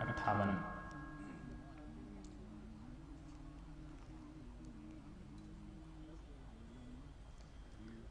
58।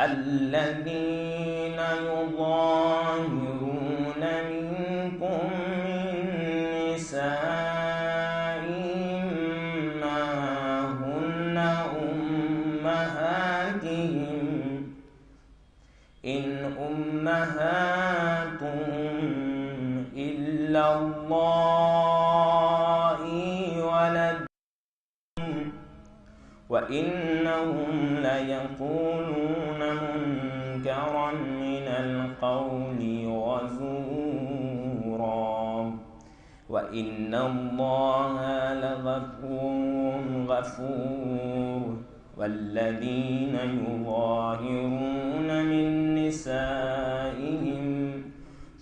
الذين يظاهرون منكم من نسائهم ما هن أمهاتهم إن أمهاتهم إلا اللائي ولدنهم وإنهم ليقولون منكرا من القول وزورا وإن الله لغفور. والذين يظاهرون من نسائهم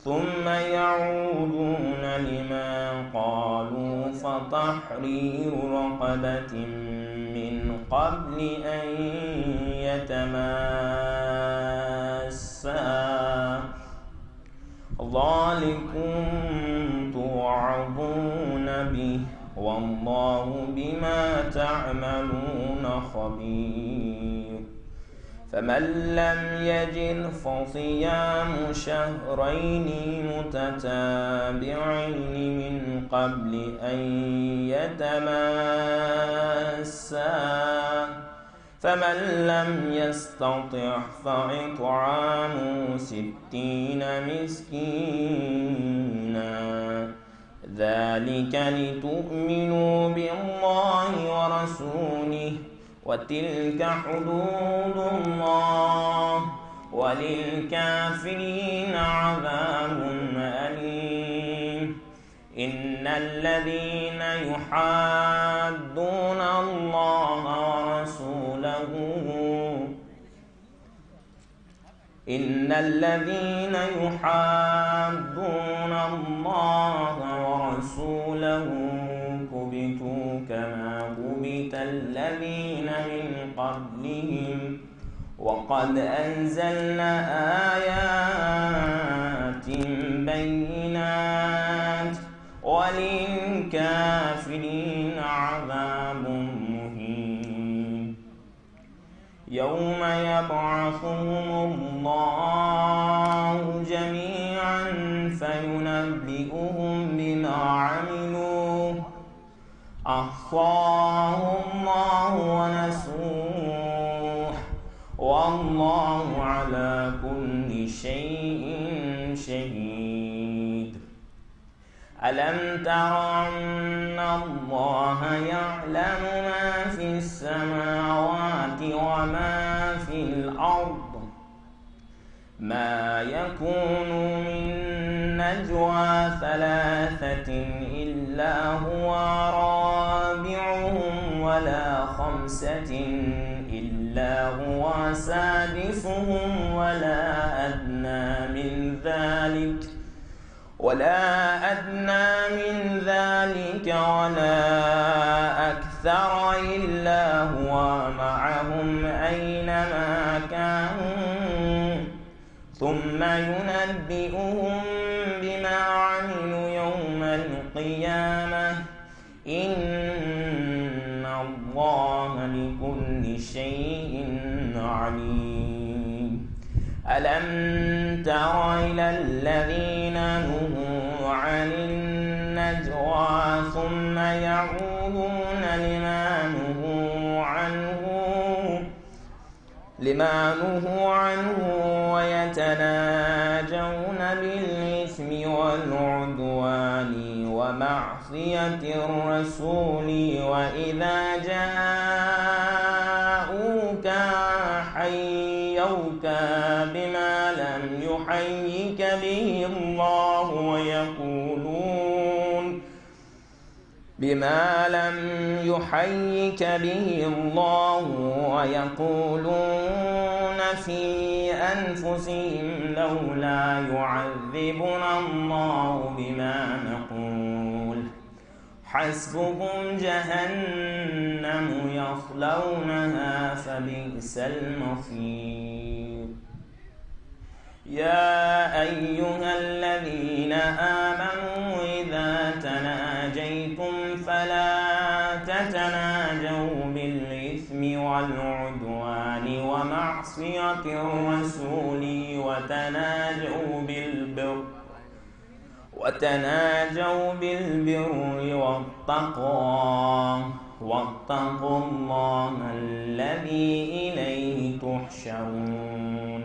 ثم يعودون لما قالوا فتحرير رقبة من قبل أن يتماسا ذلكم توعظون به والله بما تعملون خبير. فمن لم يجد فصيام شهرين متتابعين من قبل أن يتماسا فمن لم يستطع فإطعام 60 مسكينا ذلك لتؤمنوا بالله ورسوله وتلك حدود الله وللكافرين عذاب أليم. إن الذين يحادون الله ورسوله كبتوا كما كبت الذين من قبلهم وقد أنزلنا آيات بينات وللكافرين عذاب مهين. يوم يبعثهم الله جميعا فينبئهم بما عملوا أحصاه الله ونسوه والله على كل شيء شهيد. ألم تر أن الله يعلم ما في السماوات وما في الأرض ما يكون من نجوى 3 إلا هو رابعهم ولا 5 إلا هو سادسهم ولا أدنى من ذلك ولا أكثر إلا هو معهم أينما كانوا ثم ينبئهم بما عملوا يوم القيامة إن الله بكل شيء عليم. ألم تر إلى الذين نهوا عن النجوى ثم يعودون لما نهوا عنه ويتناجون بالإثم والعدوان ومعصية الرسول وإذا جاءوك حيوك بما لم يحيك به الله ويقولون بما لم يحيك به الله ويقولون في أنفسهم لولا يعذبنا الله بما نقول حسبهم جهنم يصلونها فبئس المصير. يا أيها الذين آمنوا إذا تناجيتم فلا تتناجوا بالإثم والعدوان ومعصية الرسول وتناجوا بالبر والتقوى واتقوا الله الذي إليه تحشرون.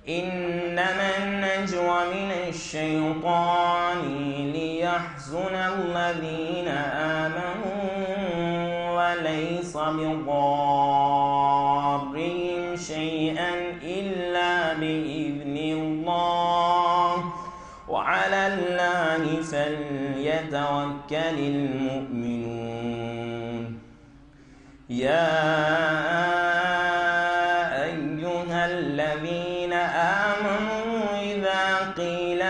إنما النجوى من الشيطان ليحزن الذين آمنوا وليس بضارهم شيئا إلا بإذن الله وعلى الله فليتوكل المؤمنون. يا أيها الذين آمنوا إذا قيل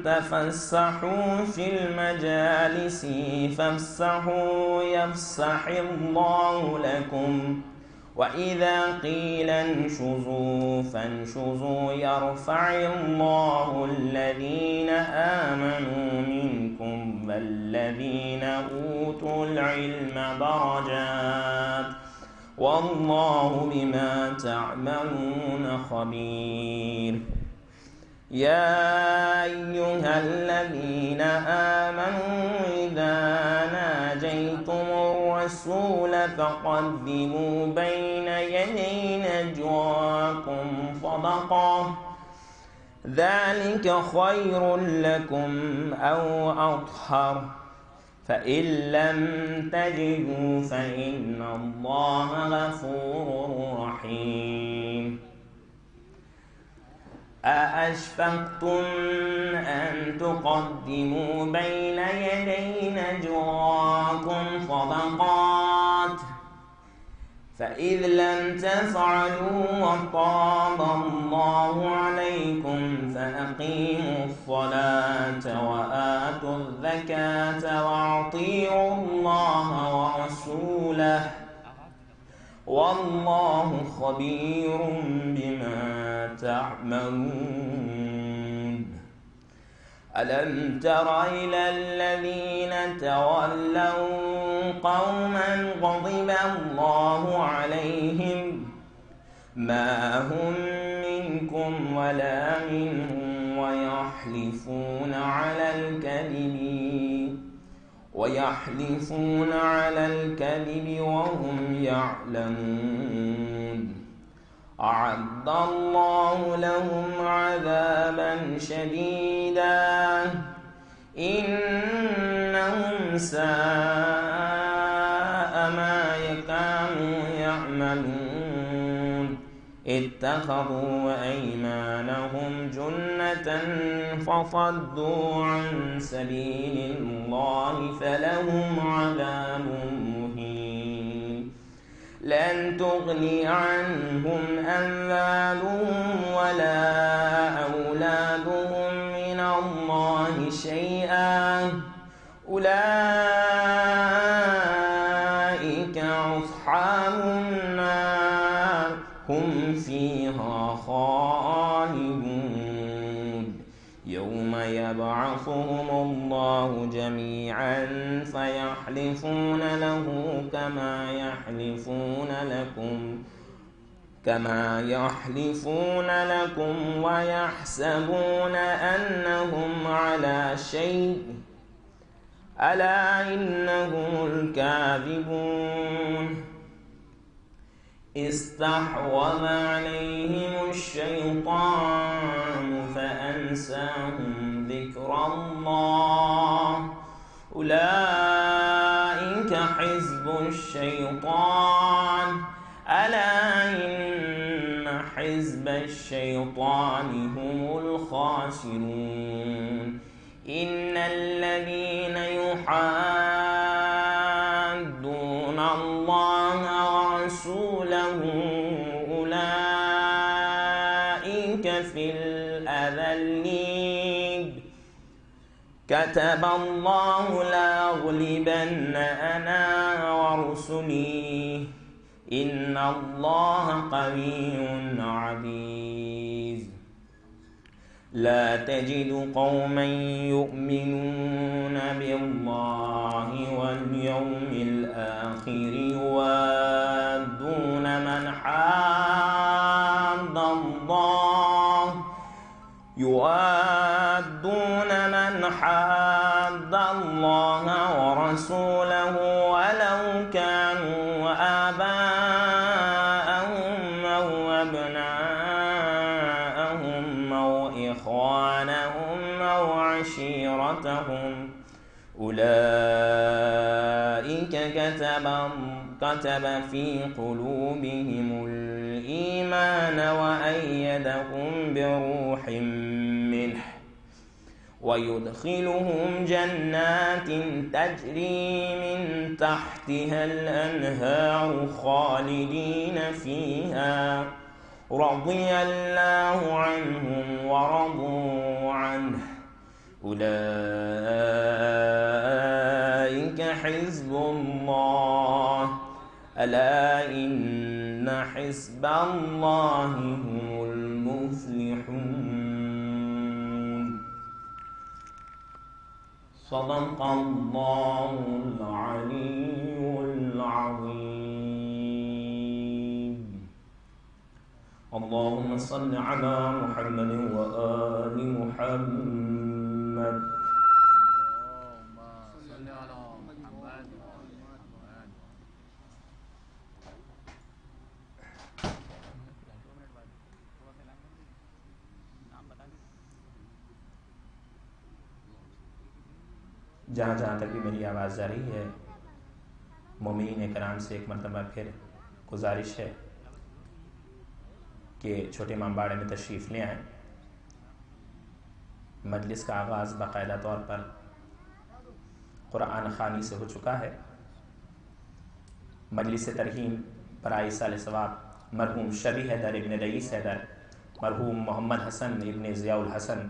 تفسحوا في المجالس فافسحوا يفسح الله لكم وإذا قيل انشزوا فانشزوا يرفع الله الذين آمنوا منكم والذين أوتوا العلم درجات والله بما تعملون خبير. يا أيها الذين آمنوا إذا ناجيتم الرسول فقدموا بين يدي نجواكم صدقة ذلك خير لكم أو أطهر فإن لم تجدوا فإن الله غفور رحيم. أأشفقتم أن تقدموا بين يدي نجواكم صدقات فإذ لم تفعلوا وطاب الله عليكم فأقيموا الصلاة وآتوا الزكاة وأطيعوا الله ورسوله والله خبير بما تعملون. ألم تر إلى الذين تولوا قوما غضب الله عليهم ما هم منكم ولا منهم ويحلفون على الكذب وهم يعلمون. أعد الله لهم عذابا شديدا إنهم ساء ما كانوا يعملون. اتخذوا أيمانهم جنة فصدوا عن سبيل الله فلهم عذاب مهين. لن تغني عنهم أموالهم ولا أولادهم من الله شيئا أولئك أصحاب النار هم فيها خالدون. يوم يبعثهم الله جميعا فيحلفون له كما يحلفون لكم ويحسبون أنهم على شيء ألا إنهم الكاذبون. استحوذ عليهم الشيطان فأنساهم ذكر الله أولئك حزب الشيطان ألا إن حزب الشيطان هم الخاسرون إن الذين يحادون الله ورسوله أولئك في الأذلين كتب الله لأغلبن أنا ورسلي إن الله قوي عزيز لا تجد قوما يؤمنون بالله واليوم الآخر يوادون من حاد الله ورسوله ولو كانوا آباءهم أو أبناءهم أو إخوانهم أو عشيرتهم أولئك كتب في قلوبهم الإيمان وأيدهم بروح منه ويدخلهم جنات تجري من تحتها الأنهار خالدين فيها رضي الله عنهم ورضوا عنه أولئك حزب الله ألا إن حزب الله هم المفلحون صدق الله العلي العظيم اللهم صل على محمد وآل محمد جہاں جہاں تک بھی میری آواز جا رہی ہے مومنین کرام سے ایک مرتبہ پھر گزارش ہے کہ چھوٹے امام باڑے میں تشریف لے آئیں. مجلس کا آغاز باقاعدہ طور پر قرآن خوانی سے ہو چکا ہے. مجلس ترحیم برائے سال ثواب مرحوم شبی حیدر ابن رئیس حیدر، مرحوم محمد حسن ابن ضیاء الحسن،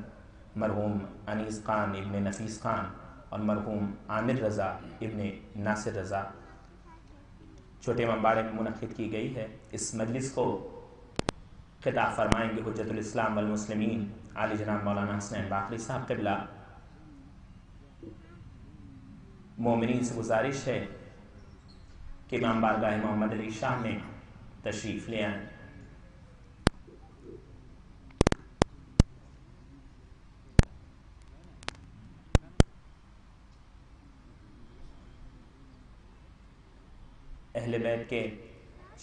مرحوم انیس خان ابن نفیس خان اور مرحوم عامر رضا ابن ناصر رضا چھوٹے امام باڑے میں منعقد کی گئی ہے. اس مجلس کو خطاب فرمائیں گے حجت الاسلام والمسلمین عالی جناب مولانا حسنین باقری صاحب قبلہ. مومنین سے گزارش ہے کہ امام بارگاہ محمد علی شاہ میں تشریف لے آئیں. اہل بیت کے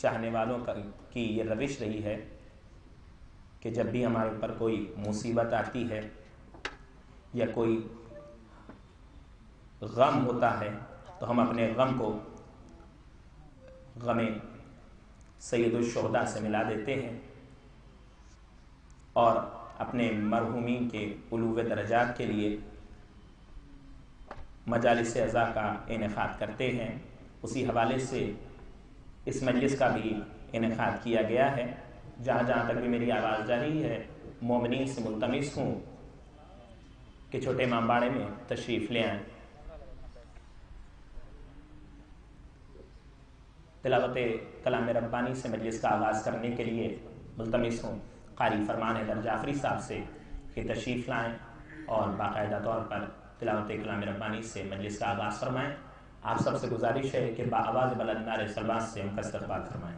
چاہنے والوں کی یہ روش رہی ہے کہ جب بھی ہمارے اوپر کوئی مصیبت آتی ہے یا کوئی غم ہوتا ہے تو ہم اپنے غم کو غم سید الشہداء سے ملا دیتے ہیں اور اپنے مرحومین کے علو درجات کے لیے مجالس عزا کا انعقاد کرتے ہیں. اسی حوالے سے اس مجلس کا بھی انعقاد کیا گیا ہے. جہاں جہاں تک بھی میری آواز جاری ہے مومنین سے ملتمس ہوں کہ چھوٹے امام باڑے میں تشریف لے آئیں. تلاوت کلام ربانی سے مجلس کا آغاز کرنے کے لیے ملتمس ہوں قاری فرمان حیدر جعفری صاحب سے کہ تشریف لائیں اور باقاعدہ طور پر تلاوت کلام ربانی سے مجلس کا آغاز فرمائیں. آپ سب سے گزارش ہے کہ بآواز بلند نعرے صلوات سے ان کا استقبال فرمائیں.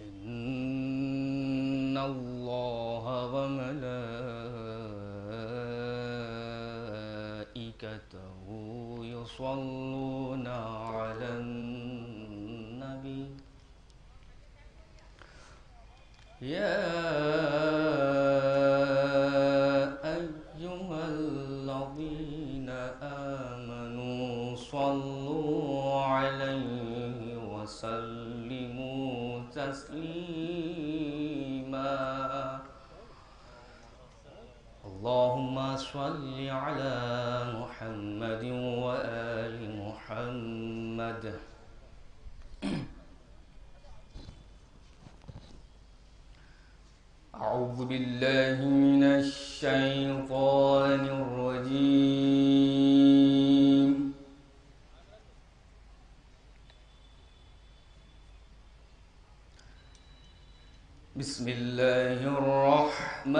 إن الله وملائكته يصلون على النبي يا أيها الذين آمنوا صلوا عليه وسلموا تسليما اللهم صل على محمد وآل محمد أعوذ بالله من الشيطان الرجيم بسم الله الرحمن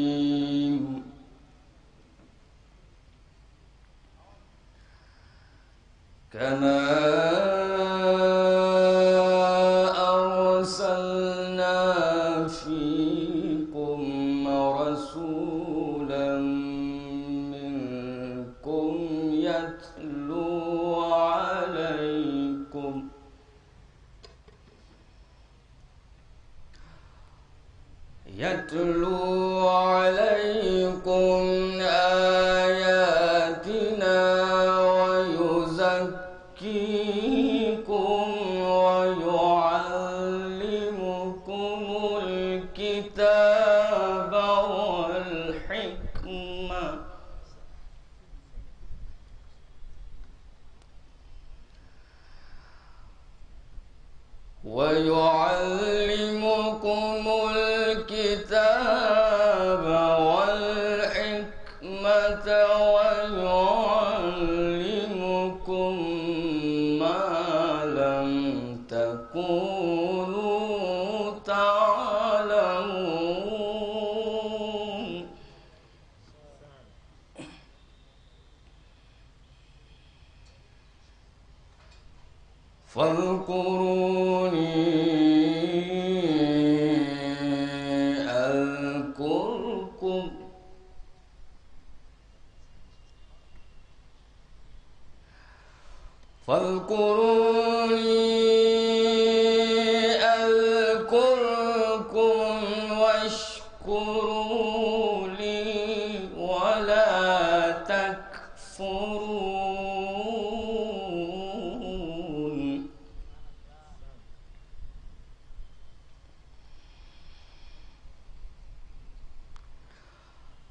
الرحيم كما أرسلنا فيكم رسولا منكم يتلو عليكم آياتنا ويزكيكم ويعلمكم الكتاب والحكمة ويعلمكم الكتاب والحكمة ويعلمكم ما لم تكونوا تعلمون فاذكروني أذكركم واشكروا لي ولا تكفرون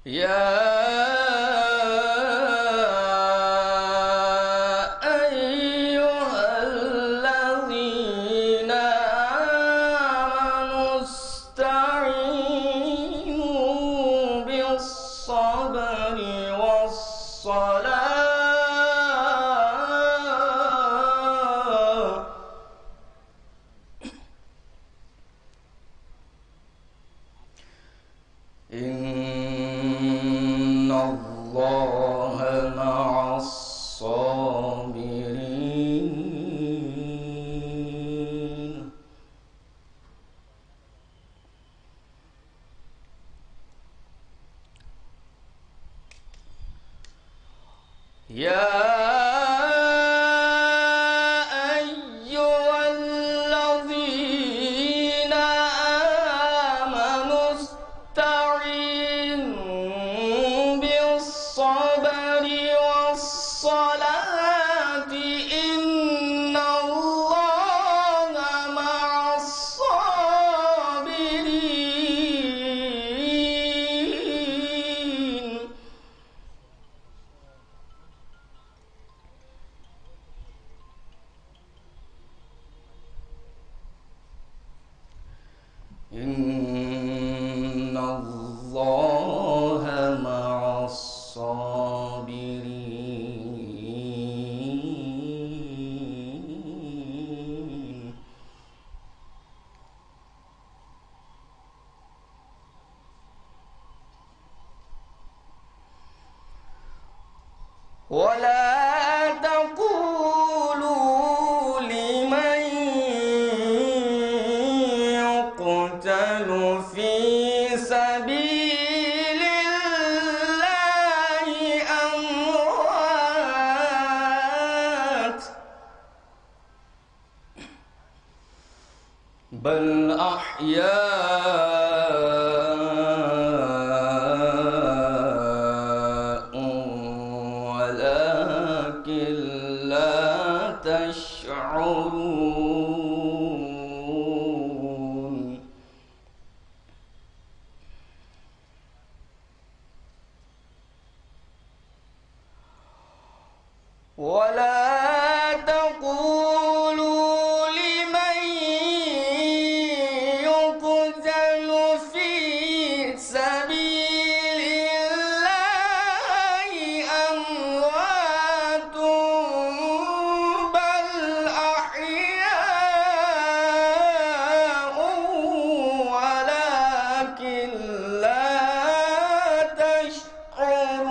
يا أيها الذين آمنوا استعينوا بالصبر والصلاة الله مع الصابرين. يا إن الله مع الصابرين. ولا تقولوا لمن يقتل في سبيل الله أموات، بل أحياء ولكن لا تشعرون. ولا تقولوا لمن يقتل في سبيل الله أموات، بل أحياء ولكن لا تشعرون.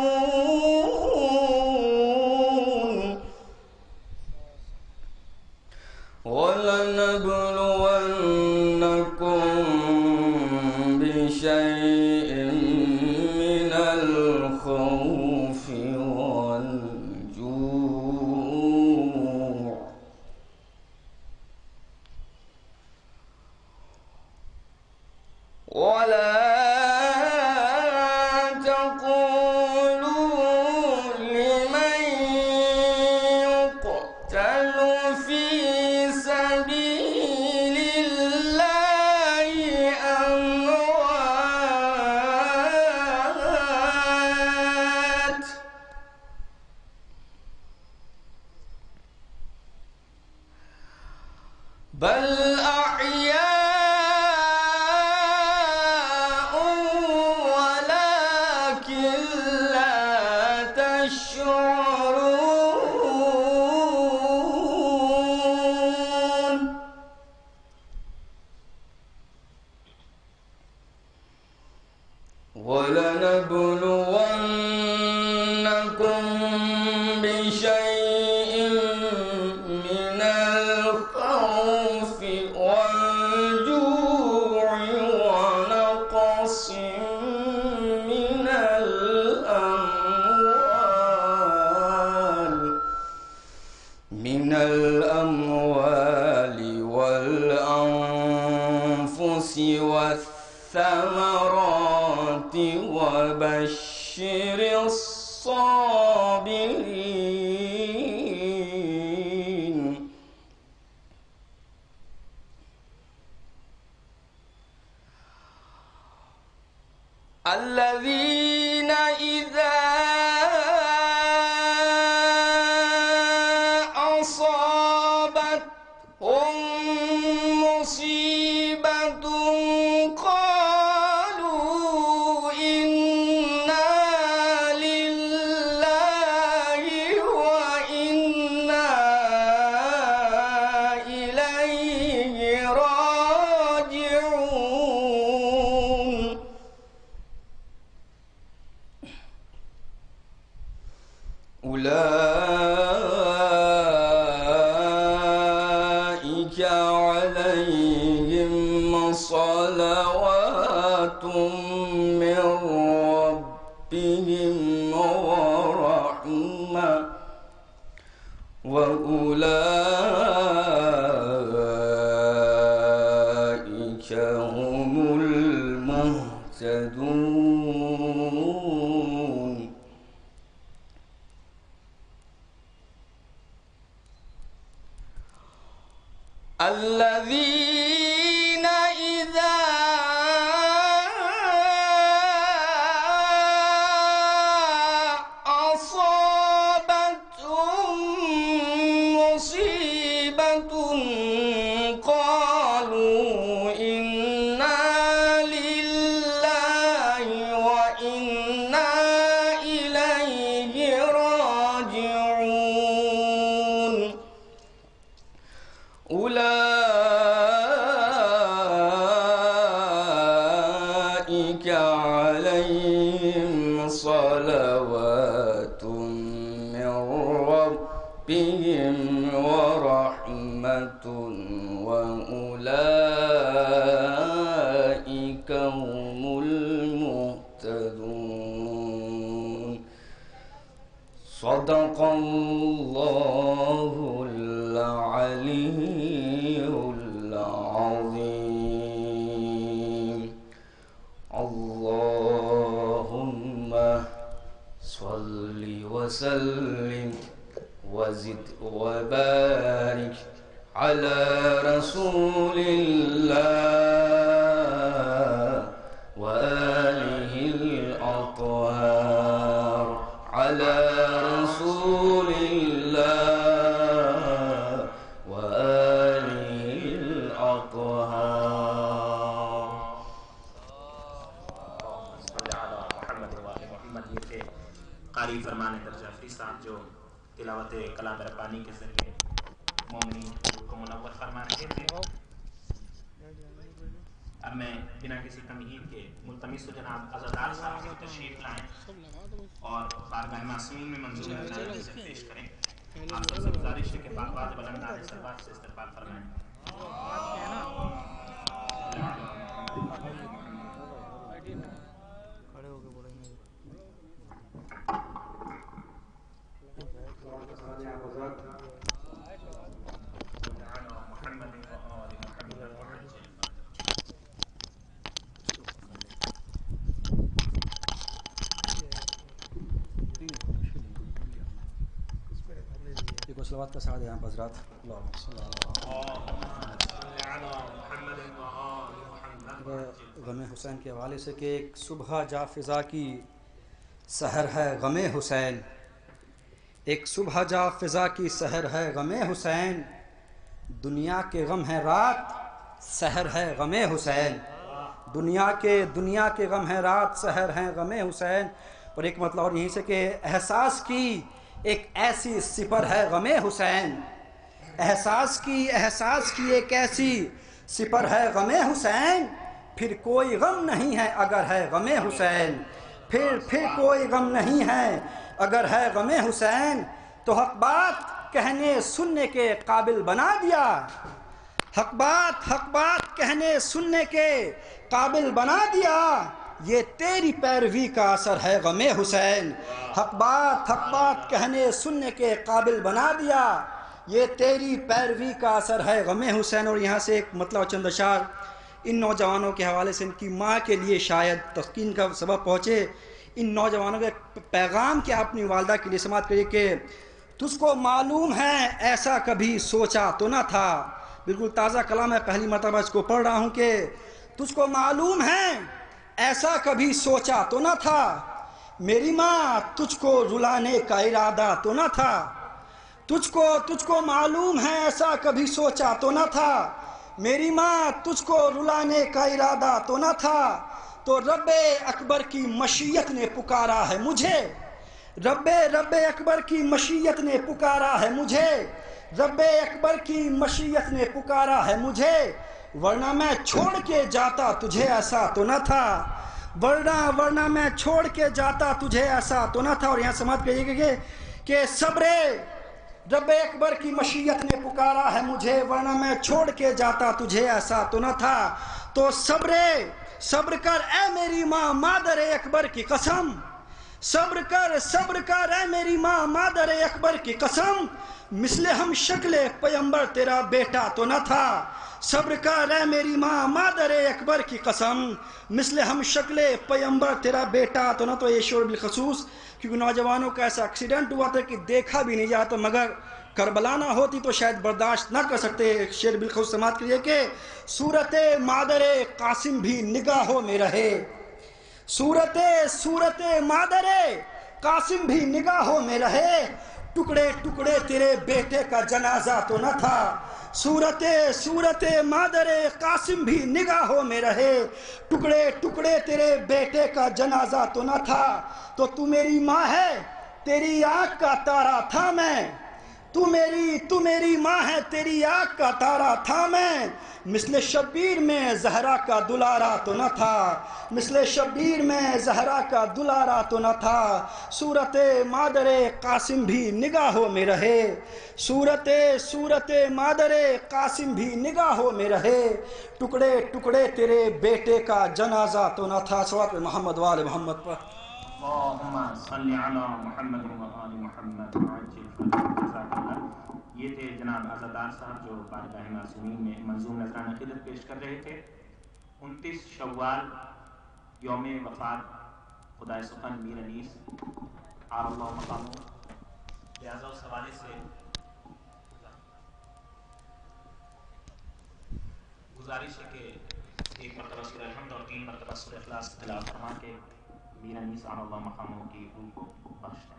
ولنبلونكم بشيء من الخوف والجوع ولا تقولوا لمن يقتل في سبيل الله أموات، بل أحياء ولكن لا تشعرون. ولنبلونكم بشيء من الخوف والجوع ونقص من الأموال والأنفس والثمرات، وبشر الصابرين. الذين إذا أصابتهم مصيبة قالوا إنا لله وإنا إليه راجعون. أولئك عليهم صلوات من ربهم ورحمة وأولئك هم المهتدون. الذين إذا أصابتهم مصيبة قالوا إنا لله وإنا إليه راجعون. أولئك عليهم صلوات من ربهم ورحمة وأولئك هم المهتدون. صدق الله العلي العظيم. اللهم صل وسلم وزد وبارك على رسول الله وآله الأطهار، على رسول الله وآله الأطهار. قاری فرمان درجہ فری صاحب جو تلاوت کلام ربانی کے ذریعے مومنین کو منور فرما رہے تھے. اب میں بنا کسی تمہید کے ملتمس و جناب عزادار صاحب کی تشریف لائیں اور بارگاہ معصومین میں منظور نظر پیش کریں. آپ سب سے گزارش ہے کہ بات بلند آنے سربات سے استقبال فرمائیں. صلوات کا ساتھ یہاں حضرات. غم حسین کے حوالے سے کہ ایک صبح جا فضا کی سحر ہے غم حسین، ایک صبح جا فضا کی سحر ہے غم حسین، دنیا کے غم ہے رات سحر ہے غم حسین، دنیا کے غم ہے رات سحر ہے غم حسین. اور ایک مطلب اور یہیں سے کہ احساس کی ایک ایسی سپر ہے غم حسین، احساس کی ایک ایسی سپر ہے غم حسین، پھر کوئی غم نہیں ہے اگر ہے غم حسین، پھر کوئی غم نہیں ہے اگر ہے غم حسین. تو حق بات کہنے سننے کے قابل بنا دیا، حق بات کہنے سننے کے قابل بنا دیا، یہ تیری پیروی کا اثر ہے غم حسین. حق بات کہنے سننے کے قابل بنا دیا، یہ تیری پیروی کا اثر ہے غم حسین. اور یہاں سے ایک مطلب چند اشعار ان نوجوانوں کے حوالے سے ان کی ماں کے لیے شاید تسکین کا سبب پہنچے. ان نوجوانوں کے پیغام کے اپنی والدہ کے لیے سماعت کریے کہ تجھ کو معلوم ہے ایسا کبھی سوچا تو نہ تھا. بالکل تازہ کلام ہے، پہلی مرتبہ اس کو پڑھ رہا ہوں کہ تجھ کو معلوم ہے ایسا کبھی سوچا تو نہ تھا، میری ماں تجھ کو رلانے کا ارادہ تو نہ تھا، تجھ کو معلوم ہے ایسا کبھی سوچا تو نہ تھا، میری ماں تجھ کو رلانے کا ارادہ تو نہ تھا. تو رب اکبر کی مشیت نے پکارا ہے مجھے، رب اکبر کی مشیت نے پکارا ہے مجھے، رب اکبر کی مشیت نے پکارا ہے مجھے، ورنہ میں چھوڑ کے جاتا تجھے ایسا تو نہ تھا، ورنہ میں چھوڑ کے جاتا تجھے ایسا تو نہ تھا. اور یہاں سماعت کریے کہ صبر رب اکبر کی مشیت نے پکارا ہے مجھے، ورنہ میں چھوڑ کے جاتا تجھے، ایسا تو نہ تھا۔ تو صبر کر اے میری ماں مادر اکبر کی قسم، صبر کر اے میری ماں مادر اکبر کی قسم، مثل ہم شکل پیمبر تیرا بیٹا تو نہ تھا۔ صبر کر اے میری ماں مادر اکبر کی قسم، مثل ہم شکل پیمبر تیرا بیٹا تو نہ۔ تو یہ شعر بالخصوص کیونکہ نوجوانوں کا ایسا ایکسیڈنٹ ہوا تھا کہ دیکھا بھی نہیں جاتا، مگر کربلا نہ ہوتی تو شاید برداشت نہ کر سکتے۔ شعر بالخصوص سماعت کریے کہ صورت مادر قاسم بھی نگاہوں میں رہے، صورت مادر قاسم بھی نگاہوں میں رہے، ٹکڑے ٹکڑے تیرے بیٹے کا جنازہ تو نہ تھا۔ صورت مادر قاسم بھی نگاہوں میں رہے، ٹکڑے ٹکڑے تیرے بیٹے کا جنازہ تو نہ تھا۔ تو میری ماں ہے تیری آنکھ کا تارا تھا میں، تو میری ماں ہے تیری آنکھ کا تارا تھا میں، مثل شبیر میں زہرا کا دلارا تو نہ تھا، مثل شبیر میں زہرا کا دلارا تو نہ تھا۔ صورت مادر قاسم بھی نگاہوں میں رہے، صورت مادر قاسم بھی نگاہوں میں رہے، ٹکڑے ٹکڑے تیرے بیٹے کا جنازہ تو نہ تھا۔ صلوات محمد وآل محمد پر اللہم صلی علی محمد وآل محمد عجل فرج۔ جزاک اللہ۔ یہ تھے جناب عزادار صاحب جو بارگاہ معصومین میں منظوم نذرانہ عقیدت پیش کر رہے تھے۔ 29 شوال یوم وفات خدائے سخن میر انیس عار اللہ مقامہ، لہذا اس حوالے سے گزارش ہے کہ ایک مرتبہ سورہ الحمد اور 3 مرتبہ سورہ اخلاص تلاوت فرما کے میر انیس عار اللہ مقامہ کی روح کو بخش دیں۔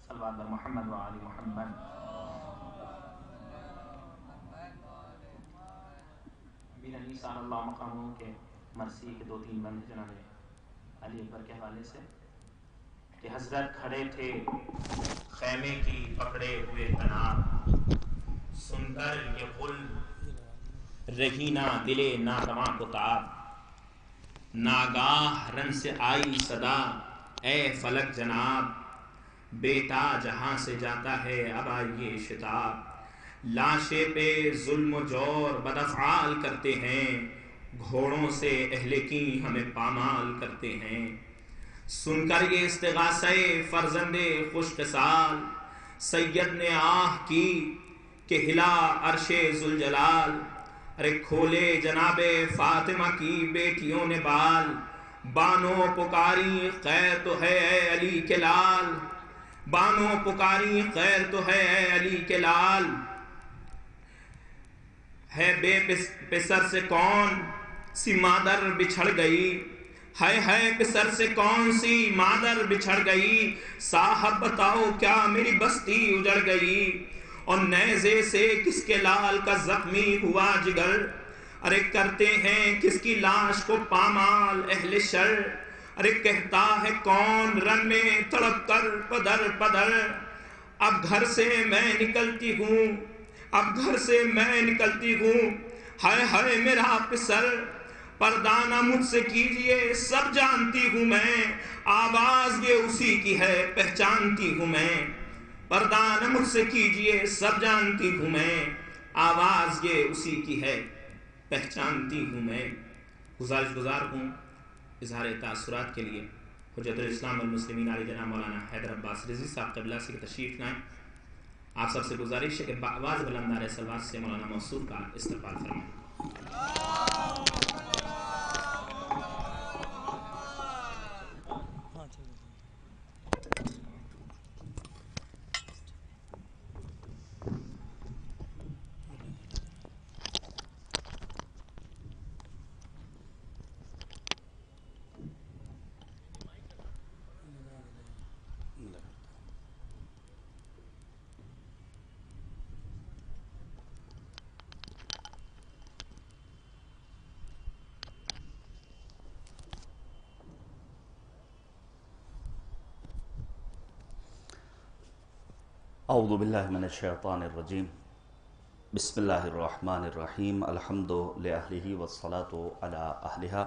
صلوات بر محمد و آل محمد۔ میر انیس عار اللہ مقامہ کے مرثی کے 2-3 بند جناب علی اکبر کے حوالے سے کہ حضرت کھڑے تھے خیمے کی پکڑے ہوئے تناب، سن کر یہ غل رہی نہ دلے نادواں کو تاب، ناگاہ رن سے آئی صدا اے فلک جناب، بیٹا جہاں سے جاتا ہے اب آئیے شتاب، لاشے پہ ظلم و جور بدافعال کرتے ہیں، گھوڑوں سے اہل کی ہمیں پامال کرتے ہیں۔ سن کر یہ استغاثہ فرزند خوش قصال، سید نے آہ کی کہ ہلا عرش ذوالجلال، ارے کھولے جناب فاطمہ کی بیٹیوں نے بال، بانو پکاری خیر تو ہے اے علی کے لال، بانو پکاری خیر تو ہے اے علی کے لال، ہے بے پسر سے کون سی مادر بچھڑ گئی، ہے پسر سے کون سی مادر بچھڑ گئی، صاحب بتاؤ کیا میری بستی اجڑ گئی، اور نیزے سے کس کے لال کا زخمی ہوا جگر، ارے کرتے ہیں کس کی لاش کو پامال اہل شر، ارے کہتا ہے کون رن میں تڑپ کر پدر پدر، اب گھر سے میں نکلتی ہوں، اب گھر سے میں نکلتی ہوں، ہائے میرا پسر، پردانہ مجھ سے کیجئے سب جانتی ہوں میں، آواز یہ اسی کی ہے پہچانتی ہوں میں، پردانہ مجھ سے کیجئے سب جانتی ہوں میں، آواز یہ اسی کی ہے پہچانتی ہوں میں۔ گزارش گزار ہوں اظہار تاثرات کے لیے حجت الاسلام والمسلمین علی جناب مولانا حیدر عباس رضوی صاحب قبلہ سے تشریف لائیں۔ آپ سب سے گزارش ہے کہ بآواز بلند نعرہ صلوات سے مولانا موصوف کا استقبال فرمائیں۔ اعوذ باللہ من الشیطان الرجیم بسم اللہ الرحمن الرحیم الحمد لأہلہ والصلاة علی اہلہا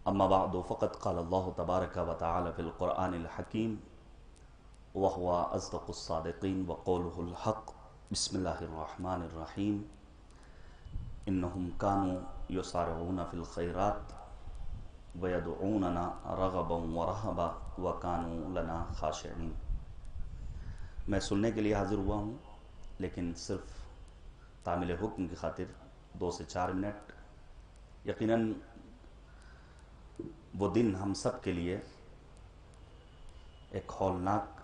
اما بعد فقد قال اللہ تبارک و تعالی فی القرآن الحکیم وهو اصدق الصادقین وقولہ الحق بسم اللہ الرحمن الرحیم انہم کانوا یسارعون فی الخیرات ویدعوننا رغبا ورہبا وکانوا لنا خاشعین۔ میں سننے کے لیے حاضر ہوا ہوں، لیکن صرف تعمیل حکم کی خاطر 2 سے 4 منٹ۔ یقیناً وہ دن ہم سب کے لیے ایک ہولناک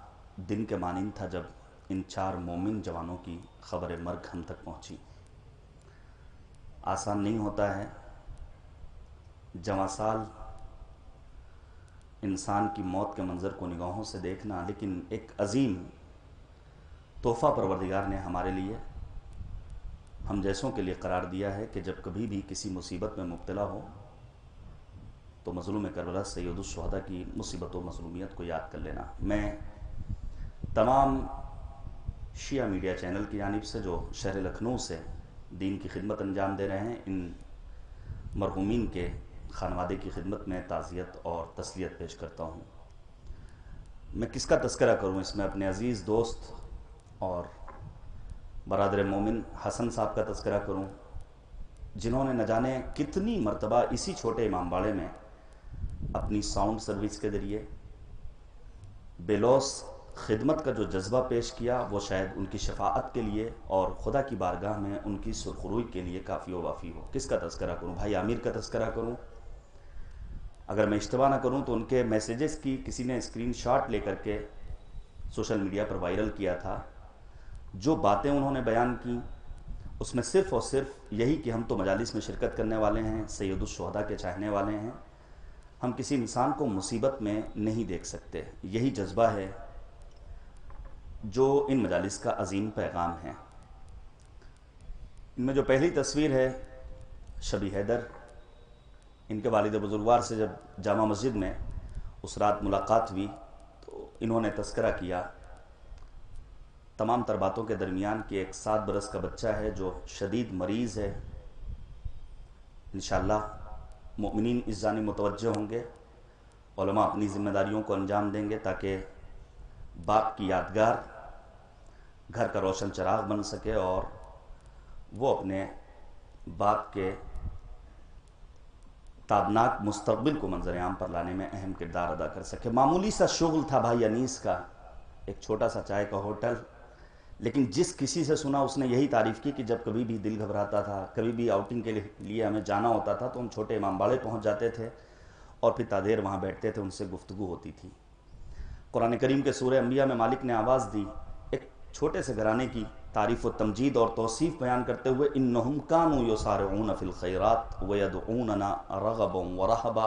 دن کے مانند تھا جب ان 4 مومن جوانوں کی خبر مرگ ہم تک پہنچی۔ آسان نہیں ہوتا ہے جواں سال انسان کی موت کے منظر کو نگاہوں سے دیکھنا، لیکن ایک عظیم تحفہ پروردگار نے ہمارے لیے، ہم جیسوں کے لیے قرار دیا ہے کہ جب کبھی بھی کسی مصیبت میں مبتلا ہو تو مظلوم کربلا سید الشہداء کی مصیبت و مظلومیت کو یاد کر لینا۔ میں تمام شیعہ میڈیا چینل کی جانب سے جو شہر لکھنؤ سے دین کی خدمت انجام دے رہے ہیں، ان مرحومین کے خانوادے کی خدمت میں تعزیت اور تسلیت پیش کرتا ہوں۔ میں کس کا تذکرہ کروں اس میں؟ اپنے عزیز دوست اور برادر مومن حسن صاحب کا تذکرہ کروں، جنہوں نے نہ جانے کتنی مرتبہ اسی چھوٹے امام باڑے میں اپنی ساؤنڈ سروس کے ذریعے بے لوث خدمت کا جو جذبہ پیش کیا، وہ شاید ان کی شفاعت کے لیے اور خدا کی بارگاہ میں ان کی سرخروئی کے لیے کافی و وافی ہو۔ کس کا تذکرہ کروں؟ بھائی عامر کا تذکرہ کروں؟ اگر میں اشتباہ نہ کروں تو ان کے میسیجز کی کسی نے اسکرین شاٹ لے کر کے سوشل میڈیا پر وائرل کیا تھا۔ جو باتیں انہوں نے بیان کی اس میں صرف اور صرف یہی کہ ہم تو مجالس میں شرکت کرنے والے ہیں، سید الشہداء کے چاہنے والے ہیں، ہم کسی انسان کو مصیبت میں نہیں دیکھ سکتے۔ یہی جذبہ ہے جو ان مجالس کا عظیم پیغام ہے۔ ان میں جو پہلی تصویر ہے شبی حیدر، ان کے والد بزرگوار سے جب جامع مسجد میں اس رات ملاقات ہوئی تو انہوں نے تذکرہ کیا تمام تر باتوں کے درمیان کہ ایک 7 برس کا بچہ ہے جو شدید مریض ہے۔ انشاءاللہ مؤمنین اس جانب متوجہ ہوں گے، علماء اپنی ذمہ داریوں کو انجام دیں گے تاکہ باپ کی یادگار گھر کا روشن چراغ بن سکے اور وہ اپنے باپ کے تابناک مستقبل کو منظر عام پر لانے میں اہم کردار ادا کر سکے۔ معمولی سا شغل تھا بھائی انیس کا، ایک چھوٹا سا چائے کا ہوٹل، لیکن جس کسی سے سنا اس نے یہی تعریف کی کہ جب کبھی بھی دل گھبراتا تھا، کبھی بھی آؤٹنگ کے لیے ہمیں جانا ہوتا تھا تو ہم چھوٹے امام باڑے پہنچ جاتے تھے اور پھر تادیر وہاں بیٹھتے تھے، ان سے گفتگو ہوتی تھی۔ قرآن کریم کے سورہ انبیاء میں مالک نے آواز دی ایک چھوٹے سے گھرانے کی تعریف و تمجید اور توصیف بیان کرتے ہوئے، انہم کانوا یسارعون فی الخیرات ویدعوننا رغبا ورہبا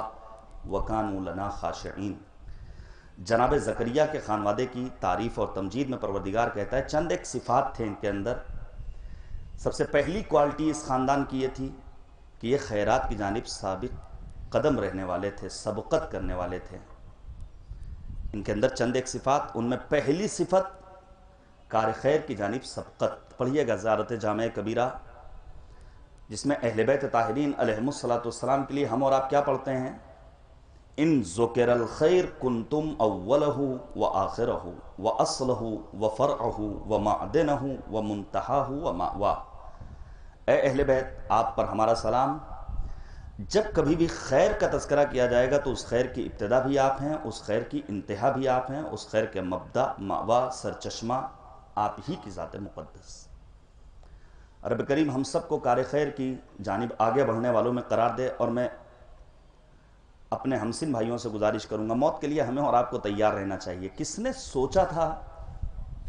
وکانوا لنا خاشعین۔ جناب زکریا کے خانوادے کی تعریف اور تمجید میں پروردگار کہتا ہے چند ایک صفات تھے ان کے اندر۔ سب سے پہلی کوالٹی اس خاندان کی یہ تھی کہ یہ خیرات کی جانب سابق قدم رہنے والے تھے، سبقت کرنے والے تھے۔ ان کے اندر چند ایک صفات، ان میں پہلی صفت کار خیر کی جانب سبقت۔ پڑھیے گا زیارت جامع کبیرہ، جس میں اہل بیت طاہرین علیہم الصلاۃ والسلام کے لیے ہم اور آپ کیا پڑھتے ہیں؟ ان ذکر الخیر کنتم اولہ وآخرہ واصلہ وفرعہ ومعدنہ ومنتہاہ ومأواہ۔ اے اہل بیت، آپ پر ہمارا سلام، جب کبھی بھی خیر کا تذکرہ کیا جائے گا تو اس خیر کی ابتدا بھی آپ ہیں، اس خیر کی انتہا بھی آپ ہیں، اس خیر کے مبدا، مأوا، سرچشمہ آپ ہی کی ذات مقدس۔ رب کریم ہم سب کو کار خیر کی جانب آگے بڑھنے والوں میں قرار دے، اور میں اپنے ہمسن بھائیوں سے گزارش کروں گا، موت کے لیے ہمیں اور آپ کو تیار رہنا چاہیے۔ کس نے سوچا تھا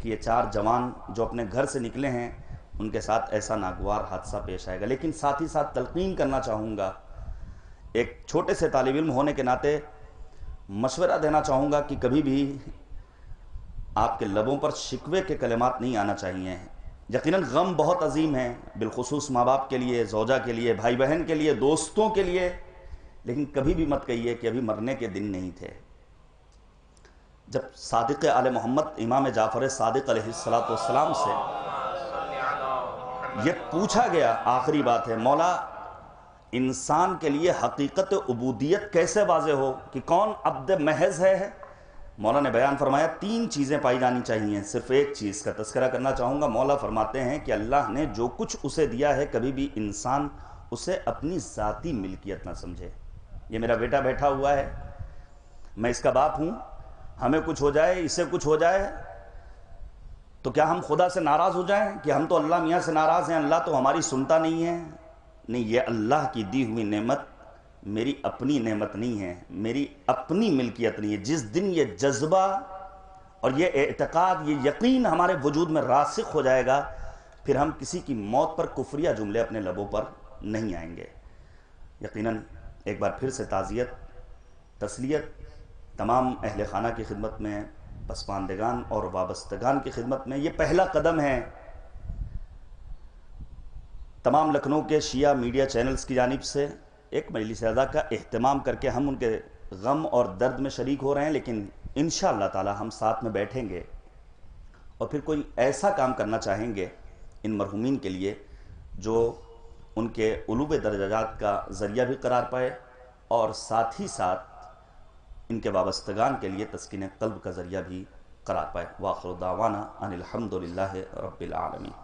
کہ یہ 4 جوان جو اپنے گھر سے نکلے ہیں ان کے ساتھ ایسا ناگوار حادثہ پیش آئے گا؟ لیکن ساتھ ہی ساتھ تلقین کرنا چاہوں گا، ایک چھوٹے سے طالب علم ہونے کے ناطے مشورہ دینا چاہوں گا کہ کبھی بھی آپ کے لبوں پر شکوے کے کلمات نہیں آنا چاہیے۔ یقیناً غم بہت عظیم ہے، بالخصوص ماں باپ کے لیے، زوجہ کے لیے، بھائی بہن کے لیے، دوستوں کے لیے، لیکن کبھی بھی مت کہیے کہ ابھی مرنے کے دن نہیں تھے۔ جب صادق آل محمد امام جعفر صادق علیہ السلام سے یہ پوچھا گیا، آخری بات ہے، مولا انسان کے لیے حقیقت عبودیت کیسے واضح ہو کہ کون عبد محض ہے؟ مولا نے بیان فرمایا 3 چیزیں پائی جانی چاہیے، صرف ایک چیز کا تذکرہ کرنا چاہوں گا۔ مولا فرماتے ہیں کہ اللہ نے جو کچھ اسے دیا ہے کبھی بھی انسان اسے اپنی ذاتی ملکیت نہ سمجھے۔ یہ میرا بیٹا بیٹھا ہوا ہے، میں اس کا باپ ہوں، ہمیں کچھ ہو جائے، اسے کچھ ہو جائے تو کیا ہم خدا سے ناراض ہو جائیں کہ ہم تو اللہ میاں سے ناراض ہیں، اللہ تو ہماری سنتا نہیں ہے؟ نہیں، یہ اللہ کی دی ہوئی نعمت میری اپنی نعمت نہیں ہے، میری اپنی ملکیت نہیں ہے۔ جس دن یہ جذبہ اور یہ اعتقاد، یہ یقین ہمارے وجود میں راسخ ہو جائے گا، پھر ہم کسی کی موت پر کفریہ جملے اپنے لبوں پر نہیں آئیں گے۔ یقیناً ایک بار پھر سے تعزیت، تسلیت تمام اہل خانہ کی خدمت میں، پسماندگان اور وابستگان کی خدمت میں۔ یہ پہلا قدم ہے تمام لکھنؤ کے شیعہ میڈیا چینلز کی جانب سے ایک مجلس اعزا کا اہتمام کر کے ہم ان کے غم اور درد میں شریک ہو رہے ہیں، لیکن انشاءاللہ تعالی ہم ساتھ میں بیٹھیں گے اور پھر کوئی ایسا کام کرنا چاہیں گے ان مرحومین کے لیے جو ان کے علو درجات کا ذریعہ بھی قرار پائے اور ساتھ ہی ساتھ ان کے وابستگان کے لیے تسکین قلب کا ذریعہ بھی قرار پائے۔ وآخر دعوانا ان الحمدللہ رب العالمین۔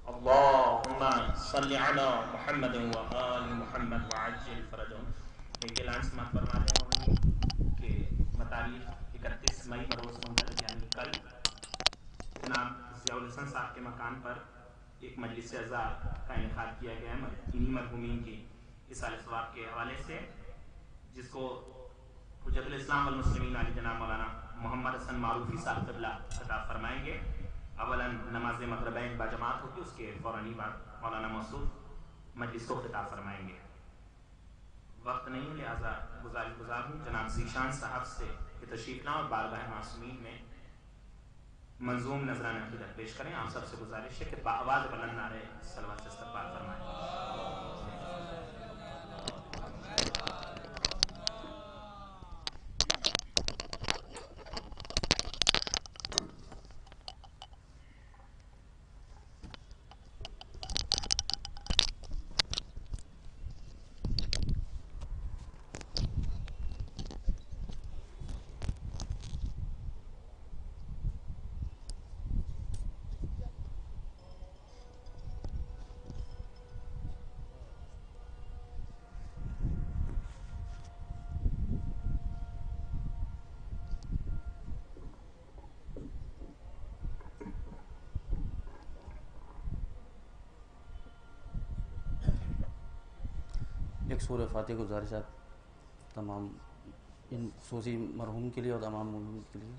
اللہم صلی علی محمد و آل محمد وعجل فرجهم۔ ایک اعلان سماعت فرما رہے ہوں کہ بتاریخ 31 مئی بروز منگل یعنی کل جناب ضیاء الحسن صاحب کے مکان پر ایک مجلس اعزا کا انعقاد کیا گیا ہے انہی مرحومین کی اصالہ ثواب کے حوالے سے، جس کو حجت الاسلام والمسلمین علی جناب مولانا محمد حسن معروفی صاحب قبلہ خطاب فرمائیں گے۔ اولاً نماز مغربین باجماعت ہوگی، اس کے فوراً بعد مولانا موصوف مجلس کو خطاب فرمائیں گے۔ وقت نہیں ہے لہٰذا گزار ہوں جناب ذیشان صاحب سے کہ تشریف لائیں اور بارگاہ معصومین میں منظوم نذرانہ عقیدت پیش کریں۔ آپ سب سے گزارش ہے کہ بآواز بلند نعرے صلوات سے استقبال فرمائیں۔ ایک سورہ فاتحہ گزارشات تمام ان خصوصی مرحوم کے لیے اور تمام مومنین کے لیے۔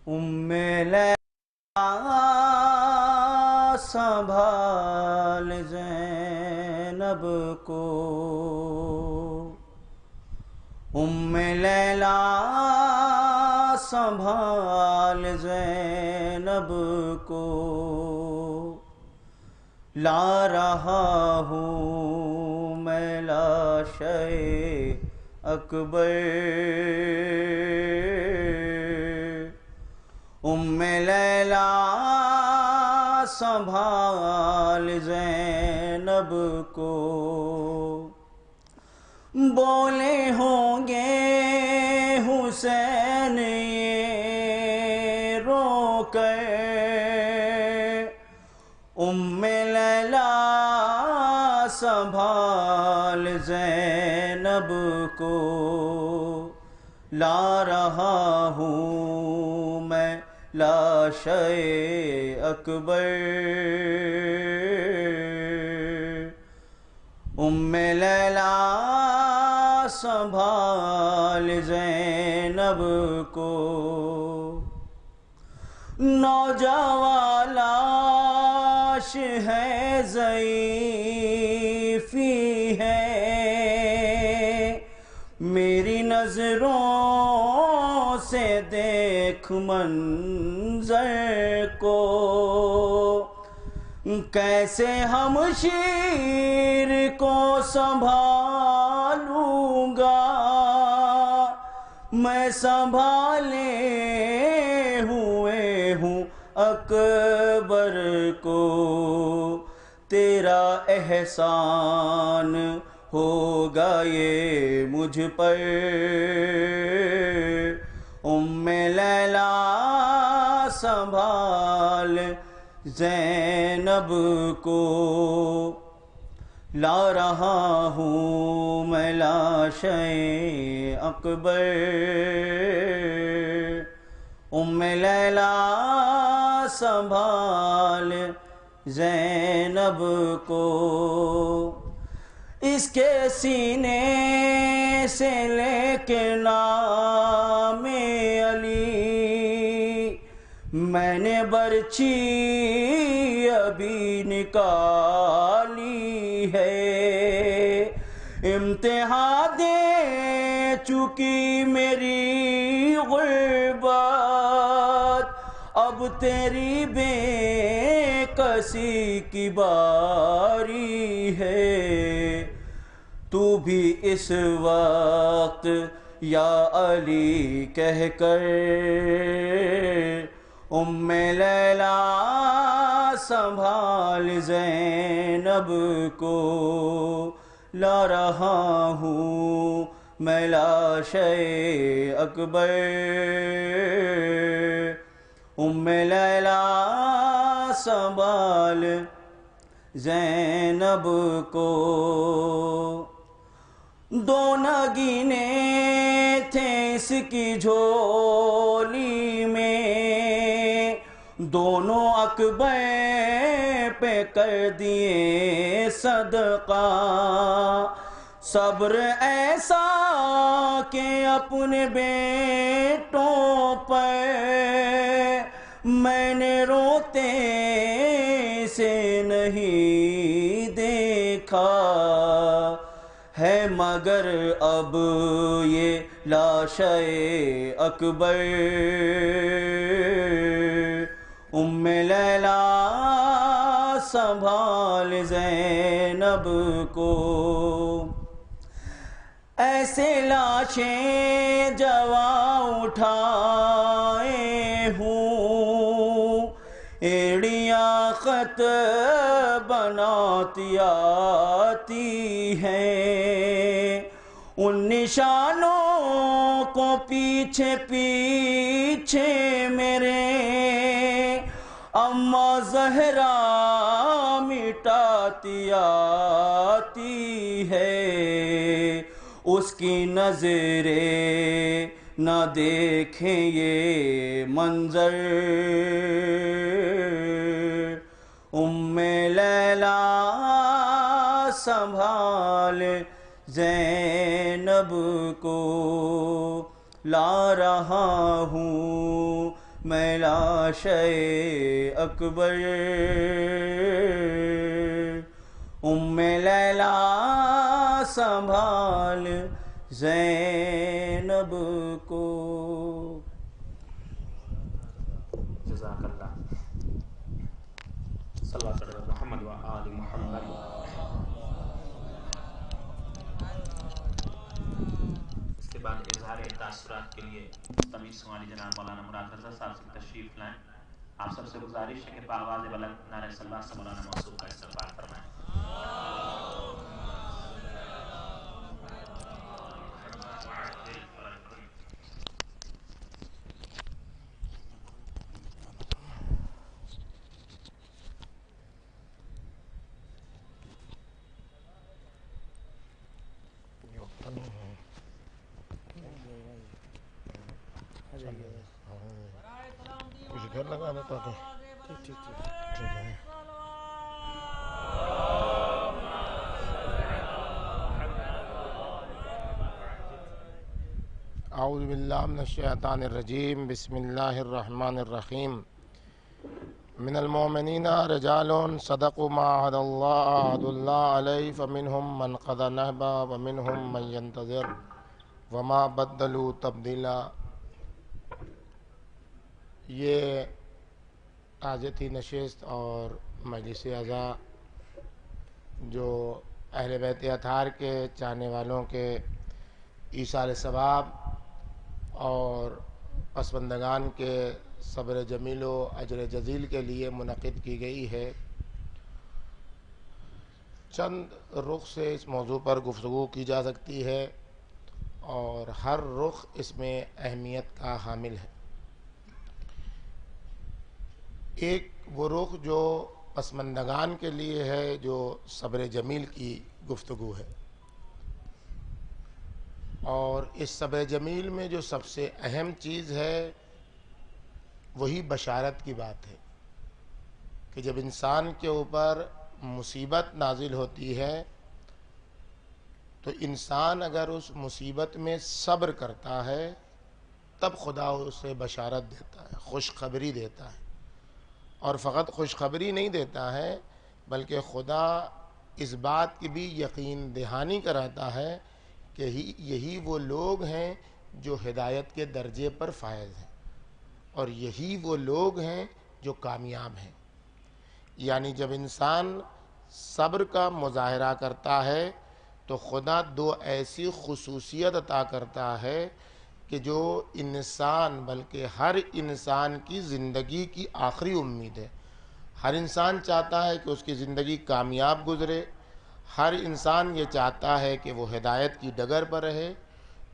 لیلا سنبھال زینب کو، لیلا سنبھال زینب کو، لا رہا ہوں میں لاشے اکبر، لیلا سنبھال زینب کو، بولے ہوں گے حسین یہ رو کر، لیلا سنبھال زینب کو، لا رہا ہوں میں لاشے اکبر، لیلا سنبھال زینب کو، نوجوان لاش ہے ضعیفی ہے، میری نظروں سے دیکھ منظر کو، کیسے ہم شیر کو سنبھالوں گا، میں سنبھالے ہوئے ہوں اکبر کو، تیرا احسان ہوگا یہ مجھ پر، لیلا سنبھال زینب کو، لا رہا ہوں میں لاشے اکبر، لیلا سنبھال زینب کو، اس کے سینے سے لے کے نام علی میں نے برچھی ابھی نکالی ہے، امتحان دے چکی میری غربت، اب تیری بے کسی کی باری ہے، تو بھی اس وقت یا علی کہہ کر، لیلا سنبھال زینب کو، لا رہا ہوں میں لاشے اکبر، لیلا سنبھال زینب کو، دو نگینے تھے اس کی جھولی میں، دونوں اکبر پہ کر دیے صدقہ، صبر ایسا کہ اپنے بیٹوں پر میں نے روتے سے نہیں دیکھا ہے، مگر اب یہ لاشے اکبر، لیلا سنبھال زینب کو، ایسے لاشیں جواں اٹھائے ہوں، ایڑیاں خط بناتی آتی ہیں، ان نشانوں کو پیچھے پیچھے میرے اماں زہرا مٹاتی آتی ہے، اس کی نظریں نہ دیکھیں یہ منظر، لیلا سنبھال زینب کو، لا رہا ہوں میں لاشے اکبر ام لیلا سنبھال زینب کو. جزاک اللہ. صلی اللہ علیہ محمد و آل محمد. اس کے بعد اظہار تاثرات کے لیے مستمع سوالی جناب مولانا مراد رضا صاحب سے تشریف لائیں. آپ سب سے گزارش ہے کہ بآواز بلند نعرہ صلوات سے مولانا موصوف کا استقبال فرمائیں. کچھ گھر لگا دیتا تھا. ٹھیک ہے. اعوذ باللہ من الشیطان الرجیم. بسم اللہ الرحمن الرحیم. من المؤمنین رجال صدقوا ما عهد اللہ علیہ فمنہم من قضى نحبہ ومنہم من ينتظر وما بدلوا تبدیلا. یہ تعزیتی نشست اور مجلس اعزاء جو اہل بیت اطہار کے چاہنے والوں کے ایصال ثواب اور پسماندگان کے صبر جمیل و اجر جزیل کے لیے منعقد کی گئی ہے. چند رخ سے اس موضوع پر گفتگو کی جا سکتی ہے اور ہر رخ اس میں اہمیت کا حامل ہے. ایک وہ رخ جو پسماندگان کے لیے ہے جو صبر جمیل کی گفتگو ہے، اور اس صبر جمیل میں جو سب سے اہم چیز ہے وہی بشارت کی بات ہے کہ جب انسان کے اوپر مصیبت نازل ہوتی ہے تو انسان اگر اس مصیبت میں صبر کرتا ہے تب خدا اسے بشارت دیتا ہے، خوشخبری دیتا ہے. اور فقط خوشخبری نہیں دیتا ہے بلکہ خدا اس بات کی بھی یقین دہانی کراتا ہے کہ یہی وہ لوگ ہیں جو ہدایت کے درجے پر فائز ہیں اور یہی وہ لوگ ہیں جو کامیاب ہیں. یعنی جب انسان صبر کا مظاہرہ کرتا ہے تو خدا دو ایسی خصوصیت عطا کرتا ہے کہ جو انسان بلکہ ہر انسان کی زندگی کی آخری امید ہے. ہر انسان چاہتا ہے کہ اس کی زندگی کامیاب گزرے، ہر انسان یہ چاہتا ہے کہ وہ ہدایت کی ڈگر پر رہے.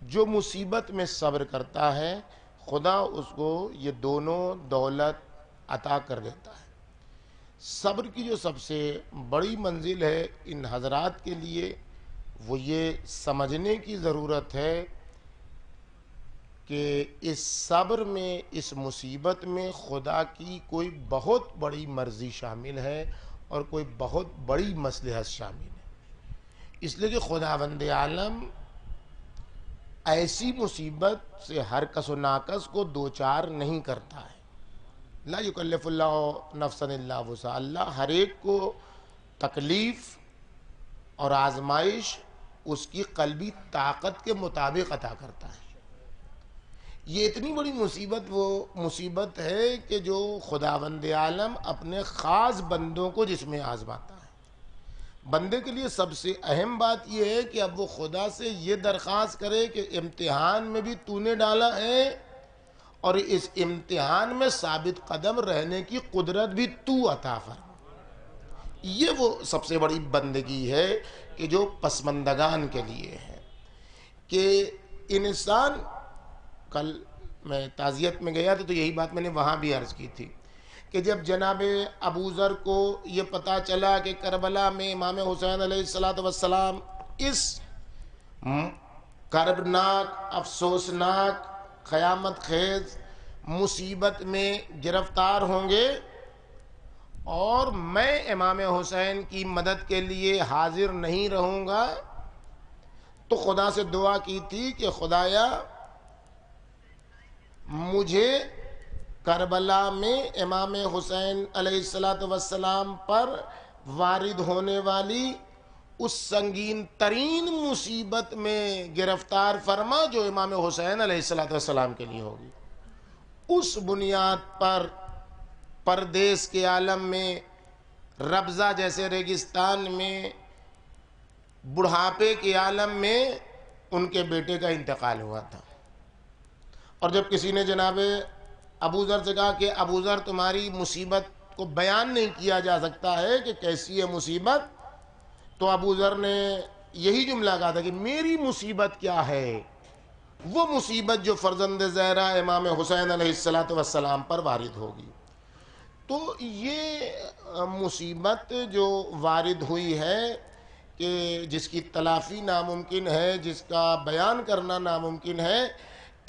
جو مصیبت میں صبر کرتا ہے خدا اس کو یہ دونوں دولت عطا کر دیتا ہے. صبر کی جو سب سے بڑی منزل ہے ان حضرات کے لیے وہ یہ سمجھنے کی ضرورت ہے کہ اس صبر میں، اس مصیبت میں خدا کی کوئی بہت بڑی مرضی شامل ہے اور کوئی بہت بڑی مصلحت شامل ہے. اس لیے کہ خداوند عالم ایسی مصیبت سے ہر کس و ناکس کو دوچار نہیں کرتا ہے. لا یکلف اللہ نفسا الا وسعها. اللہ ہر ایک کو تکلیف اور آزمائش اس کی قلبی طاقت کے مطابق عطا کرتا ہے. یہ اتنی بڑی مصیبت وہ مصیبت ہے کہ جو خداوند عالم اپنے خاص بندوں کو جس میں آزماتا ہے. بندے کے لیے سب سے اہم بات یہ ہے کہ اب وہ خدا سے یہ درخواست کرے کہ امتحان میں بھی تو نے ڈالا ہے اور اس امتحان میں ثابت قدم رہنے کی قدرت بھی تو عطا فرما. یہ وہ سب سے بڑی بندگی ہے کہ جو پسماندگان کے لیے ہے کہ انسان. کل میں تعزیت میں گیا تھا تو یہی بات میں نے وہاں بھی عرض کی تھی کہ جب جناب ابو ذر کو یہ پتا چلا کہ کربلا میں امام حسین علیہ السلام اس کربناک، افسوسناک، قیامت خیز مصیبت میں گرفتار ہوں گے اور میں امام حسین کی مدد کے لیے حاضر نہیں رہوں گا، تو خدا سے دعا کی تھی کہ خدایا مجھے کربلا میں امام حسین علیہ السلام پر وارد ہونے والی اس سنگین ترین مصیبت میں گرفتار فرما جو امام حسین علیہ السلام کے لیے ہوگی. اس بنیاد پر پردیس کے عالم میں ربضہ جیسے ریگستان میں بڑھاپے کے عالم میں ان کے بیٹے کا انتقال ہوا تھا. اور جب کسی نے جناب ابو ذر سے کہا کہ ابو ذر تمہاری مصیبت کو بیان نہیں کیا جا سکتا ہے کہ کیسی ہے مصیبت، تو ابو ذر نے یہی جملہ کہا تھا کہ میری مصیبت کیا ہے، وہ مصیبت جو فرزند زہرا امام حسین علیہ السلام پر وارد ہوگی. تو یہ مصیبت جو وارد ہوئی ہے کہ جس کی تلافی ناممکن ہے، جس کا بیان کرنا ناممکن ہے،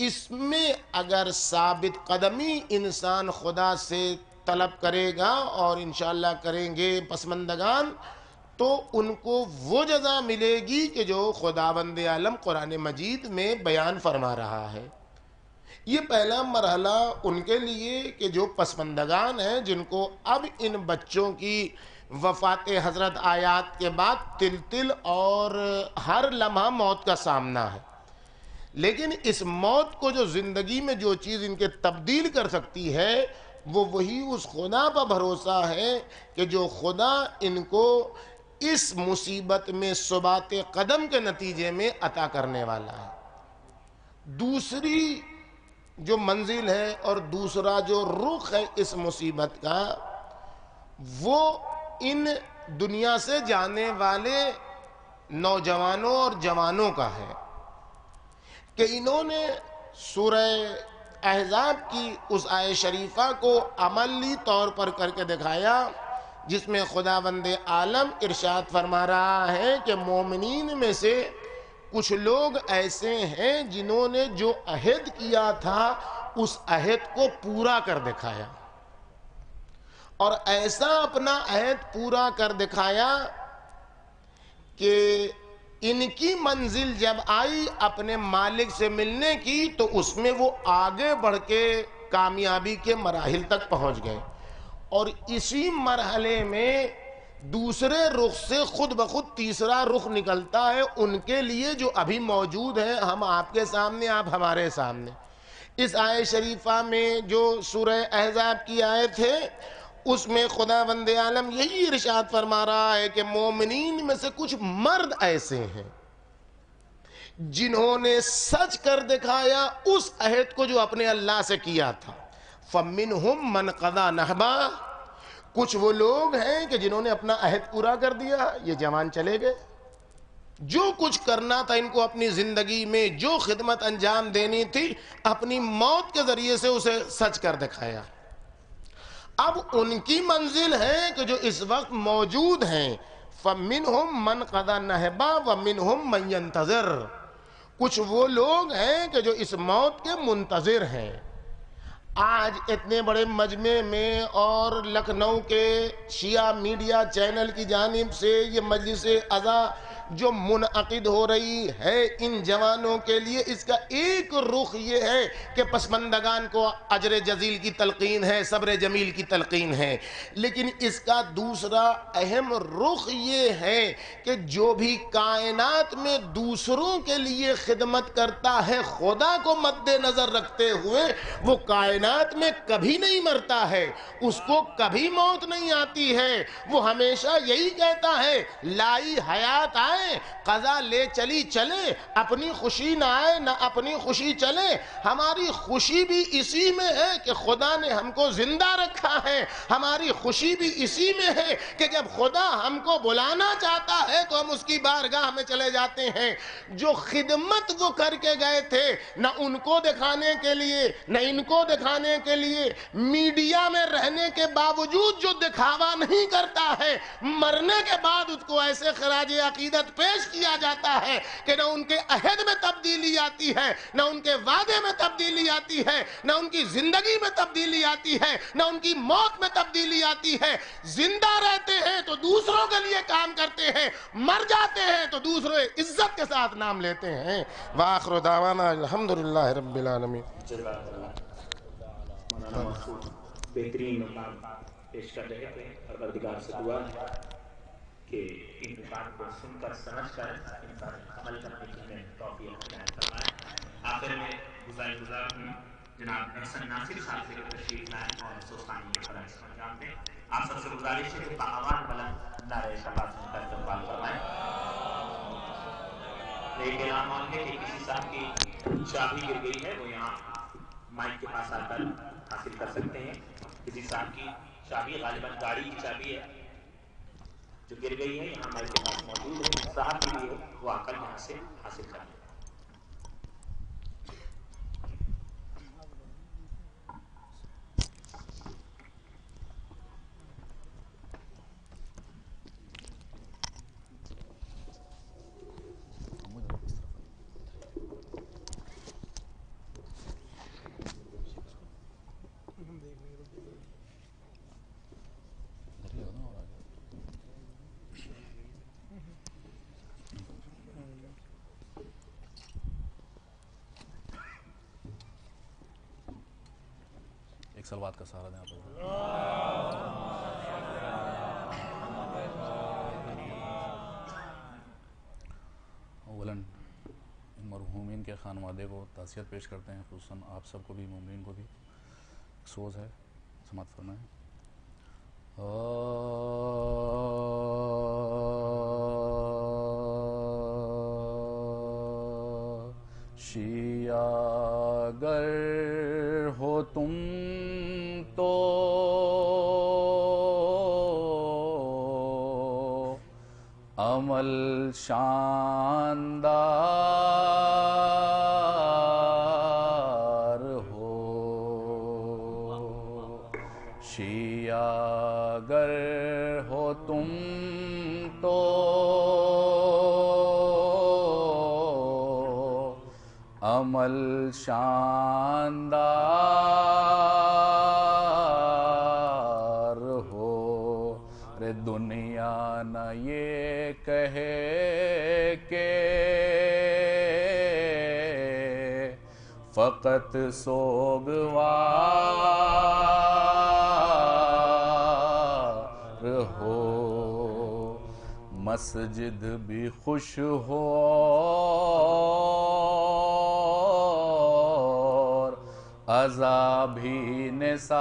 اس میں اگر ثابت قدمی انسان خدا سے طلب کرے گا اور انشاءاللہ کریں گے پسماندگان، تو ان کو وہ جزا ملے گی کہ جو خداوند عالم قرآن مجید میں بیان فرما رہا ہے. یہ پہلا مرحلہ ان کے لیے کہ جو پسماندگان ہیں، جن کو اب ان بچوں کی وفات حضرت آیات کے بعد تل تل اور ہر لمحہ موت کا سامنا ہے. لیکن اس موت کو جو زندگی میں جو چیز ان کے تبدیل کر سکتی ہے، وہ وہی اس خدا پر بھروسہ ہے کہ جو خدا ان کو اس مصیبت میں ثبات قدم کے نتیجے میں عطا کرنے والا ہے. دوسری جو منزل ہے اور دوسرا جو رخ ہے اس مصیبت کا، وہ ان دنیا سے جانے والے نوجوانوں اور جوانوں کا ہے کہ انہوں نے سورہ احزاب کی اس آیت شریفہ کو عملی طور پر کر کے دکھایا، جس میں خداوند عالم ارشاد فرما رہا ہے کہ مومنین میں سے کچھ لوگ ایسے ہیں جنہوں نے جو عہد کیا تھا اس عہد کو پورا کر دکھایا، اور ایسا اپنا عہد پورا کر دکھایا کہ ان کی منزل جب آئی اپنے مالک سے ملنے کی تو اس میں وہ آگے بڑھ کے کامیابی کے مراحل تک پہنچ گئے. اور اسی مرحلے میں دوسرے رخ سے خود بخود تیسرا رخ نکلتا ہے ان کے لیے جو ابھی موجود ہے، ہم آپ کے سامنے، آپ ہمارے سامنے. اس آیت شریفہ میں جو سورہ احزاب کی آیت ہے، اس میں خداوند عالم یہی ارشاد فرما رہا ہے کہ مومنین میں سے کچھ مرد ایسے ہیں جنہوں نے سچ کر دکھایا اس عہد کو جو اپنے اللہ سے کیا تھا. فَمِنْهُمْ مَنْ قَضَى نَحْبَهُ، کچھ وہ لوگ ہیں کہ جنہوں نے اپنا عہد پورا کر دیا، یہ جوان چلے گئے، جو کچھ کرنا تھا ان کو اپنی زندگی میں، جو خدمت انجام دینی تھی، اپنی موت کے ذریعے سے اسے سچ کر دکھایا. اب ان کی منزل ہے کہ جو اس وقت موجود ہیں، فَمِنْهُمْ مَنْ قَضَى نَحْبَهُ وَمِنْهُمْ مَنْ يَنْتَظِرُ، کچھ وہ لوگ ہیں کہ جو اس موت کے منتظر ہیں. آج اتنے بڑے مجمع میں اور لکھنؤ کے شیعہ میڈیا چینل کی جانب سے یہ مجلس عزا جو منعقد ہو رہی ہے ان جوانوں کے لیے، اس کا ایک رخ یہ ہے کہ پسماندگان کو اجر جزیل کی تلقین ہے، صبر جمیل کی تلقین ہے. لیکن اس کا دوسرا اہم رخ یہ ہے کہ جو بھی کائنات میں دوسروں کے لیے خدمت کرتا ہے خدا کو مد نظر رکھتے ہوئے، وہ کائنات میں کبھی نہیں مرتا ہے، اس کو کبھی موت نہیں آتی ہے. وہ ہمیشہ یہی کہتا ہے لائی حیات آئے قضا لے چلی چلے، اپنی خوشی نہ آئے نہ اپنی خوشی چلے. ہماری خوشی بھی اسی میں ہے کہ خدا نے ہم کو زندہ رکھا ہے، ہماری خوشی بھی اسی میں ہے کہ جب خدا ہم کو بلانا چاہتا ہے تو ہم اس کی بارگاہ میں چلے جاتے ہیں. جو خدمت وہ کر کے گئے تھے، نہ ان کو دکھانے کے لیے نہ ان کو دکھانے کے لیے، میڈیا میں رہنے کے باوجود جو دکھاوا نہیں کرتا ہے، مرنے کے بعد اس کو ایسے خراج عقیدت پیش کیا جاتا ہے کہ نہ ان کے عہد میں تبدیلی آتی ہے، نہ ان کے وعدے میں تبدیلی آتی ہے، نہ ان کی زندگی میں تبدیلی آتی ہے، نہ ان کی موت میں تبدیلی آتی ہے. زندہ رہتے ہیں تو دوسروں کے لیے کام کرتے ہیں، مر جاتے ہیں تو دوسرے عزت کے ساتھ نام لیتے ہیں. وآخر دعوانا الحمدللہ رب العالمین. مولانا مسعود بہترین مقام پیش کر رہے تھے. پروردگار سے دعا ہے کہ ان مقام کو سن کر سمجھ کر ان پر عمل کرنے کی ہمیں توفیق عنایت فرمائے. آخر میں گزار ہوں جناب احسن ناصر صاحب سے تشریف لائیں اور سوستانی کے فرائض کو انجام دیں. آپ سب سے گزارش ہے کہ باآواز بلند نعرہ شفاعت کا استقبال فرمائیں. ایک اعلان اور ہے کہ کسی صاحب کی چابی گر گئی ہے وہ یہاں مائک کے پاس آ کر حاصل کر سکتے ہیں. کسی صاحب کی چابی غالباً گاڑی کی چابی ہے جو گر گئی ہے یہاں مائک کے پاس موجود ہے. صاحب کے لیے وہ آ کر یہاں سے حاصل کر لیں. ایک سلوات کا سہارا دیں آپ. اولاً ان مرحومین کے خانوادے کو تعزیت پیش کرتے ہیں. خصوصاً آپ سب کو بھی مومنین کو بھی سوز ہے. سماعت فرمائیں. شیعہ گر ہو تم تو عمل شاندار ہو. شیعہ گر ہو تم تو عمل شاندار ہو. رے دنیا نہ یہ کہے کہ فقط سوگوار ہو. مسجد بھی خوش ہو اور عزا بھی نثار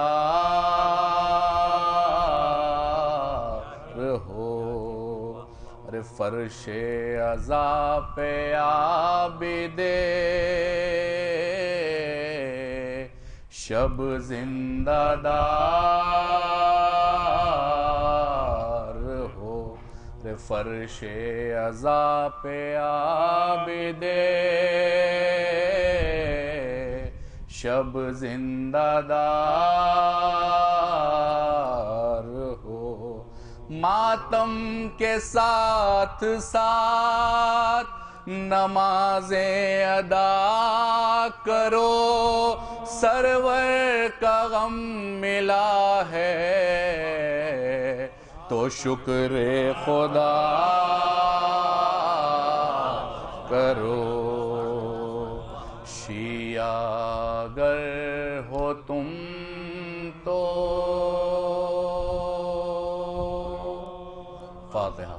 ہو. ارے فرش عزا پہ عابد شب زندہ دار ہو. ارے فرش عزا پہ عابد شب زندہ دار ہو. ماتم کے ساتھ ساتھ نمازیں ادا کرو. سرور کا غم ملا ہے تو شکر خدا کرو. شیعہ گر ہو تم تو. فاتحہ.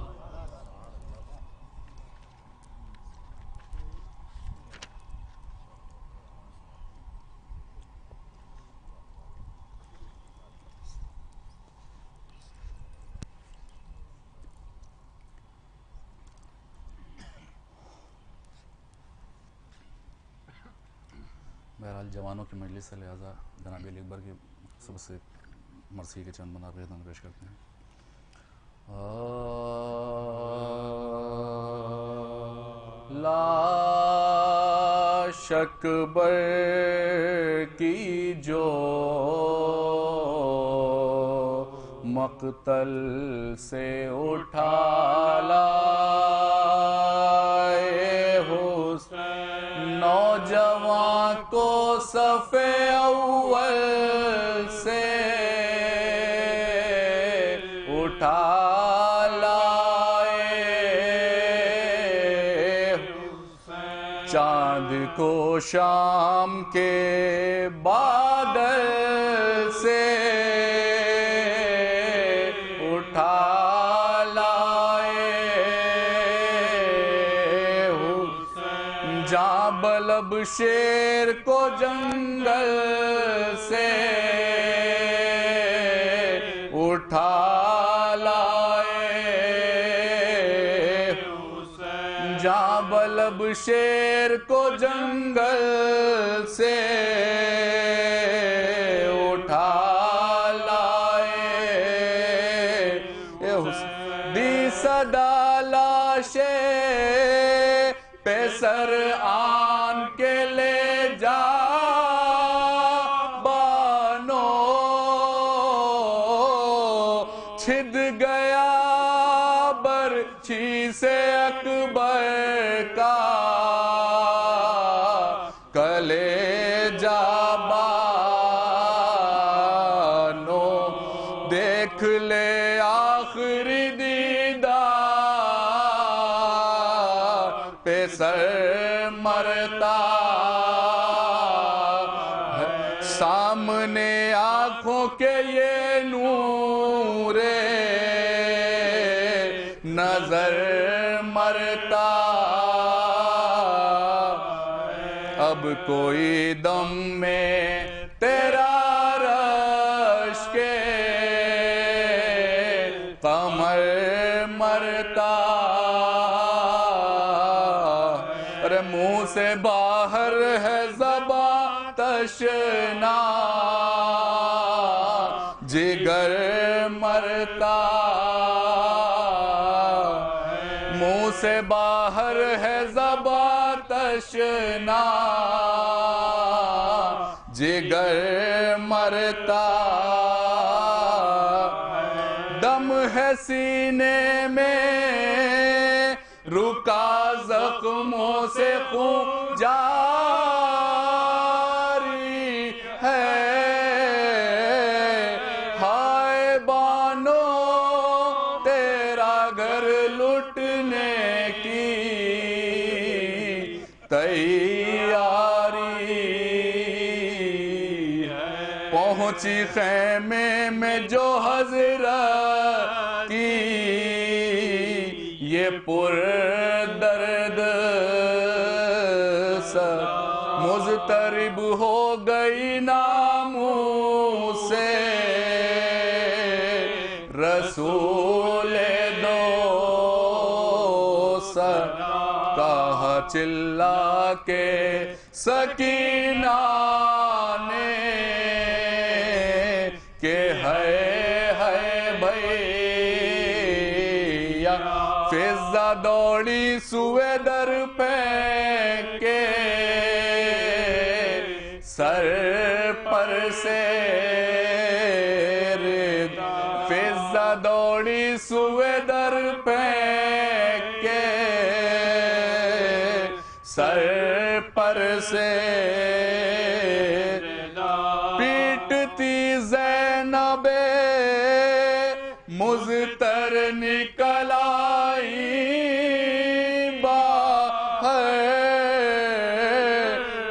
بہرحال جوانوں کی مجلس سے لہٰذا جناب علی اکبر کی سب سے مرثی کے چند مناظر ہم پیش کرتے ہیں. لاش اکبر کی جو مقتل سے اٹھا لائے حسین. نوجوان کو صف اول سے اٹھا لائے. چاند کو شام کے بادل اب شیر کو جنگل سے اٹھا لائے جابل اب شیر کو جنگل سے اٹھا لائے دی صدا لاشے پہ سر آن کے لے جا بانو چھد گیا برچھی سے اکبر کا کلیجہ بانو دیکھ لے آخری دیدار پہ سر مرتا سامنے آنکھوں کے یہ نور نظر مرتا اب کوئی دم میں تیرا رش کے قمر مرتا ارے منہ سے باہر ہے زباں تشنا جگر مرتا منہ سے باہر ہے زباں تشنا جگر مرتا دم ہے سینے میں رکا زخموں سے خون جاری ہے ہائے بانو تیرا گھر لٹنے کی تیاری پہنچی خیمے میں جو حضرت کی یہ پر درد سر مضطرب ہو گئی ناموں سے رسول دو سر کہا چلا کے سکینہ نے کہ ہے بھیا فضا دوڑی سوئے در پہ کے سر پر سے فضا دوڑی سوئے در پہ کے سر پر سے پیٹتی زینب مضطر نکل آئی باہر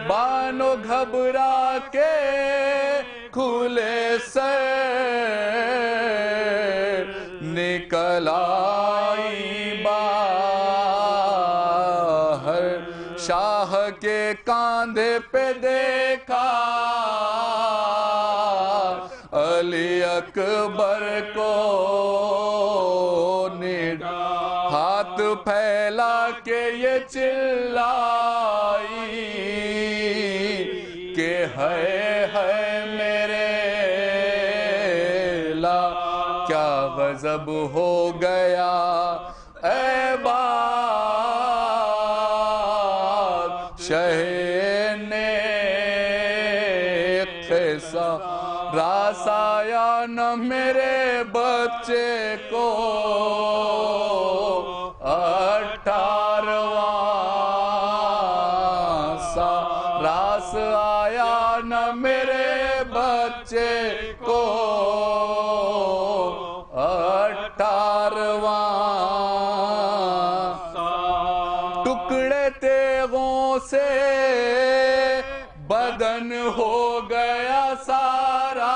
بانو گھبرا کے کھلے سے نکل آئی باہر شاہ کے کاندھے پہ دیکھا علی اکبر کو ہاتھ پھیلا کے یہ چلائی کہ ہے میرے لا کیا غضب ہو گیا اے بات شہ نے قصہ راس آیا نہ میرے بچے کو 18واں سا راس آیا نہ میرے بچے کو 18واں ٹکڑے تیغوں سے بدن ہو گیا سارا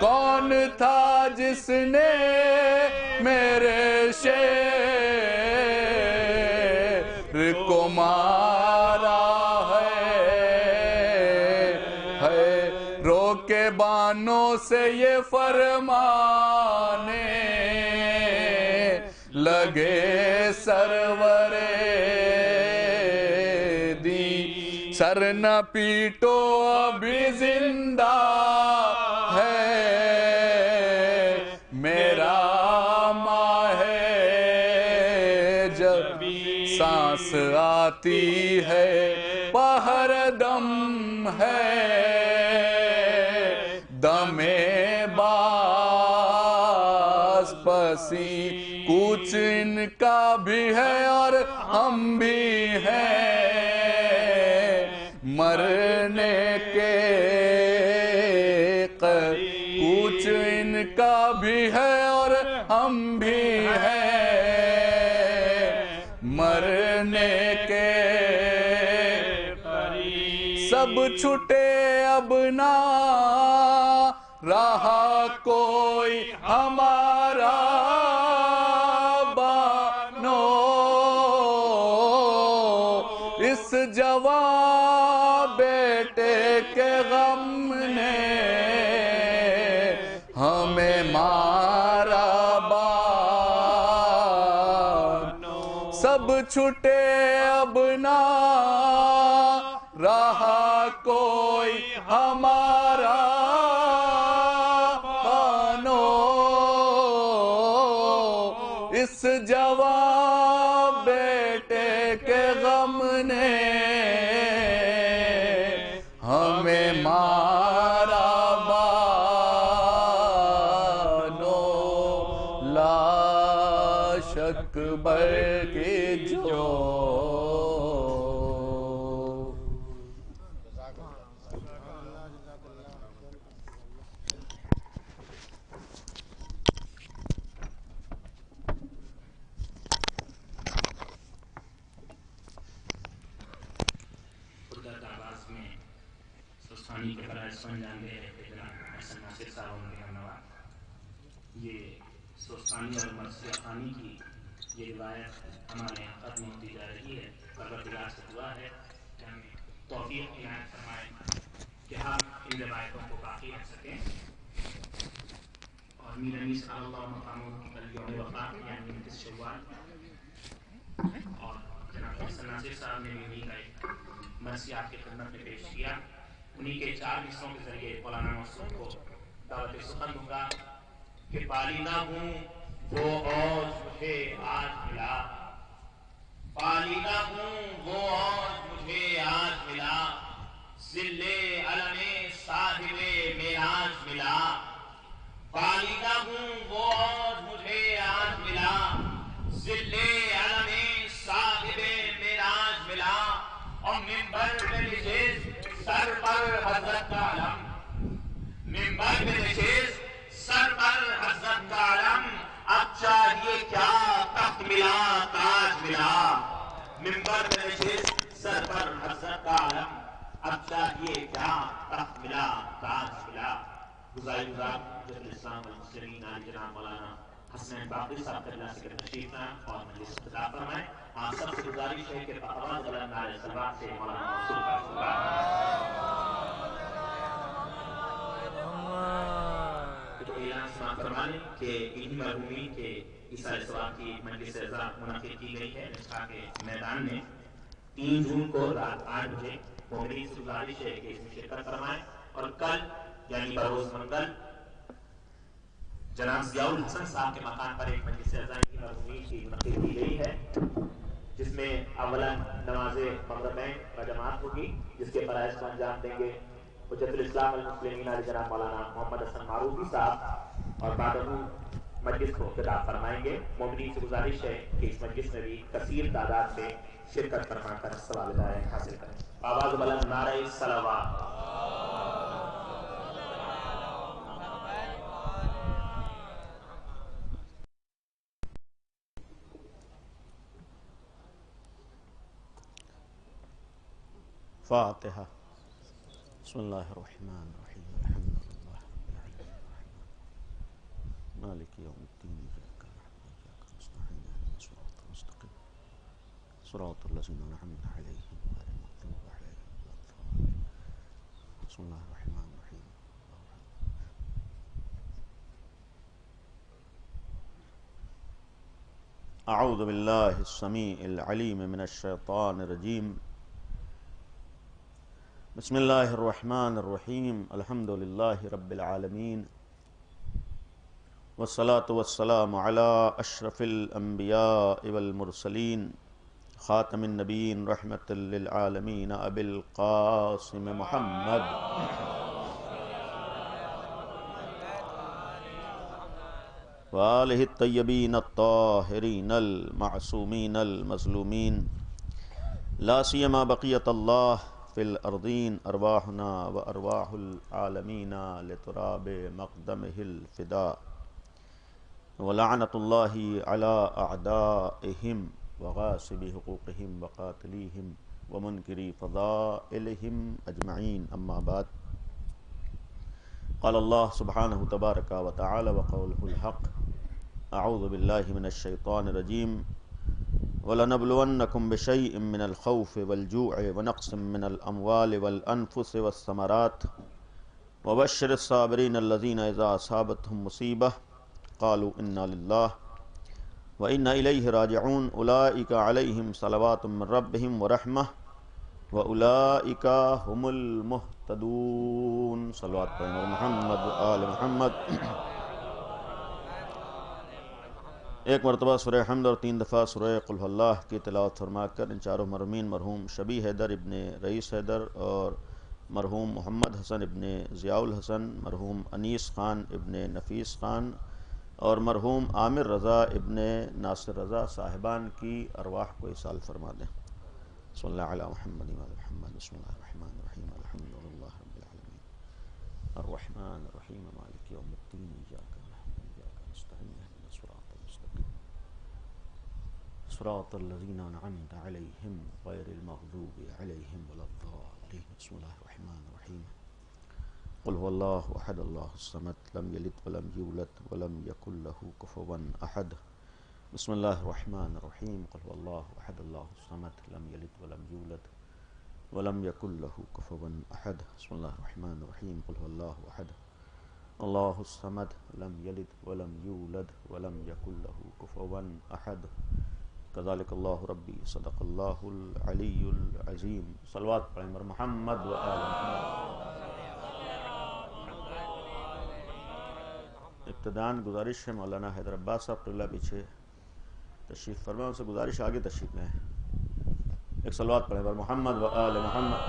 کون تھا جس نے میرے شیر کے بانوں سے یہ فرمانے لگے سرور دی سر نہ پیٹو ابھی زندہ ہے میرا ماہ جب سانس آتی ہے پہر دم ہے دم باز پسی کچھ ان کا بھی ہے اور ہم بھی ہیں مرنے کے کچھ ان کا بھی ہے اور ہم بھی ہیں مرنے کے سب چھٹے اب نہ رہا کوئی ہمارا بانو اس جوان بیٹے کے غم نے ہمیں مارا بانو سب چھٹے اب نہ رہا کوئی ہمارا بانو اس جوان بیٹے کے غم نے ہمیں مارا بانو لاش اکبر کی جو سوستانی کے فرائض سن جان گئے جناب حسن ناصر صاحب ان کے ہمنوا یہ سوستانی اور مرثیہ خانی کی یہ روایت ہمارے یہاں ختم ہوتی جا رہی ہے پروردگار سے دعا ہے کہ ہمیں توفیق عنایت فرمائیں کہ ہم ان روایتوں کو باقی رکھ سکیں اور میر انیس صلی اللہ مقاموں کی کل یوم وفات یعنی 29 شوال اور جناب حسن ناصر صاحب نے بھی انہیں کا ایک مرثیہ آپ کی خدمت میں پیش کیا انہی کے 4 حصوں کے ذریعے مولانا مسعود کو دعوت سخن دوں گا کہ پالیدہ ہوں وہ اوج مجھے آج ملا پالیدہ ہوں وہ اوج مجھے آج ملا ذل علم صاحب معراج ملا پالیدہ ہوں وہ اوج مجھے آج ملا ذل علم صاحب معراج ملا اور منبر میں نشست سر پر حضرت کا علم منبر میں نشست سر پر حضرت کا علم اب چاہیے کیا تخت ملا تاج ملا منبر میں نشست سر پر حضرت کا علم اب چاہیے کیا تخت ملا تاج ملا گزار جب الاسلام والمسلمین علی جناب مولانا حسنین باقری صاحب کا اللہ سے تشریف لائیں اور مجلس خطاب فرمائیں آپ سب سے گزارش ہے کہ آواز بلند نعرہ صلوات سے مولانا منصور کا اعلان سماعت فرما لیں کہ انہی مرحومین کے ایصال ثواب کی مجلس رضا منعقد کی گئی ہے نسخہ کے میدان میں 3 جون کو رات 8 بجے مومنین سے گزارش ہے کہ اس میں شرکت فرمائیں اور کل یعنی بروز منگل جناب ضیاء الحسن صاحب کے مکان پر ایک مجلس رضا کی مرحومین کی منعقد کی گئی ہے جس میں اولا نماز مغربین و جماعت ہوگی جس کے فرائض کو انجام دیں گے حجت الاسلام والمسلمین علی جناب مولانا محمد حسن معروفی صاحب اور بعد مجلس کو خطاب فرمائیں گے مومنین سے گزارش ہے کہ اس مجلس میں بھی کثیر تعداد سے شرکت فرما کر ثواب دائیں حاصل کریں آواز بلند نعرہ صلوات فاتحہ بسم اللہ الرحمن الرحیم الحمد للہ رب العالمین الرحمن مالک یوم الدین ایاک نعبد و ایاک نستعین اهدنا الصراط المستقیم صراط الذین انعمت علیہم غیر المغضوب علیہم ولا الضالین بسم اللہ الرحمن الرحیم اعوذ باللہ السمیع العلیم من الشیطان الرجیم بسم اللہ الرحمن الرحیم الحمد للہ رب العالمین والصلاة والسلام علی اشرف الانبیاء والمرسلین خاتم النبیین رحمت للعالمین ابی القاسم محمد وآلہ الطیبین الطاہرین المعصومین المظلومین لا سیما بقیت اللہ فی الارضین ارواحنا و ارواح العالمین لتراب مقدمہ الفداء ولعنت اللہ علی اعدائہم وغاصب حقوقہم وقاتلیہم ومنکری فضائلہم اجمعین اما بعد قال اللہ سبحانہ تبارک و تعالی وقولہ الحق اعوذ باللہ من الشیطان الرجیم وَلَنَبْلُوَنَّكُمْ بِشَيْءٍ مِّنَ الْخَوْفِ وَالْجُوعِ وَنَقْصٍ مِّنَ الْأَمْوَالِ وَالْأَنفُسِ وَالثَّمَرَاتِ وَبَشِّرِ الصَّابِرِينَ الَّذِينَ إِذَا أَصَابَتْهُمْ مُصِيبَةٌ قَالُوا إِنَّا لِلَّهِ وَإِنَّا إِلَيْهِ رَاجِعُونَ أُولَئِكَ عَلَيْهِمْ صَلَوَاتٌ مِّن رَّبِّهِمْ وَرَحْمَةٌ وَأُولَئِكَ هُمُ الْمُهْتَدُونَ صلوات پڑھیں اور محمد آل محمد۔ ایک مرتبہ سورہ حمد اور 3 دفعہ سورہ قل هو اللہ کی تلاوت فرما کر ان چاروں مرحومین مرحوم شبیح حیدر ابن رئیس حیدر اور مرحوم محمد حسن ابن ضیاء الحسن، مرحوم انیس خان ابن نفیس خان اور مرحوم عامر رضا ابن ناصر رضا صاحبان کی ارواح کو ایصال فرما دیں۔ صلی اللہ علی محمد و علی محمد۔ بسم اللہ الرحمن الرحیم الحمد للہ رب العالمین الرحمن الرحیم مالک یوم الدین ایاک نعبد و ایاک نستعین اهدنا الصراط المستقیم صراط الذین انعمت علیہم غیر المغضوب علیہم ولا الضالین۔ بسم اللہ الرحمن الرحیم قل هو اللہ احد اللہ الصمد لم یلد ولم یولد ولم یکن له کفوا احد۔ بسم اللہ الرحمن الرحیم قل هو اللہ احد اللہ الصمد لم یلد ولم یولد ولم یکن له کفوا احد۔ بسم اللہ الرحمن الرحیم قل هو اللہ احد اللہ الصمد لم یلد ولم یولد ولم یکن له کفوا احد۔ کذالک اللہ ربی صدق اللہ العلی العظیم۔ صلوات پڑھیں اور محمد و آل محمد۔ ابتداً گزارش ہے مولانا حیدر عباس صاحب قبلہ پیچھے تشریف فرما، ان سے گزارش آگے تشریف لیں۔ ایک صلوات پڑھیں اور محمد و آل محمد۔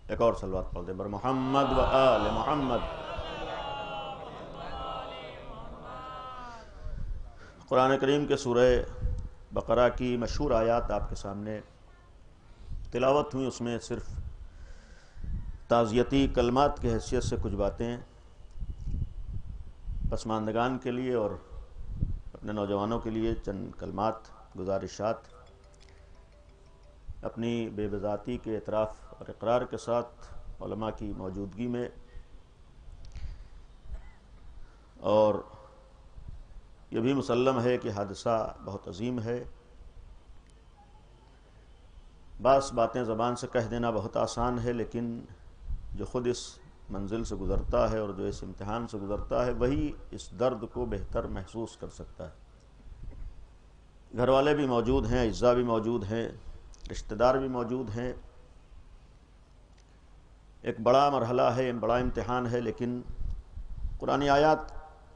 ایک اور صلوات پڑھ دیں بر محمد و آل محمد۔ قرآن کریم کے سورہ بقرہ کی مشہور آیات آپ کے سامنے تلاوت ہوئی، اس میں صرف تعزیتی کلمات کی حیثیت سے کچھ باتیں پسماندگان کے لیے اور اپنے نوجوانوں کے لیے چند کلمات گزارشات اپنی بے بذاتی کے اعتراف اور اقرار کے ساتھ علماء کی موجودگی میں، اور یہ بھی مسلم ہے کہ حادثہ بہت عظیم ہے۔ بعض باتیں زبان سے کہہ دینا بہت آسان ہے، لیکن جو خود اس منزل سے گزرتا ہے اور جو اس امتحان سے گزرتا ہے وہی اس درد کو بہتر محسوس کر سکتا ہے۔ گھر والے بھی موجود ہیں، اعزاء بھی موجود ہیں، رشتہ دار بھی موجود ہیں۔ ایک بڑا مرحلہ ہے، بڑا امتحان ہے، لیکن قرآنی آیات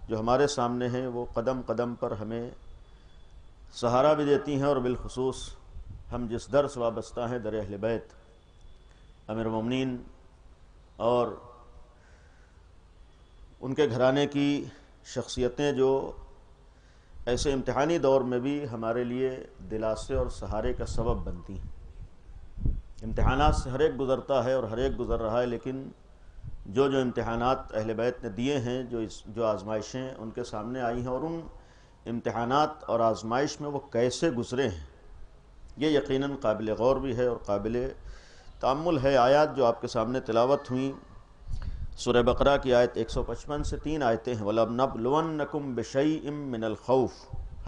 جو ہمارے سامنے ہیں وہ قدم قدم پر ہمیں سہارا بھی دیتی ہیں، اور بالخصوص ہم جس در سے وابستہ ہیں، در اہل بیت امیر المومنین اور ان کے گھرانے کی شخصیتیں جو ایسے امتحانی دور میں بھی ہمارے لیے دلاسے اور سہارے کا سبب بنتی ہیں۔ امتحانات سے ہر ایک گزرتا ہے اور ہر ایک گزر رہا ہے، لیکن جو امتحانات اہل بیت نے دیے ہیں، جو آزمائشیں ان کے سامنے آئی ہیں، اور ان امتحانات اور آزمائش میں وہ کیسے گزرے ہیں، یہ یقیناً قابل غور بھی ہے اور قابل تأمل ہے۔ آیات جو آپ کے سامنے تلاوت ہوئیں سورہ بقرہ کی آیت 155 سے 3 آیتیں ہیں۔ وَلَنَبْلُوَنَّكُمْ بِشَيْءٍ مِّنَ الْخَوْفِ،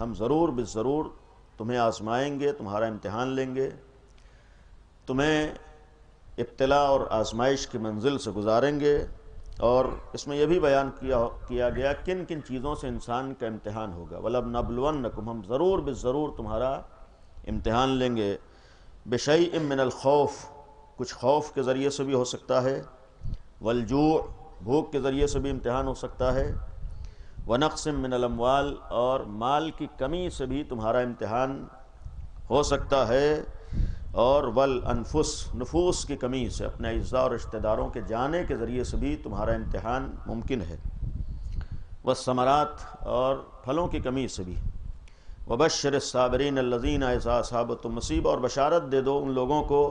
ہم ضرور بالضرور تمہیں آزمائیں گے، تمہارا امتحان لیں گے، تمہیں ابتلا اور آزمائش کی منزل سے گزاریں گے، اور اس میں یہ بھی بیان کیا گیا کن کن چیزوں سے انسان کا امتحان ہوگا۔ وَلَنَبْلُوَنَّكُمْ، ہم ضرور بالضرور تمہارا امتحان لیں گے، بِشَيْءٍ مِّنَ الْخَوْفِ، کچھ خوف کے ذریعے سے بھی ہو سکتا ہے، وَالْجُوعِ، بھوک کے ذریعے سے بھی امتحان ہو سکتا ہے، وَنَقْصٍ مِّنَ الْأَمْوَالِ، اور مال کی کمی سے بھی تمہارا امتحان ہو سکتا ہے، اور والانفس، نفوس کی کمی سے، اپنے اعزاء اور رشتہ داروں کے جانے کے ذریعے سے بھی تمہارا امتحان ممکن ہے، والثمرات، اور پھلوں کی کمی سے بھی، وبشر الصابرین الذین اذا اصابتهم مصیبہ، اور بشارت دے دو ان لوگوں کو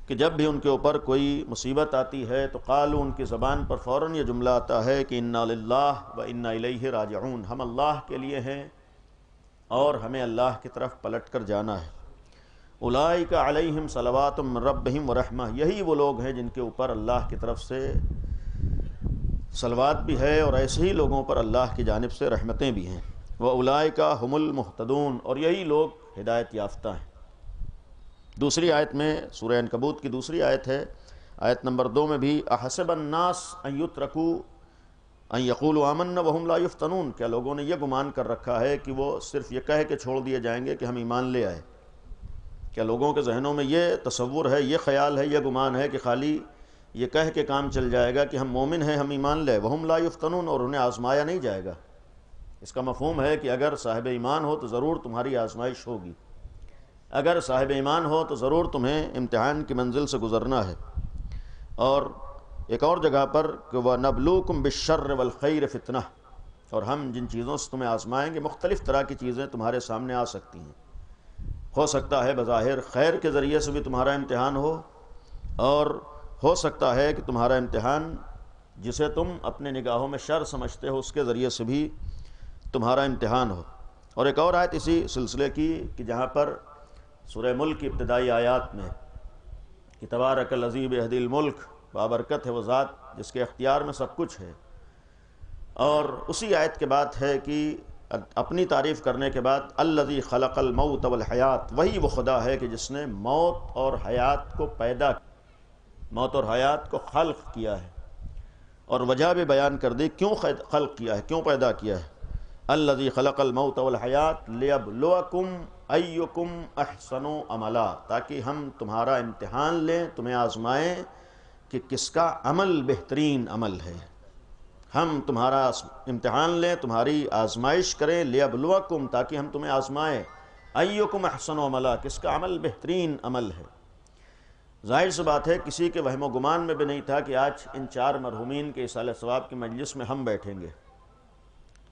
کہ جب بھی ان کے اوپر کوئی مصیبت آتی ہے تو قالوا، ان کی زبان پر فوراً یہ جملہ آتا ہے کہ انا للہ و انا الیہ راجعون، ہم اللہ کے لیے ہیں اور ہمیں اللہ کی طرف پلٹ کر جانا ہے۔ اولئک علیہم صلوات من ربہم ورحمہ، یہی وہ لوگ ہیں جن کے اوپر اللہ کی طرف سے صلوات بھی ہے، اور ایسے ہی لوگوں پر اللہ کی جانب سے رحمتیں بھی ہیں۔ واولئک هم المہتدون، اور یہی لوگ ہدایت یافتہ ہیں۔ دوسری آیت میں، سورہ عنکبوت کی دوسری آیت ہے، آیت نمبر 2 میں بھی، احسب الناس ان یترکوا ان یقولوا آمنا وهم لا یفتنون، کیا لوگوں نے یہ گمان کر رکھا ہے کہ وہ صرف یہ کہہ کے چھوڑ دیے جائیں گے کہ ہم ایمان لے آئے؟ کیا لوگوں کے ذہنوں میں یہ تصور ہے، یہ خیال ہے، یہ گمان ہے کہ خالی یہ کہہ کے کام چل جائے گا کہ ہم مومن ہیں، ہم ایمان لے، وهم لا یفتنون، اور انہیں آزمایا نہیں جائے گا؟ اس کا مفہوم ہے کہ اگر صاحب ایمان ہو تو ضرور تمہاری آزمائش ہوگی، اگر صاحب ایمان ہو تو ضرور تمہیں امتحان کی منزل سے گزرنا ہے۔ اور ایک اور جگہ پر کہ وَنَبْلُوكُمْ بِالشَّرِّ وَالْخَيْرِ فِتْنَةً، اور ہم جن چیزوں سے تمہیں آزمائیں گے، مختلف طرح کی چیزیں تمہارے سامنے آ سکتی ہیں، ہو سکتا ہے بظاہر خیر کے ذریعے سے بھی تمہارا امتحان ہو، اور ہو سکتا ہے کہ تمہارا امتحان جسے تم اپنے نگاہوں میں شر سمجھتے ہو اس کے ذریعے سے بھی تمہارا امتحان ہو۔ اور ایک اور آیت اسی سلسلے کی کہ جہاں پر سورہ ملک کی ابتدائی آیات میں کہ تبارک الذی بیدہ الملک، بابرکت ہے وہ ذات جس کے اختیار میں سب کچھ ہے، اور اسی آیت کے بعد ہے کہ اپنی تعریف کرنے کے بعد الذی خلق الموت والحیات، وہی وہ خدا ہے کہ جس نے موت اور حیات کو موت اور حیات کو خلق کیا ہے، اور وجہ بھی بیان کر دی کیوں خلق کیا ہے، کیوں پیدا کیا ہے۔ الذی خلق الموت والحیات لیبلوکم ایکم احسن عملا، تاکہ ہم تمہارا امتحان لیں، تمہیں آزمائیں کہ کس کا عمل بہترین عمل ہے، ہم تمہارا امتحان لیں، تمہاری آزمائش کریں، لیبلوکم، تاکہ ہم تمہیں آزمائیں، ایکم احسن عملا، کس کا عمل بہترین عمل ہے۔ ظاہر سی بات ہے کسی کے وہم و گمان میں بھی نہیں تھا کہ آج ان 4 مرحومین کے اصالہ ثواب کی مجلس میں ہم بیٹھیں گے،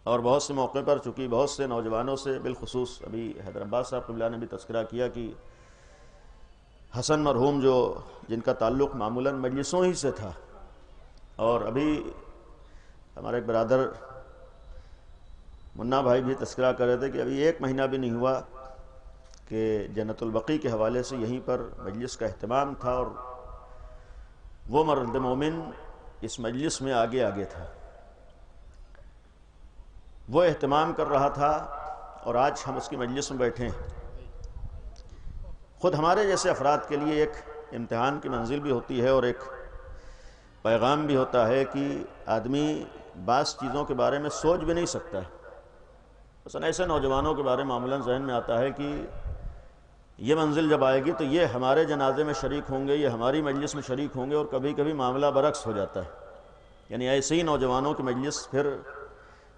اور بہت سے موقع پر چونکہ بہت سے نوجوانوں سے، بالخصوص ابھی حیدر عباس صاحب قبلہ نے بھی تذکرہ کیا کہ حسن مرحوم جن کا تعلق معمولاً مجلسوں ہی سے تھا، اور ابھی ہمارے ایک برادر منا بھائی بھی تذکرہ کر رہے تھے کہ ابھی 1 مہینہ بھی نہیں ہوا کہ جنت البقیع کے حوالے سے یہیں پر مجلس کا اہتمام تھا، اور وہ مرد مومن اس مجلس میں آگے تھا، وہ اہتمام کر رہا تھا، اور آج ہم اس کی مجلس میں بیٹھے ہیں۔ خود ہمارے جیسے افراد کے لیے ایک امتحان کی منزل بھی ہوتی ہے، اور ایک پیغام بھی ہوتا ہے کہ آدمی بعض چیزوں کے بارے میں سوچ بھی نہیں سکتا ہے۔ مثلا ایسے نوجوانوں کے بارے میں معمولاً ذہن میں آتا ہے کہ یہ منزل جب آئے گی تو یہ ہمارے جنازے میں شریک ہوں گے، یہ ہماری مجلس میں شریک ہوں گے، اور کبھی کبھی معاملہ برعکس ہو جاتا ہے، یعنی ایسے ہی نوجوانوں کی مجلس پھر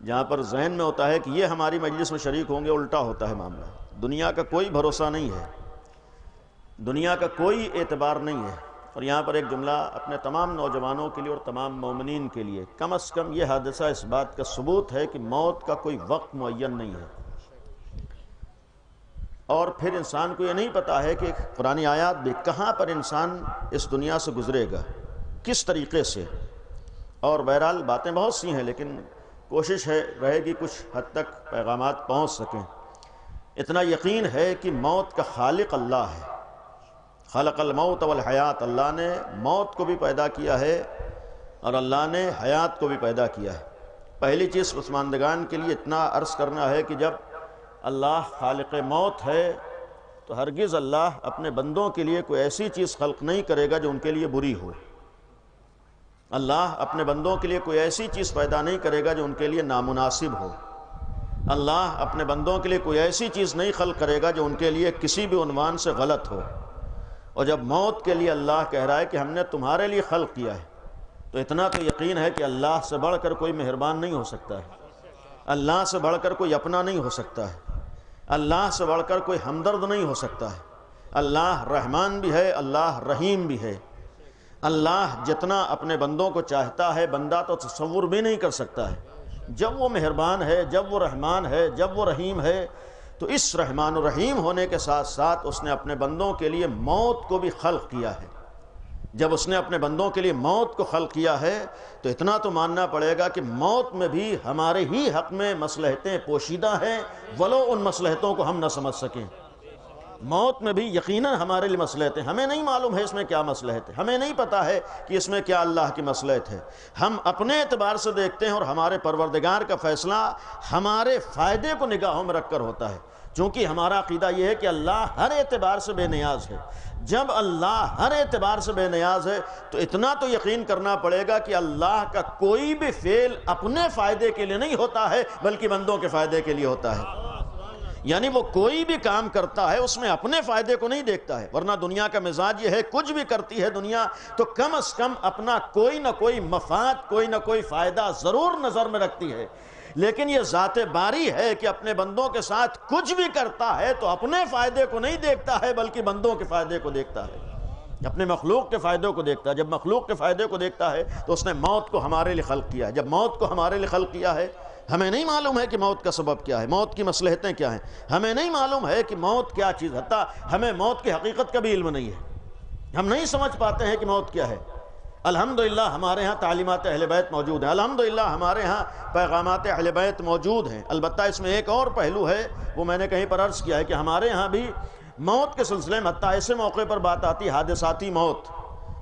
جہاں پر ذہن میں ہوتا ہے کہ یہ ہماری مجلس میں شریک ہوں گے، الٹا ہوتا ہے معاملہ۔ دنیا کا کوئی بھروسہ نہیں ہے، دنیا کا کوئی اعتبار نہیں ہے، اور یہاں پر ایک جملہ اپنے تمام نوجوانوں کے لیے اور تمام مومنین کے لیے، کم از کم یہ حادثہ اس بات کا ثبوت ہے کہ موت کا کوئی وقت معین نہیں ہے، اور پھر انسان کو یہ نہیں پتا ہے کہ قرآنی آیات بھی کہاں پر انسان اس دنیا سے گزرے گا، کس طریقے سے، اور بہرحال باتیں بہت سی ہیں، لیکن کوشش رہے گی کچھ حد تک پیغامات پہنچ سکیں۔ اتنا یقین ہے کہ موت کا خالق اللہ ہے، خلق الموت والحیات، اللہ نے موت کو بھی پیدا کیا ہے اور اللہ نے حیات کو بھی پیدا کیا ہے۔ پہلی چیز پسماندگان کے لیے اتنا عرض کرنا ہے کہ جب اللہ خالق موت ہے تو ہرگز اللہ اپنے بندوں کے لیے کوئی ایسی چیز خلق نہیں کرے گا جو ان کے لیے بری ہو. اللہ اپنے بندوں کے لیے کوئی ایسی چیز پیدا نہیں کرے گا جو ان کے لیے نامناسب ہو. اللہ اپنے بندوں کے لیے کوئی ایسی چیز نہیں خلق کرے گا جو ان کے لیے کسی بھی عنوان سے غلط ہو. اور جب موت کے لیے اللہ کہہ رہا ہے کہ ہم نے تمہارے لیے خلق کیا ہے، تو اتنا تو یقین ہے کہ اللہ سے بڑھ کر کوئی مہربان نہیں ہو سکتا ہے، اللہ سے بڑھ کر کوئی اپنا نہیں ہو سکتا ہے، اللہ سے بڑھ کر کوئی ہمدرد نہیں ہو سکتا ہے. اللہ رحمان بھی ہے، اللہ رحیم بھی ہے. اللہ جتنا اپنے بندوں کو چاہتا ہے بندہ تو تصور بھی نہیں کر سکتا ہے. جب وہ مہربان ہے، جب وہ رحمان ہے، جب وہ رحیم ہے، تو اس رحمان و رحیم ہونے کے ساتھ ساتھ اس نے اپنے بندوں کے لیے موت کو بھی خلق کیا ہے. جب اس نے اپنے بندوں کے لیے موت کو خلق کیا ہے تو اتنا تو ماننا پڑے گا کہ موت میں بھی ہمارے ہی حق میں مصلحتیں پوشیدہ ہیں، ولو ان مصلحتوں کو ہم نہ سمجھ سکیں. موت میں بھی یقیناً ہمارے لیے مصلحتیں، ہمیں نہیں معلوم ہے اس میں کیا مصلحت ہے، ہمیں نہیں پتا ہے کہ اس میں کیا اللہ کی مصلحت ہے. ہم اپنے اعتبار سے دیکھتے ہیں اور ہمارے پروردگار کا فیصلہ ہمارے فائدے کو نگاہوں میں رکھ کر ہوتا ہے. چونکہ ہمارا عقیدہ یہ ہے کہ اللہ ہر اعتبار سے بے نیاز ہے. جب اللہ ہر اعتبار سے بے نیاز ہے تو اتنا تو یقین کرنا پڑے گا کہ اللہ کا کوئی بھی فعل اپنے فائدے کے لیے نہیں ہوتا ہے بلکہ بندوں کے فائدے کے لیے ہوتا ہے. یعنی وہ کوئی بھی کام کرتا ہے اس میں اپنے فائدے کو نہیں دیکھتا ہے، ورنہ دنیا کا مزاج یہ ہے کچھ بھی کرتی ہے دنیا تو کم از کم اپنا کوئی نہ کوئی مفاد، کوئی نہ کوئی فائدہ ضرور نظر میں رکھتی ہے. لیکن یہ ذات باری ہے کہ اپنے بندوں کے ساتھ کچھ بھی کرتا ہے تو اپنے فائدے کو نہیں دیکھتا ہے بلکہ بندوں کے فائدے کو دیکھتا ہے، اپنے مخلوق کے فائدوں کو دیکھتا ہے. جب مخلوق کے فائدے کو دیکھتا ہے تو اس نے موت کو ہمارے لیے خلق کیا ہے. جب موت کو ہمارے لیے خلق کیا ہے، ہمیں نہیں معلوم ہے کہ موت کا سبب کیا ہے، موت کی مصلحتیں کیا ہیں، ہمیں نہیں معلوم ہے کہ موت کیا چیز، حتیٰ ہمیں موت کی حقیقت کا بھی علم نہیں ہے، ہم نہیں سمجھ پاتے ہیں کہ موت کیا ہے. الحمدللہ ہمارے ہاں تعلیمات اہل بیت موجود ہیں، الحمدللہ ہمارے ہاں پیغامات اہل بیت موجود ہیں. البتہ اس میں ایک اور پہلو ہے، وہ میں نے کہیں پر عرض کیا ہے کہ ہمارے ہاں بھی موت کے سلسلے میں حتیٰ ایسے موقع پر بات آتی، حادثاتی موت،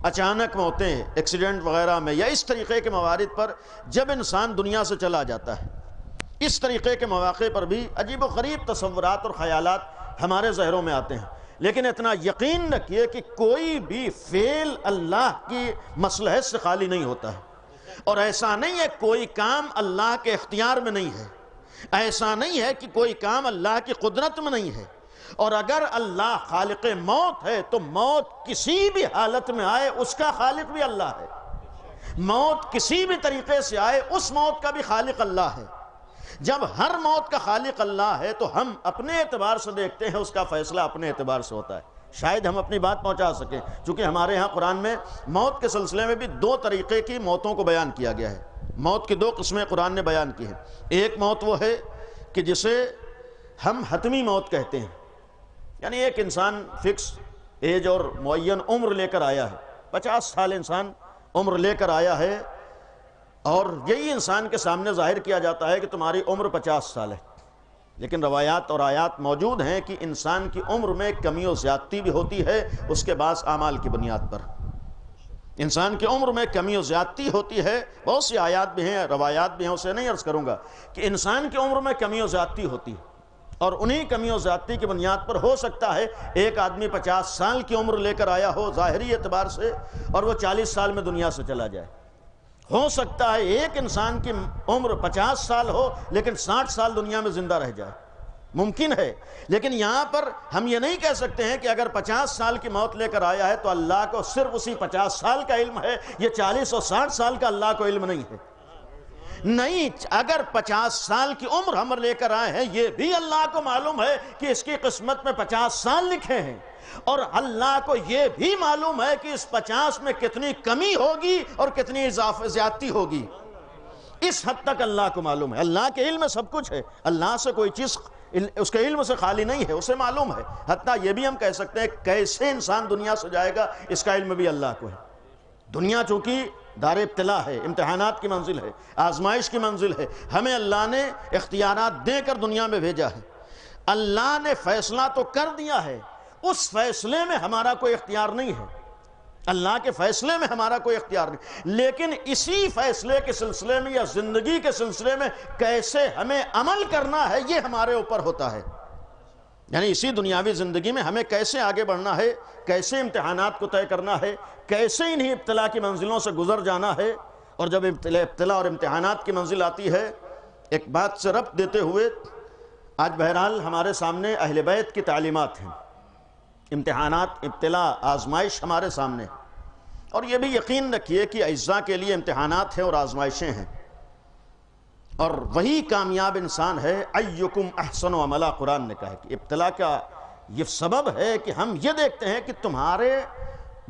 اچانک موتیں، ایکسیڈنٹ وغیرہ میں، یا اس طریقے کے موارد پر جب انسان دنیا سے چلا جاتا ہے، اس طریقے کے مواقع پر بھی عجیب و غریب تصورات اور خیالات ہمارے ذہنوں میں آتے ہیں. لیکن اتنا یقین رکھیے کہ کوئی بھی فعل اللہ کی مصلحت سے خالی نہیں ہوتا ہے. اور ایسا نہیں ہے کوئی کام اللہ کے اختیار میں نہیں ہے، ایسا نہیں ہے کہ کوئی کام اللہ کی قدرت میں نہیں ہے. اور اگر اللہ خالق موت ہے تو موت کسی بھی حالت میں آئے اس کا خالق بھی اللہ ہے. موت کسی بھی طریقے سے آئے اس موت کا بھی خالق اللہ ہے. جب ہر موت کا خالق اللہ ہے تو ہم اپنے اعتبار سے دیکھتے ہیں، اس کا فیصلہ اپنے اعتبار سے ہوتا ہے. شاید ہم اپنی بات پہنچا سکیں، چونکہ ہمارے ہاں قرآن میں موت کے سلسلے میں بھی دو طریقے کی موتوں کو بیان کیا گیا ہے. موت کی دو قسمیں قرآن نے بیان کی ہیں. ایک موت وہ ہے کہ جسے ہم حتمی موت کہتے ہیں، یعنی ایک انسان فکس ایج اور معین عمر لے کر آیا ہے، 50 سال انسان عمر لے کر آیا ہے، اور یہی انسان کے سامنے ظاہر کیا جاتا ہے کہ تمہاری عمر 50 سال ہے. لیکن روایات اور آیات موجود ہیں کہ انسان کی عمر میں کمی و زیادتی بھی ہوتی ہے، اس کے بعض اعمال کی بنیاد پر انسان کی عمر میں کمی و زیادتی ہوتی ہے. بہت سی آیات بھی ہیں، روایات بھی ہیں، اسے نہیں عرض کروں گا کہ انسان کی عمر میں کمی و زیادتی ہوتی ہے، اور انہی کمی و زیادتی کی بنیاد پر ہو سکتا ہے ایک آدمی 50 سال کی عمر لے کر آیا ہو ظاہری اعتبار سے، اور وہ 40 سال میں دنیا سے چلا جائے. ہو سکتا ہے ایک انسان کی عمر 50 سال ہو لیکن 60 سال دنیا میں زندہ رہ جائے، ممکن ہے. لیکن یہاں پر ہم یہ نہیں کہہ سکتے ہیں کہ اگر 50 سال کی موت لے کر آیا ہے تو اللہ کو صرف اسی 50 سال کا علم ہے، یہ 40 اور 60 سال کا اللہ کو علم نہیں ہے. نہیں، اگر 50 سال کی عمر ہم لے کر آئے ہیں یہ بھی اللہ کو معلوم ہے کہ اس کی قسمت میں 50 سال لکھے ہیں، اور اللہ کو یہ بھی معلوم ہے کہ اس 50 میں کتنی کمی ہوگی اور کتنی زیادتی ہوگی. اس حد تک اللہ کو معلوم ہے. اللہ کے علم میں سب کچھ ہے، اللہ سے کوئی چیز اس کے علم سے خالی نہیں ہے، اسے معلوم ہے. حتیٰ یہ بھی ہم کہہ سکتے ہیں کیسے انسان دنیا سے جائے گا اس کا علم بھی اللہ کو ہے. دنیا چونکہ دار ابتلا ہے، امتحانات کی منزل ہے، آزمائش کی منزل ہے. ہمیں اللہ نے اختیارات دے کر دنیا میں بھیجا ہے. اللہ نے فیصلہ تو کر دیا ہے، اس فیصلے میں ہمارا کوئی اختیار نہیں ہے، اللہ کے فیصلے میں ہمارا کوئی اختیار نہیں. لیکن اسی فیصلے کے سلسلے میں یا زندگی کے سلسلے میں کیسے ہمیں عمل کرنا ہے یہ ہمارے اوپر ہوتا ہے. یعنی اسی دنیاوی زندگی میں ہمیں کیسے آگے بڑھنا ہے، کیسے امتحانات کو طے کرنا ہے، کیسے انہیں ابتلا کی منزلوں سے گزر جانا ہے. اور جب ابتلا اور امتحانات کی منزل آتی ہے، ایک بات سے ربط دیتے ہوئے، آج بہرحال ہمارے سامنے اہل بیت کی تعلیمات ہیں. امتحانات، ابتلا، آزمائش ہمارے سامنے، اور یہ بھی یقین رکھیے کہ اعزاء کے لیے امتحانات ہیں اور آزمائشیں ہیں، اور وہی کامیاب انسان ہے. ایکم احسن عملا، قرآن نے کہا کہ ابتلا کا یہ سبب ہے کہ ہم یہ دیکھتے ہیں کہ تمہارے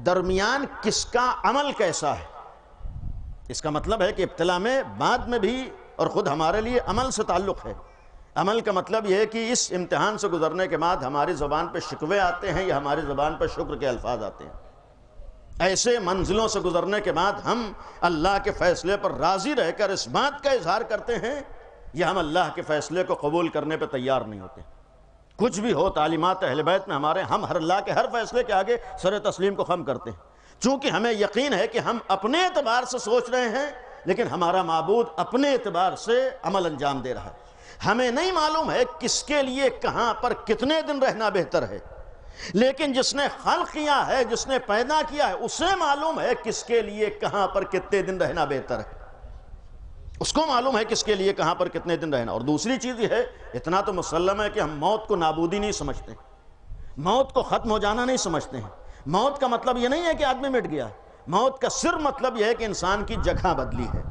درمیان کس کا عمل کیسا ہے. اس کا مطلب ہے کہ ابتلا میں بعد میں بھی اور خود ہمارے لیے عمل سے تعلق ہے. عمل کا مطلب یہ ہے کہ اس امتحان سے گزرنے کے بعد ہماری زبان پہ شکوے آتے ہیں یا ہماری زبان پہ شکر کے الفاظ آتے ہیں. ایسے منزلوں سے گزرنے کے بعد ہم اللہ کے فیصلے پر راضی رہ کر اس بات کا اظہار کرتے ہیں یا ہم اللہ کے فیصلے کو قبول کرنے پہ تیار نہیں ہوتے. کچھ بھی ہو، تعلیمات اہل بیت میں ہمارے، ہم اللہ کے ہر فیصلے کے آگے سر تسلیم کو خم کرتے ہیں، چونکہ ہمیں یقین ہے کہ ہم اپنے اعتبار سے سوچ رہے ہیں لیکن ہمارا معبود اپنے اعتبار سے عمل انجام دے رہا ہے. ہمیں نہیں معلوم ہے کس کے لیے کہاں پر کتنے دن رہنا بہتر ہے، لیکن جس نے خلق کیا ہے، جس نے پیدا کیا ہے، اسے معلوم ہے کس کے لیے کہاں پر کتنے دن رہنا بہتر ہے. اس کو معلوم ہے کس کے لیے کہاں پر کتنے دن رہنا. اور دوسری چیز یہ ہے، اتنا تو مسلم ہے کہ ہم موت کو نابودی نہیں سمجھتے، موت کو ختم ہو جانا نہیں سمجھتے ہیں. موت کا مطلب یہ نہیں ہے کہ آدمی مٹ گیا. موت کا صرف مطلب یہ ہے کہ انسان کی جگہ بدلی ہے،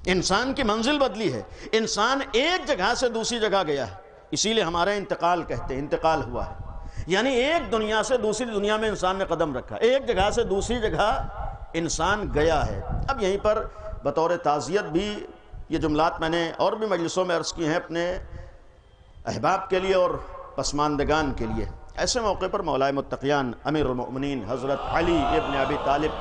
انسان کی منزل بدلی ہے، انسان ایک جگہ سے دوسری جگہ گیا ہے. اسی لیے ہمارے انتقال کہتے ہیں، انتقال ہوا ہے، یعنی ایک دنیا سے دوسری دنیا میں انسان نے قدم رکھا، ایک جگہ سے دوسری جگہ انسان گیا ہے. اب یہیں پر بطور تعزیت بھی یہ جملات میں نے اور بھی مجلسوں میں عرض کی ہیں اپنے احباب کے لیے اور پسماندگان کے لیے. ایسے موقع پر مولا متقیان امیر المؤمنین حضرت علی ابن ابی طالب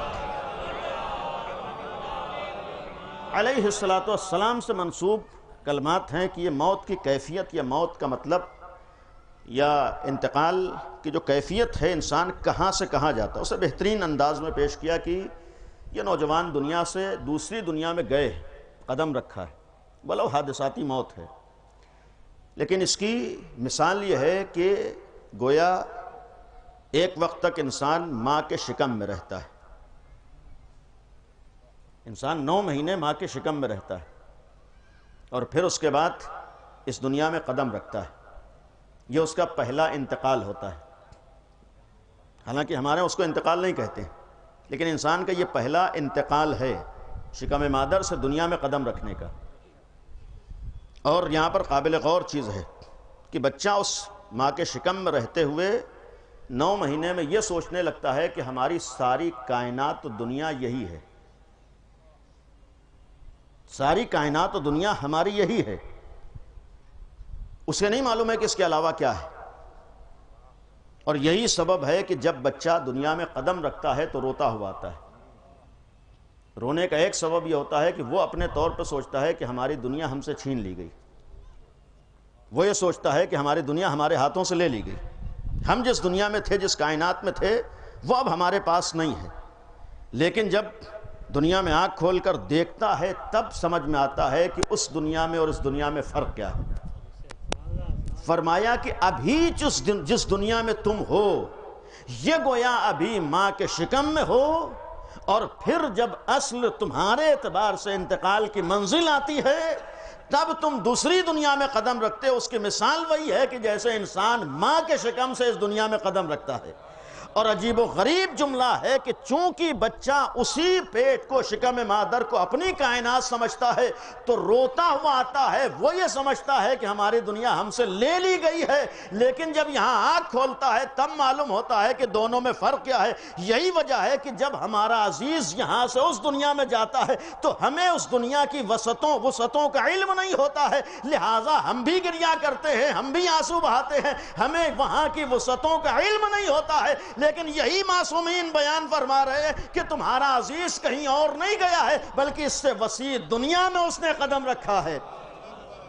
علیہ السلام سے منسوب کلمات ہیں کہ یہ موت کی کیفیت یا موت کا مطلب یا انتقال کی جو کیفیت ہے، انسان کہاں سے کہاں جاتا ہے، اسے بہترین انداز میں پیش کیا کہ یہ نوجوان دنیا سے دوسری دنیا میں گئے، قدم رکھا ہے، بلو حادثاتی موت ہے، لیکن اس کی مثال یہ ہے کہ گویا ایک وقت تک انسان ماں کے شکم میں رہتا ہے، انسان 9 مہینے ماں کے شکم میں رہتا ہے اور پھر اس کے بعد اس دنیا میں قدم رکھتا ہے. یہ اس کا پہلا انتقال ہوتا ہے. حالانکہ ہمارے اس کو انتقال نہیں کہتے ہیں، لیکن انسان کا یہ پہلا انتقال ہے شکم مادر سے دنیا میں قدم رکھنے کا. اور یہاں پر قابل غور چیز ہے کہ بچہ اس ماں کے شکم میں رہتے ہوئے 9 مہینے میں یہ سوچنے لگتا ہے کہ ہماری ساری کائنات و دنیا یہی ہے، ساری کائنات و دنیا ہماری یہی ہے. اسے نہیں معلوم ہے کہ اس کے علاوہ کیا ہے. اور یہی سبب ہے کہ جب بچہ دنیا میں قدم رکھتا ہے تو روتا ہوا آتا ہے. رونے کا ایک سبب یہ ہوتا ہے کہ وہ اپنے طور پہ سوچتا ہے کہ ہماری دنیا ہم سے چھین لی گئی. وہ یہ سوچتا ہے کہ ہماری دنیا ہمارے ہاتھوں سے لے لی گئی. ہم جس دنیا میں تھے، جس کائنات میں تھے، وہ اب ہمارے پاس نہیں ہے. لیکن جب دنیا میں آنکھ کھول کر دیکھتا ہے تب سمجھ میں آتا ہے کہ اس دنیا میں اور اس دنیا میں فرق کیا ہے. فرمایا کہ ابھی جس دنیا میں تم ہو یہ گویا ابھی ماں کے شکم میں ہو، اور پھر جب اصل تمہارے اعتبار سے انتقال کی منزل آتی ہے تب تم دوسری دنیا میں قدم رکھتے ہو. اس کی مثال وہی ہے کہ جیسے انسان ماں کے شکم سے اس دنیا میں قدم رکھتا ہے. اور عجیب و غریب جملہ ہے کہ چونکہ بچہ اسی پیٹ کو، شکم مادر کو اپنی کائنات سمجھتا ہے تو روتا ہوا آتا ہے. وہ یہ سمجھتا ہے کہ ہماری دنیا ہم سے لے لی گئی ہے، لیکن جب یہاں آنکھ کھولتا ہے تب معلوم ہوتا ہے کہ دونوں میں فرق کیا ہے. یہی وجہ ہے کہ جب ہمارا عزیز یہاں سے اس دنیا میں جاتا ہے تو ہمیں اس دنیا کی وسعتوں کا علم نہیں ہوتا ہے، لہٰذا ہم بھی گریا کرتے ہیں، ہم بھی آنسو بہاتے ہیں. ہمیں وہاں کی وسعتوں کا علم نہیں ہوتا ہے، لیکن یہی معصومین بیان فرما رہے ہیں کہ تمہارا عزیز کہیں اور نہیں گیا ہے بلکہ اس سے وسیع دنیا میں اس نے قدم رکھا ہے.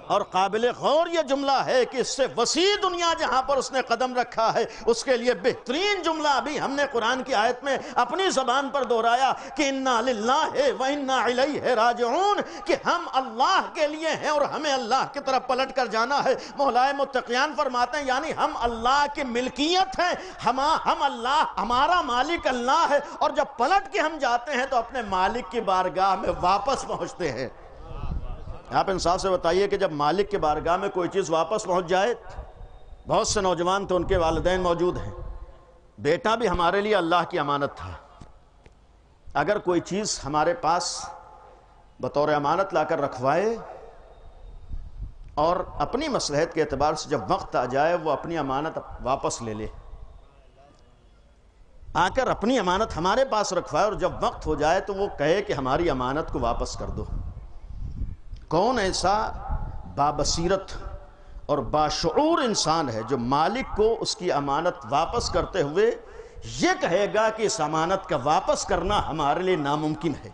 اور قابل غور یہ جملہ ہے کہ اس سے وسیع دنیا جہاں پر اس نے قدم رکھا ہے اس کے لیے بہترین جملہ ابھی ہم نے قرآن کی آیت میں اپنی زبان پر دہرایا کہ انا للہ و انا الیہ راجعون، کہ ہم اللہ کے لیے ہیں اور ہمیں اللہ کی طرف پلٹ کر جانا ہے۔ مولائے متقیان فرماتے ہیں یعنی ہم اللہ کی ملکیت ہیں، ہم اللہ، ہمارا مالک اللہ ہے، اور جب پلٹ کے ہم جاتے ہیں تو اپنے مالک کی بارگاہ میں واپس پہنچتے ہیں۔ آپ انصاف سے بتائیے کہ جب مالک کے بارگاہ میں کوئی چیز واپس پہنچ جائے، بہت سے نوجوان تو ان کے والدین موجود ہیں، بیٹا بھی ہمارے لیے اللہ کی امانت تھا، اگر کوئی چیز ہمارے پاس بطور امانت لا کر رکھوائے اور اپنی مصلحت کے اعتبار سے جب وقت آ جائے وہ اپنی امانت واپس لے لے، آ کر اپنی امانت ہمارے پاس رکھوائے اور جب وقت ہو جائے تو وہ کہے کہ ہماری امانت کو واپس کر دو۔ کون ایسا بابصیرت اور باشعور انسان ہے جو مالک کو اس کی امانت واپس کرتے ہوئے یہ کہے گا کہ اس امانت کا واپس کرنا ہمارے لیے ناممکن ہے؟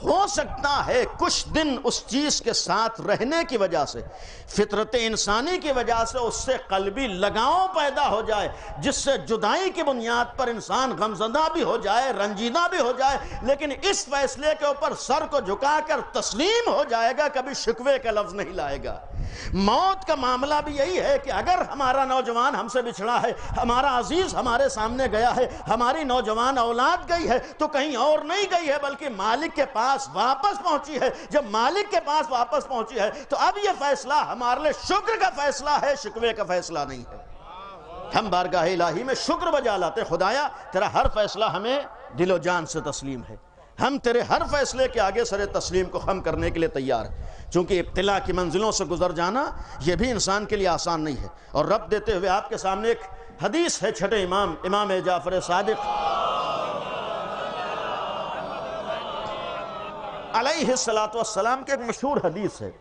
ہو سکتا ہے کچھ دن اس چیز کے ساتھ رہنے کی وجہ سے، فطرت انسانی کی وجہ سے اس سے قلبی لگاؤ پیدا ہو جائے، جس سے جدائی کی بنیاد پر انسان غمزدہ بھی ہو جائے، رنجیدہ بھی ہو جائے، لیکن اس فیصلے کے اوپر سر کو جھکا کر تسلیم ہو جائے گا، کبھی شکوے کا لفظ نہیں لائے گا۔ موت کا معاملہ بھی یہی ہے کہ اگر ہمارا نوجوان ہم سے بچھڑا ہے، ہمارا عزیز ہمارے سامنے گیا ہے، ہماری نوجوان اولاد گئی ہے تو کہیں اور نہیں گئی ہے بلکہ مالک کے پاس واپس پہنچی ہے۔ جب مالک کے پاس واپس پہنچی ہے تو اب یہ فیصلہ ہمارے لیے شکر کا فیصلہ ہے، شکوے کا فیصلہ نہیں ہے۔ ہم بارگاہ الہی میں شکر بجا لاتے ہیں، خدایا تیرا ہر فیصلہ ہمیں دل و جان سے تسلیم ہے، ہم تیرے ہر فیصلے کے آگے سر تسلیم کو خم کرنے کے لیے تیار ہیں۔ چونکہ ابتلا کی منزلوں سے گزر جانا یہ بھی انسان کے لیے آسان نہیں ہے۔ اور رب دیتے ہوئے آپ کے سامنے ایک حدیث ہے، چھٹے امام جعفر صادق علیہ السلام کے ایک مشہور حدیث ہے۔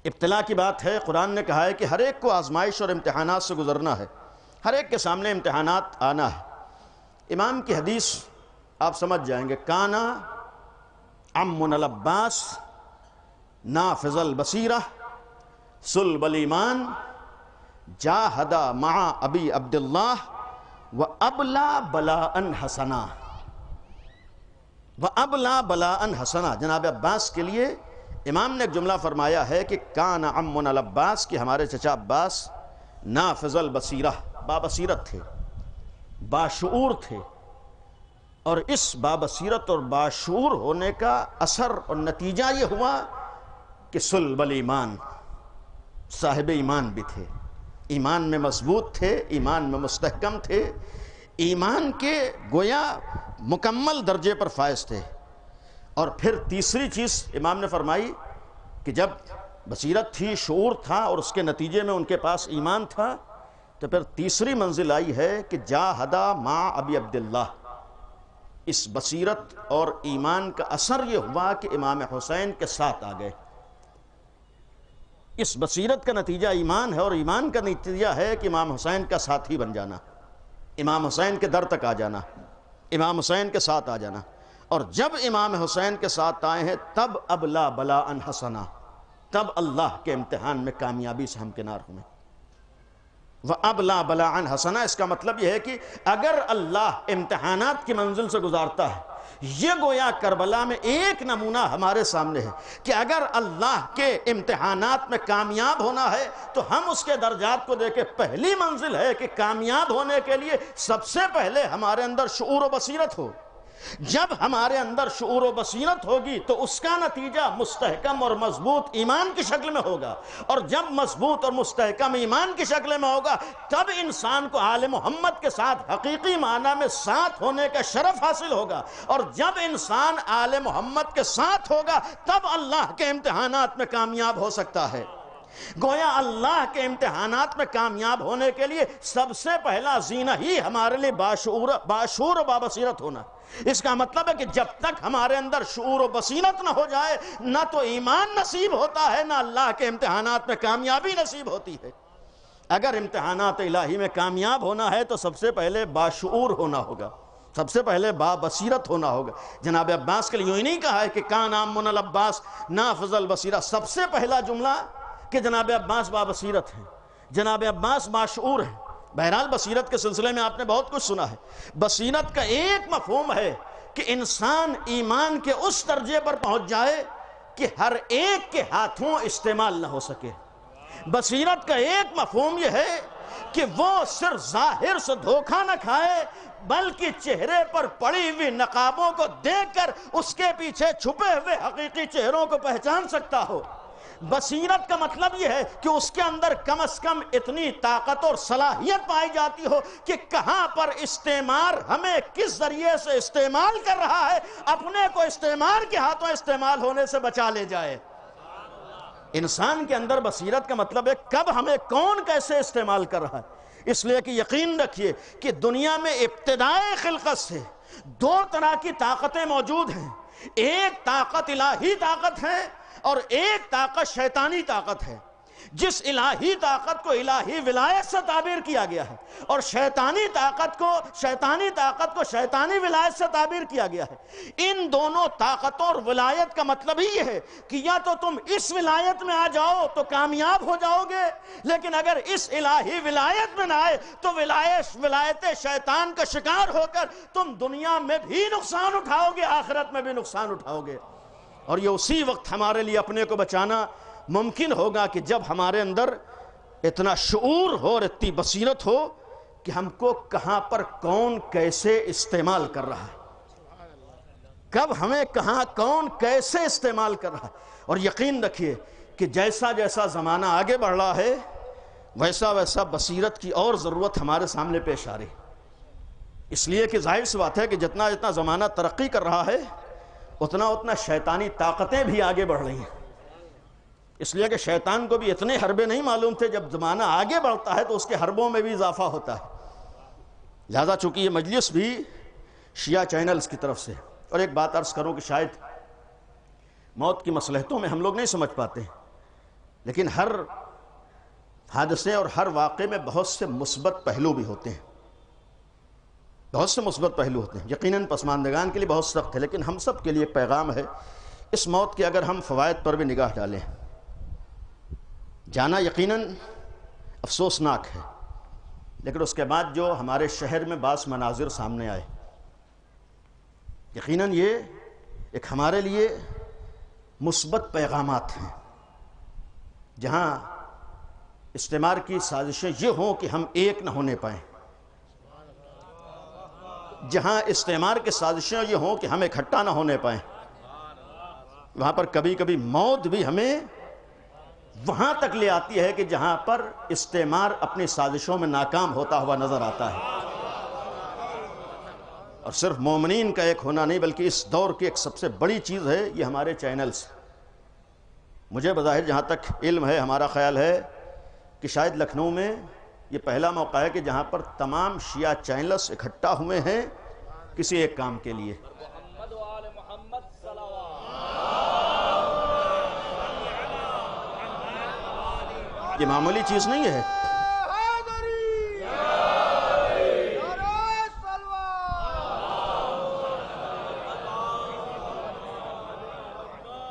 ابتلا کی بات ہے، قرآن نے کہا ہے کہ ہر ایک کو آزمائش اور امتحانات سے گزرنا ہے، ہر ایک کے سامنے امتحانات آنا ہے۔ امام کی حدیث آپ سمجھ جائیں گے، کانا عمنا العباس نافذ البصیرہ صلب الایمان جاہدا مع ابی عبداللہ وابلا بلاء حسنا، وابلا بلاء حسنا۔ جناب عباس کے لیے امام نے ایک جملہ فرمایا ہے کہ کان عمنا العباس، کہ ہمارے چچا عباس نافذ البصیرہ، بابصیرت تھے، باشعور تھے، اور اس بابصیرت اور باشعور ہونے کا اثر اور نتیجہ یہ ہوا کہ صلب الایمان، صاحب ایمان بھی تھے، ایمان میں مضبوط تھے، ایمان میں مستحکم تھے، ایمان کے گویا مکمل درجے پر فائز تھے۔ اور پھر تیسری چیز امام نے فرمائی کہ جب بصیرت تھی، شعور تھا، اور اس کے نتیجے میں ان کے پاس ایمان تھا، تو پھر تیسری منزل آئی ہے کہ جاہدا مع ابی عبداللہ۔ اس بصیرت اور ایمان کا اثر یہ ہوا کہ امام حسین کے ساتھ آ گئے۔ اس بصیرت کا نتیجہ ایمان ہے، اور ایمان کا نتیجہ ہے کہ امام حسین کا ساتھی بن جانا، امام حسین کے در تک آ جانا، امام حسین کے ساتھ آ جانا۔ اور جب امام حسین کے ساتھ آئے ہیں تب ابلا بلاء حسنا، تب اللہ کے امتحان میں کامیابی سے ہمکنار ہوئے۔ وَأَبْلَى بَلَاءً حَسَنًا، اس کا مطلب یہ ہے کہ اگر اللہ امتحانات کی منزل سے گزارتا ہے، یہ گویا کربلا میں ایک نمونہ ہمارے سامنے ہے کہ اگر اللہ کے امتحانات میں کامیاب ہونا ہے تو ہم اس کے درجات کو دیکھیں۔ پہلی منزل ہے کہ کامیاب ہونے کے لیے سب سے پہلے ہمارے اندر شعور و بصیرت ہو۔ جب ہمارے اندر شعور و بصیرت ہوگی تو اس کا نتیجہ مستحکم اور مضبوط ایمان کی شکل میں ہوگا، اور جب مضبوط اور مستحکم ایمان کی شکل میں ہوگا تب انسان کو آل محمد کے ساتھ حقیقی معنی میں ساتھ ہونے کا شرف حاصل ہوگا، اور جب انسان آل محمد کے ساتھ ہوگا تب اللہ کے امتحانات میں کامیاب ہو سکتا ہے۔ گویا اللہ کے امتحانات میں کامیاب ہونے کے لیے سب سے پہلا زینہ ہی ہمارے لیے باشعور و بابصیرت ہونا۔ اس کا مطلب ہے کہ جب تک ہمارے اندر شعور و بصیرت نہ ہو جائے نہ تو ایمان نصیب ہوتا ہے، نہ اللہ کے امتحانات میں کامیابی نصیب ہوتی ہے۔ اگر امتحانات الہی میں کامیاب ہونا ہے تو سب سے پہلے باشعور ہونا ہوگا، سب سے پہلے بصیرت ہونا ہوگا. جناب عباس کے لیے یوں ہی نہیں کہا ہے کہ کان عام العباس نافذ البصیرہ. سب سے پہلا جملہ کہ جناب عباس بصیرت ہیں، جناب عباس باشعور ہیں. بہرحال بصیرت کے سلسلے میں آپ نے بہت کچھ سنا ہے. بصیرت کا ایک مفہوم ہے کہ انسان ایمان کے اس درجے پر پہنچ جائے کہ ہر ایک کے ہاتھوں استعمال نہ ہو سکے. بصیرت کا ایک مفہوم یہ ہے کہ وہ صرف ظاہر سے دھوکہ نہ کھائے بلکہ چہرے پر پڑی ہوئی نقابوں کو دیکھ کر اس کے پیچھے چھپے ہوئے حقیقی چہروں کو پہچان سکتا ہو. بصیرت کا مطلب یہ ہے کہ اس کے اندر کم از کم اتنی طاقت اور صلاحیت پائی جاتی ہو کہ کہاں پر استعمار ہمیں کس ذریعے سے استعمال کر رہا ہے اپنے کو استعمار کے ہاتھوں استعمال ہونے سے بچا لے جائے. انسان کے اندر بصیرت کا مطلب ہے کب ہمیں کون کیسے استعمال کر رہا ہے. اس لیے کہ یقین رکھیے کہ دنیا میں ابتدائے خلقت سے دو طرح کی طاقتیں موجود ہیں. ایک طاقت الہی طاقت ہے اور ایک طاقت شیطانی طاقت ہے. جس الہی طاقت کو الہی ولایت سے تعبیر کیا گیا ہے اور شیطانی طاقت کو شیطانی ولایت سے تعبیر کیا گیا ہے. ان دونوں طاقتوں اور ولایت کا مطلب ہی یہ ہے کہ یا تو تم اس ولایت میں آ جاؤ تو کامیاب ہو جاؤ گے، لیکن اگر اس الہی ولایت میں نہ آئے تو ولایت شیطان کا شکار ہو کر تم دنیا میں بھی نقصان اٹھاؤ گے، آخرت میں بھی نقصان اٹھاؤ گے. اور یہ اسی وقت ہمارے لیے اپنے کو بچانا ممکن ہوگا کہ جب ہمارے اندر اتنا شعور ہو اور اتنی بصیرت ہو کہ ہم کو کہاں پر کون کیسے استعمال کر رہا ہے، کب ہمیں کہاں کون کیسے استعمال کر رہا ہے. اور یقین رکھیے کہ جیسا جیسا زمانہ آگے بڑھ رہا ہے ویسا ویسا بصیرت کی اور ضرورت ہمارے سامنے پیش آ رہی. اس لیے کہ ظاہر سی بات ہے کہ جتنا جتنا زمانہ ترقی کر رہا ہے اتنا اتنا شیطانی طاقتیں بھی آگے بڑھ رہی ہیں. اس لیے کہ شیطان کو بھی اتنے حربے نہیں معلوم تھے، جب زمانہ آگے بڑھتا ہے تو اس کے حربوں میں بھی اضافہ ہوتا ہے. لہذا چونکہ یہ مجلس بھی شیعہ چینلز کی طرف سے، اور ایک بات عرض کروں کہ شاید موت کی مصلحتوں میں ہم لوگ نہیں سمجھ پاتے، لیکن ہر حادثے اور ہر واقعے میں بہت سے مثبت پہلو بھی ہوتے ہیں، بہت سے مثبت پہلو ہوتے ہیں. یقیناً پسماندگان کے لیے بہت سخت ہے، لیکن ہم سب کے لیے ایک پیغام ہے. اس موت کے اگر ہم فوائد پر بھی نگاہ ڈالیں، جانا یقیناً افسوسناک ہے، لیکن اس کے بعد جو ہمارے شہر میں بعض مناظر سامنے آئے، یقیناً یہ ایک ہمارے لیے مثبت پیغامات ہیں. جہاں استعمار کی سازشیں یہ ہوں کہ ہم ایک نہ ہونے پائیں، جہاں استعمار کی سازشیں یہ ہوں کہ ہم اکٹھا نہ ہونے پائیں، وہاں پر کبھی کبھی موت بھی ہمیں وہاں تک لے آتی ہے کہ جہاں پر استعمار اپنی سازشوں میں ناکام ہوتا ہوا نظر آتا ہے. اور صرف مومنین کا ایک ہونا نہیں بلکہ اس دور کی ایک سب سے بڑی چیز ہے یہ ہمارے چینلز. مجھے بظاہر جہاں تک علم ہے ہمارا خیال ہے کہ شاید لکھنؤ میں یہ پہلا موقع ہے کہ جہاں پر تمام شیعہ چینلز اکٹھا ہوئے ہیں کسی ایک کام کے لیے. یہ معمولی چیز نہیں ہے.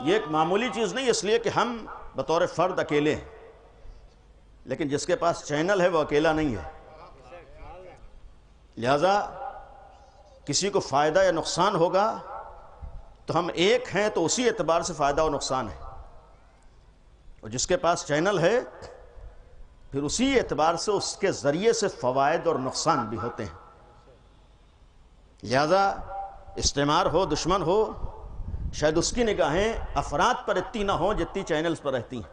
یہ ایک معمولی چیز نہیں، اس لیے کہ ہم بطور فرد اکیلے ہیں، لیکن جس کے پاس چینل ہے وہ اکیلا نہیں ہے. لہذا کسی کو فائدہ یا نقصان ہوگا تو ہم ایک ہیں تو اسی اعتبار سے فائدہ و نقصان ہے، اور جس کے پاس چینل ہے پھر اسی اعتبار سے اس کے ذریعے سے فوائد اور نقصان بھی ہوتے ہیں. لہذا استعمار ہو دشمن ہو شاید اس کی نگاہیں افراد پر اتنی نہ ہوں جتنی چینلز پر رہتی ہیں.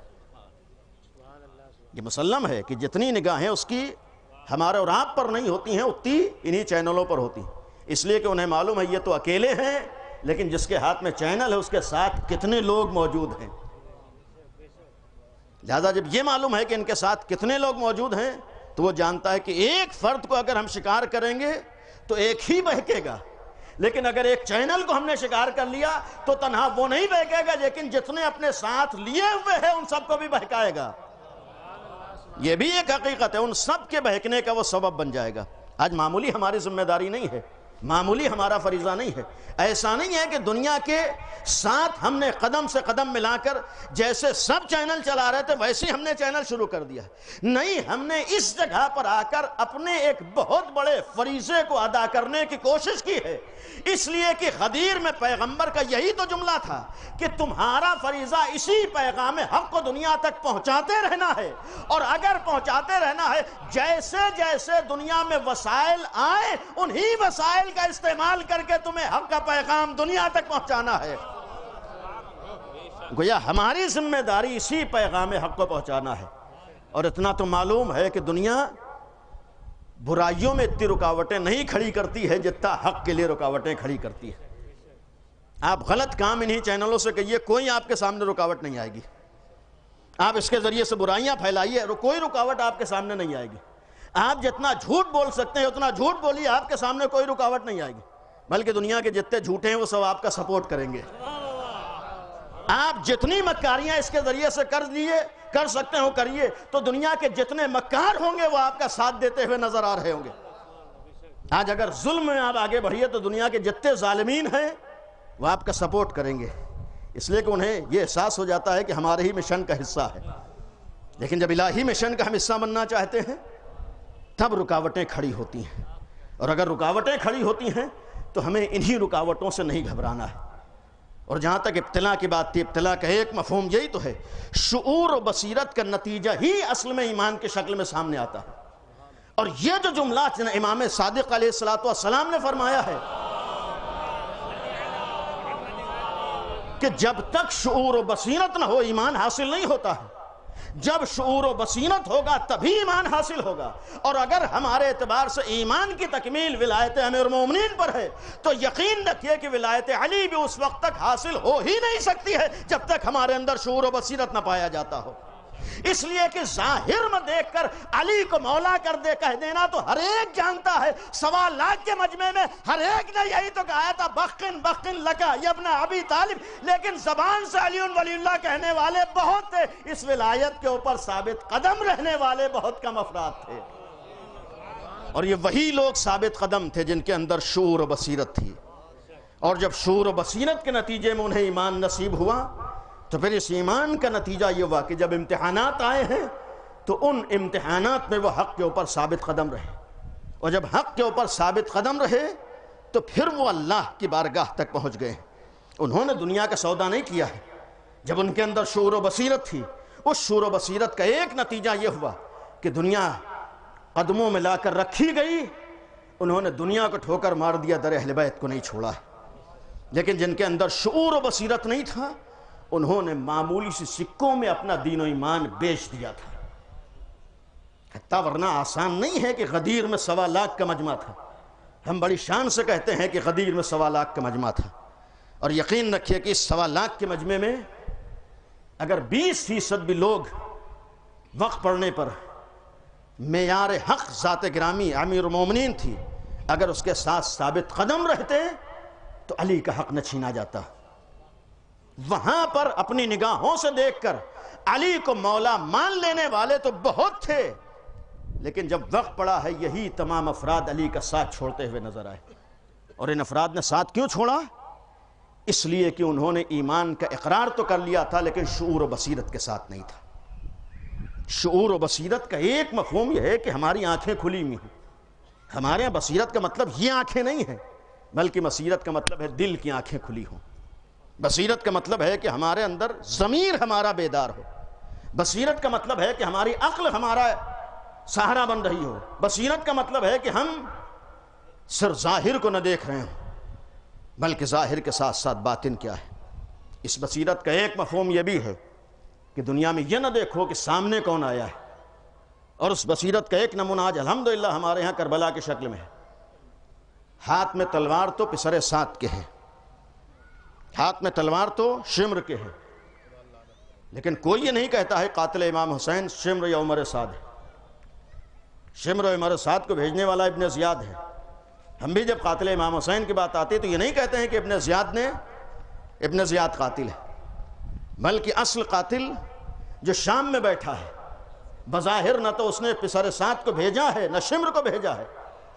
یہ مسلم ہے کہ جتنی نگاہیں اس کی ہمارے اور آپ پر نہیں ہوتی ہیں اتنی انہی چینلوں پر ہوتی ہیں، اس لیے کہ انہیں معلوم ہے یہ تو اکیلے ہیں، لیکن جس کے ہاتھ میں چینل ہے اس کے ساتھ کتنے لوگ موجود ہیں. لہذا جب یہ معلوم ہے کہ ان کے ساتھ کتنے لوگ موجود ہیں تو وہ جانتا ہے کہ ایک فرد کو اگر ہم شکار کریں گے تو ایک ہی بہکے گا، لیکن اگر ایک چینل کو ہم نے شکار کر لیا تو تنہا وہ نہیں بہکے گا، لیکن جتنے اپنے ساتھ لیے ہوئے ہیں ان سب کو بھی بہکائے گا. یہ بھی ایک حقیقت ہے، ان سب کے بہکنے کا وہ سبب بن جائے گا. آج معمولی ہماری ذمہ داری نہیں ہے معمولی ہمارا فریضہ نہیں ہے. ایسا نہیں ہے کہ دنیا کے ساتھ ہم نے قدم سے قدم ملا کر جیسے سب چینل چلا رہے تھے ویسے ہم نے چینل شروع کر دیا. نہیں، ہم نے اس جگہ پر آ کر اپنے ایک بہت بڑے فریضے کو ادا کرنے کی کوشش کی ہے. اس لیے کہ غدیر میں پیغمبر کا یہی تو جملہ تھا کہ تمہارا فریضہ اسی پیغام حق کو دنیا تک پہنچاتے رہنا ہے، اور اگر پہنچاتے رہنا ہے جیسے جیسے دنیا میں وسائل آئے انہی وسائل کا استعمال کر کے تمہیں حق کا پیغام دنیا تک پہنچانا ہے. گویا ہماری ذمہ داری اسی پیغام حق کو پہنچانا ہے. اور اتنا تو معلوم ہے کہ دنیا برائیوں میں اتنی رکاوٹیں نہیں کھڑی کرتی ہے جتنا حق کے لیے رکاوٹیں کھڑی کرتی ہے. آپ غلط کام انہی چینلوں سے کہیے، کوئی آپ کے سامنے رکاوٹ نہیں آئے گی. آپ اس کے ذریعے سے برائیاں پھیلائیے، کوئی رکاوٹ آپ کے سامنے نہیں آئے گی. آپ جتنا جھوٹ بول سکتے ہیں اتنا جھوٹ بولیے، آپ کے سامنے کوئی رکاوٹ نہیں آئے گی. بلکہ دنیا کے جتنے جھوٹے ہیں وہ سب آپ کا سپورٹ کریں گے. آپ جتنی مکاریاں اس کے ذریعے سے کر سکتے ہو کریے، تو دنیا کے جتنے مکار ہوں گے وہ آپ کا ساتھ دیتے ہوئے نظر آ رہے ہوں گے. آج اگر ظلم میں آپ آگے بڑھیے تو دنیا کے جتنے ظالمین ہیں وہ آپ کا سپورٹ کریں گے، اس لیے کہ انہیں یہ احساس ہو جاتا ہے کہ ہمارے ہی مشن کا حصہ ہے. لیکن جب الہی مشن کا ہم حصہ بننا چاہتے ہیں تب رکاوٹیں کھڑی ہوتی ہیں. اور اگر رکاوٹیں کھڑی ہوتی ہیں تو ہمیں انہی رکاوٹوں سے نہیں گھبرانا ہے. اور جہاں تک ابتلا کی بات تھی، ابتلا کا ایک مفہوم یہی تو ہے، شعور و بصیرت کا نتیجہ ہی اصل میں ایمان کی شکل میں سامنے آتا ہے. اور یہ جو جملہ امام صادق علیہ السلام نے فرمایا ہے کہ جب تک شعور و بصیرت نہ ہو ایمان حاصل نہیں ہوتا ہے، جب شعور و بصیرت ہوگا تبھی ایمان حاصل ہوگا. اور اگر ہمارے اعتبار سے ایمان کی تکمیل ولایت امیر المومنین پر ہے تو یقین رکھیے کہ ولایت علی بھی اس وقت تک حاصل ہو ہی نہیں سکتی ہے جب تک ہمارے اندر شعور و بصیرت نہ پایا جاتا ہو. اس لیے کہ ظاہر میں دیکھ کر علی کو مولا کہہ دینا تو ہر ایک جانتا ہے. 1.25 لاکھ کے مجمع میں ہر ایک نے یہی تو کہا تھا بخن بخن لکا یا ابن ابی طالب، لیکن زبان سے علی ولی اللہ کہنے والے بہت تھے. اس ولایت کے اوپر ثابت قدم رہنے والے بہت کم افراد تھے. اور یہ وہی لوگ ثابت قدم تھے جن کے اندر شعور و بصیرت تھی. اور جب شعور و بصیرت کے نتیجے میں انہیں ایمان نصیب ہوا تو پھر اس ایمان کا نتیجہ یہ ہوا کہ جب امتحانات آئے ہیں تو ان امتحانات میں وہ حق کے اوپر ثابت قدم رہے. اور جب حق کے اوپر ثابت قدم رہے تو پھر وہ اللہ کی بارگاہ تک پہنچ گئے. انہوں نے دنیا کا سودا نہیں کیا ہے. جب ان کے اندر شعور و بصیرت تھی، اس شعور و بصیرت کا ایک نتیجہ یہ ہوا کہ دنیا قدموں میں لا کر رکھی گئی. انہوں نے دنیا کو ٹھوکر مار دیا، در اہل بیت کو نہیں چھوڑا. لیکن جن کے اندر شعور و بصیرت نہیں تھا انہوں نے معمولی سی سکوں میں اپنا دین و ایمان بیچ دیا تھا. حتیٰ ورنہ آسان نہیں ہے کہ غدیر میں 1.25 لاکھ کا مجمع تھا. ہم بڑی شان سے کہتے ہیں کہ غدیر میں 1.25 لاکھ کا مجمع تھا. اور یقین رکھیے کہ اس 1.25 لاکھ کے مجمع میں اگر 20% بھی لوگ وقت پڑھنے پر معیار حق ذات گرامی امیر المومنین تھی، اگر اس کے ساتھ ثابت قدم رہتے تو علی کا حق نہ چھینا جاتا. وہاں پر اپنی نگاہوں سے دیکھ کر علی کو مولا مان لینے والے تو بہت تھے، لیکن جب وقت پڑا ہے یہی تمام افراد علی کا ساتھ چھوڑتے ہوئے نظر آئے. اور ان افراد نے ساتھ کیوں چھوڑا؟ اس لیے کہ انہوں نے ایمان کا اقرار تو کر لیا تھا لیکن شعور و بصیرت کے ساتھ نہیں تھا. شعور و بصیرت کا ایک مفہوم یہ ہے کہ ہماری آنکھیں کھلی ہوئی ہوں. ہمارے یہاں بصیرت کا مطلب یہ آنکھیں نہیں ہے، بلکہ بصیرت کا مطلب ہے دل کی آنکھیں کھلی ہوں. بصیرت کا مطلب ہے کہ ہمارے اندر ضمیر ہمارا بیدار ہو. بصیرت کا مطلب ہے کہ ہماری عقل ہمارا سہارا بن رہی ہو. بصیرت کا مطلب ہے کہ ہم صرف ظاہر کو نہ دیکھ رہے ہوں بلکہ ظاہر کے ساتھ ساتھ باطن کیا ہے. اس بصیرت کا ایک مفہوم یہ بھی ہے کہ دنیا میں یہ نہ دیکھو کہ سامنے کون آیا ہے. اور اس بصیرت کا ایک نمونہ آج الحمدللہ ہمارے ہاں کربلا کی شکل میں ہے. ہاتھ میں تلوار تو پسر سات کے ہے، ہاتھ میں تلوار تو شمر کے ہے، لیکن کوئی یہ نہیں کہتا ہے قاتل امام حسین شمر یا عمر سعد ہے. شمر و عمر سعد کو بھیجنے والا ابن زیاد ہے. ہم بھی جب قاتل امام حسین کی بات آتی ہے تو یہ نہیں کہتے ہیں کہ ابن زیاد قاتل ہے، بلکہ اصل قاتل جو شام میں بیٹھا ہے، بظاہر نہ تو اس نے پسر سعد کو بھیجا ہے نہ شمر کو بھیجا ہے،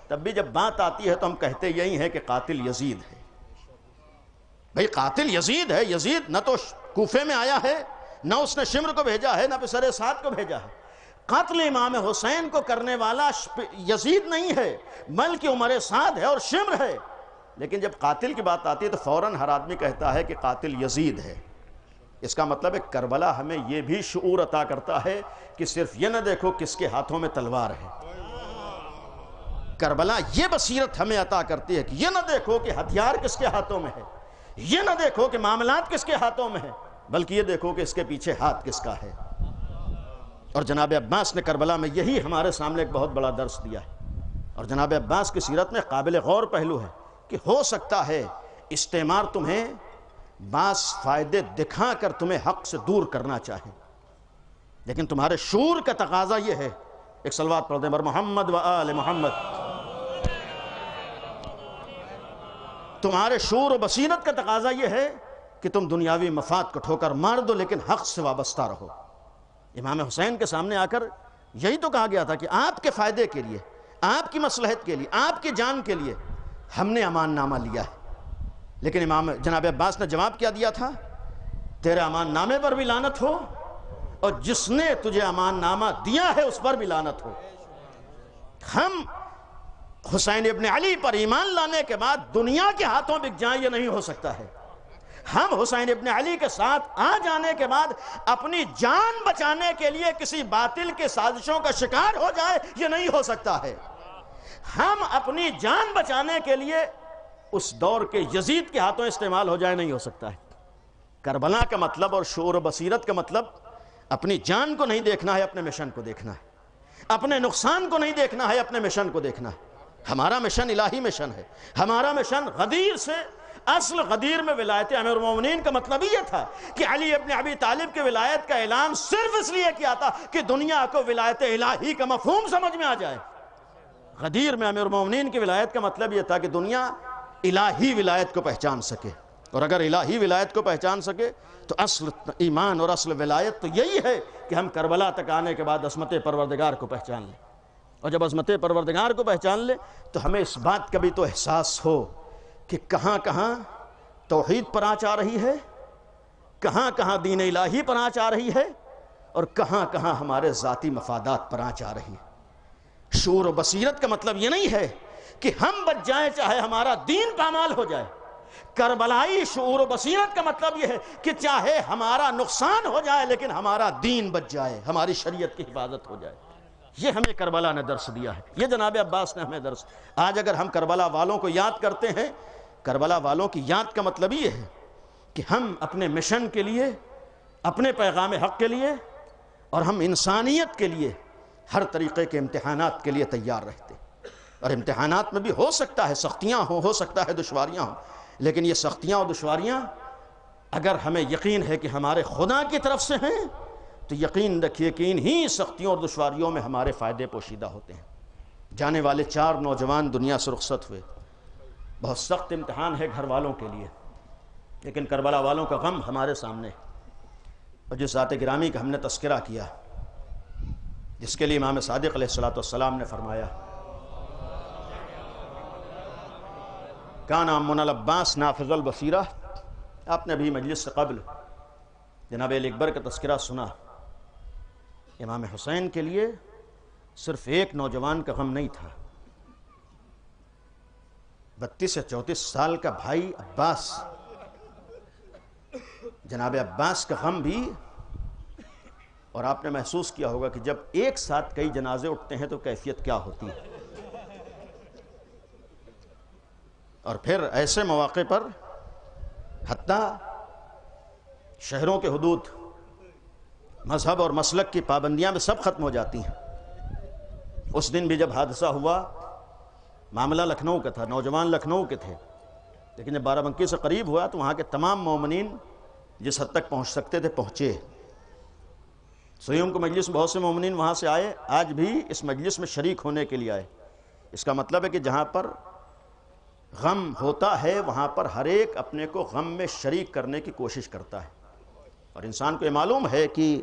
تب بھی جب بات آتی ہے تو ہم کہتے یہی ہے کہ قاتل یزید ہے. بھئی قاتل یزید ہے. یزید نہ تو کوفے میں آیا ہے، نہ اس نے شمر کو بھیجا ہے، نہ پسر سعد کو بھیجا ہے. قتل امام حسین کو کرنے والا یزید نہیں ہے بلکہ عمر سعد ہے اور شمر ہے. لیکن جب قاتل کی بات آتی ہے تو فوراً ہر آدمی کہتا ہے کہ قاتل یزید ہے. اس کا مطلب ہے کربلا ہمیں یہ بھی شعور عطا کرتا ہے کہ صرف یہ نہ دیکھو کس کے ہاتھوں میں تلوار ہے. کربلا یہ بصیرت ہمیں عطا کرتی ہے کہ یہ نہ دیکھو کہ ہتھیار کس کے ہاتھوں میں ہے، یہ نہ دیکھو کہ معاملات کس کے ہاتھوں میں ہے، بلکہ یہ دیکھو کہ اس کے پیچھے ہاتھ کس کا ہے. اور جناب عباس نے کربلا میں یہی ہمارے سامنے ایک بہت بڑا درس دیا ہے. اور جناب عباس کی سیرت میں قابل غور پہلو ہے کہ ہو سکتا ہے استعمار تمہیں بعض فائدے دکھا کر تمہیں حق سے دور کرنا چاہے، لیکن تمہارے شعور کا تقاضا یہ ہے. ایک صلوات پڑھ دیں بر محمد و آل محمد. تمہارے شعور و بصیرت کا تقاضا یہ ہے کہ تم دنیاوی مفاد کو ٹھوکر مار دو لیکن حق سے وابستہ رہو. امام حسین کے سامنے آ کر یہی تو کہا گیا تھا کہ آپ کے فائدے کے لیے، آپ کی مصلحت کے لیے، آپ کی جان کے لیے ہم نے امان نامہ لیا ہے. لیکن امام جناب عباس نے جواب کیا دیا تھا؟ تیرے امان نامے پر بھی لعنت ہو اور جس نے تجھے امان نامہ دیا ہے اس پر بھی لعنت ہو. ہم حسین ابن علی پر ایمان لانے کے بعد دنیا کے ہاتھوں بک جائیں، یہ نہیں ہو سکتا ہے. ہم حسین ابن علی کے ساتھ آ جانے کے بعد اپنی جان بچانے کے لیے کسی باطل کے سازشوں کا شکار ہو جائے، یہ نہیں ہو سکتا ہے. ہم اپنی جان بچانے کے لیے اس دور کے یزید کے ہاتھوں استعمال ہو جائے، نہیں ہو سکتا ہے. کربلا کا مطلب اور شعور و بصیرت کا مطلب اپنی جان کو نہیں دیکھنا ہے، اپنے مشن کو دیکھنا ہے. اپنے نقصان کو نہیں دیکھنا ہے، اپنے مشن کو دیکھنا ہے. ہمارا مشن الہی مشن ہے. ہمارا مشن غدیر سے، اصل غدیر میں ولایت امیر المومنین کا مطلب ہی یہ تھا کہ علی ابن ابی طالب کے ولایت کا اعلان صرف اس لیے کیا تھا کہ دنیا کو ولایت الہی کا مفہوم سمجھ میں آ جائے. غدیر میں امیر المومنین کی ولایت کا مطلب یہ تھا کہ دنیا الہی ولایت کو پہچان سکے، اور اگر الہی ولایت کو پہچان سکے تو اصل ایمان اور اصل ولایت تو یہی ہے کہ ہم کربلا تک آنے کے بعد عظمت پروردگار کو پہچان لیں. اور جب عظمت پروردگار کو پہچان لیں تو ہمیں اس بات کا بھی تو احساس ہو کہ کہاں کہاں توحید پر آنچ آ رہی ہے، کہاں کہاں دین الہی پر آنچ آ رہی ہے، اور کہاں کہاں ہمارے ذاتی مفادات پر آنچ آ رہی ہے. شعور و بصیرت کا مطلب یہ نہیں ہے کہ ہم بچ جائیں چاہے ہمارا دین پامال ہو جائے. کربلائی شعور و بصیرت کا مطلب یہ ہے کہ چاہے ہمارا نقصان ہو جائے لیکن ہمارا دین بچ جائے، ہماری شریعت کی حفاظت ہو جائے. یہ ہمیں کربلا نے درس دیا ہے، یہ جناب عباس نے ہمیں درس. آج اگر ہم کربلا والوں کو یاد کرتے ہیں، کربلا والوں کی یاد کا مطلب یہ ہے کہ ہم اپنے مشن کے لیے، اپنے پیغام حق کے لیے، اور ہم انسانیت کے لیے ہر طریقے کے امتحانات کے لیے تیار رہتے. اور امتحانات میں بھی ہو سکتا ہے سختیاں ہوں، ہو سکتا ہے دشواریاں ہوں، لیکن یہ سختیاں اور دشواریاں اگر ہمیں یقین ہے کہ ہمارے خدا کی طرف سے ہیں تو یقین رکھیے کہ انہی سختیوں اور دشواریوں میں ہمارے فائدے پوشیدہ ہوتے ہیں. جانے والے 4 نوجوان دنیا سے رخصت ہوئے. بہت سخت امتحان ہے گھر والوں کے لیے، لیکن کربلا والوں کا غم ہمارے سامنے. اور جس ذات گرامی کا ہم نے تذکرہ کیا، جس کے لیے امام صادق علیہ السلام نے فرمایا کان عمنا العباس نافذ البصیرہ. آپ نے ابھی مجلس سے قبل جناب علی اکبر کا تذکرہ سنا. امام حسین کے لیے صرف ایک نوجوان کا غم نہیں تھا، 32 یا 34 سال کا بھائی عباس، جناب عباس کا غم بھی. اور آپ نے محسوس کیا ہوگا کہ جب ایک ساتھ کئی جنازے اٹھتے ہیں تو کیفیت کیا ہوتی ہے. اور پھر ایسے مواقع پر حتیٰ شہروں کے حدود، مذہب اور مسلک کی پابندیاں بھی سب ختم ہو جاتی ہیں. اس دن بھی جب حادثہ ہوا، معاملہ لکھنؤ کا تھا، نوجوان لکھنؤ کے تھے، لیکن جب بارہ بنکی سے قریب ہوا تو وہاں کے تمام مومنین جس حد تک پہنچ سکتے تھے پہنچے. سیوم کو مجلس میں بہت سے مومنین وہاں سے آئے، آج بھی اس مجلس میں شریک ہونے کے لیے آئے. اس کا مطلب ہے کہ جہاں پر غم ہوتا ہے وہاں پر ہر ایک اپنے کو غم میں شریک کرنے کی کوشش کرتا ہے. اور انسان کو یہ معلوم ہے کہ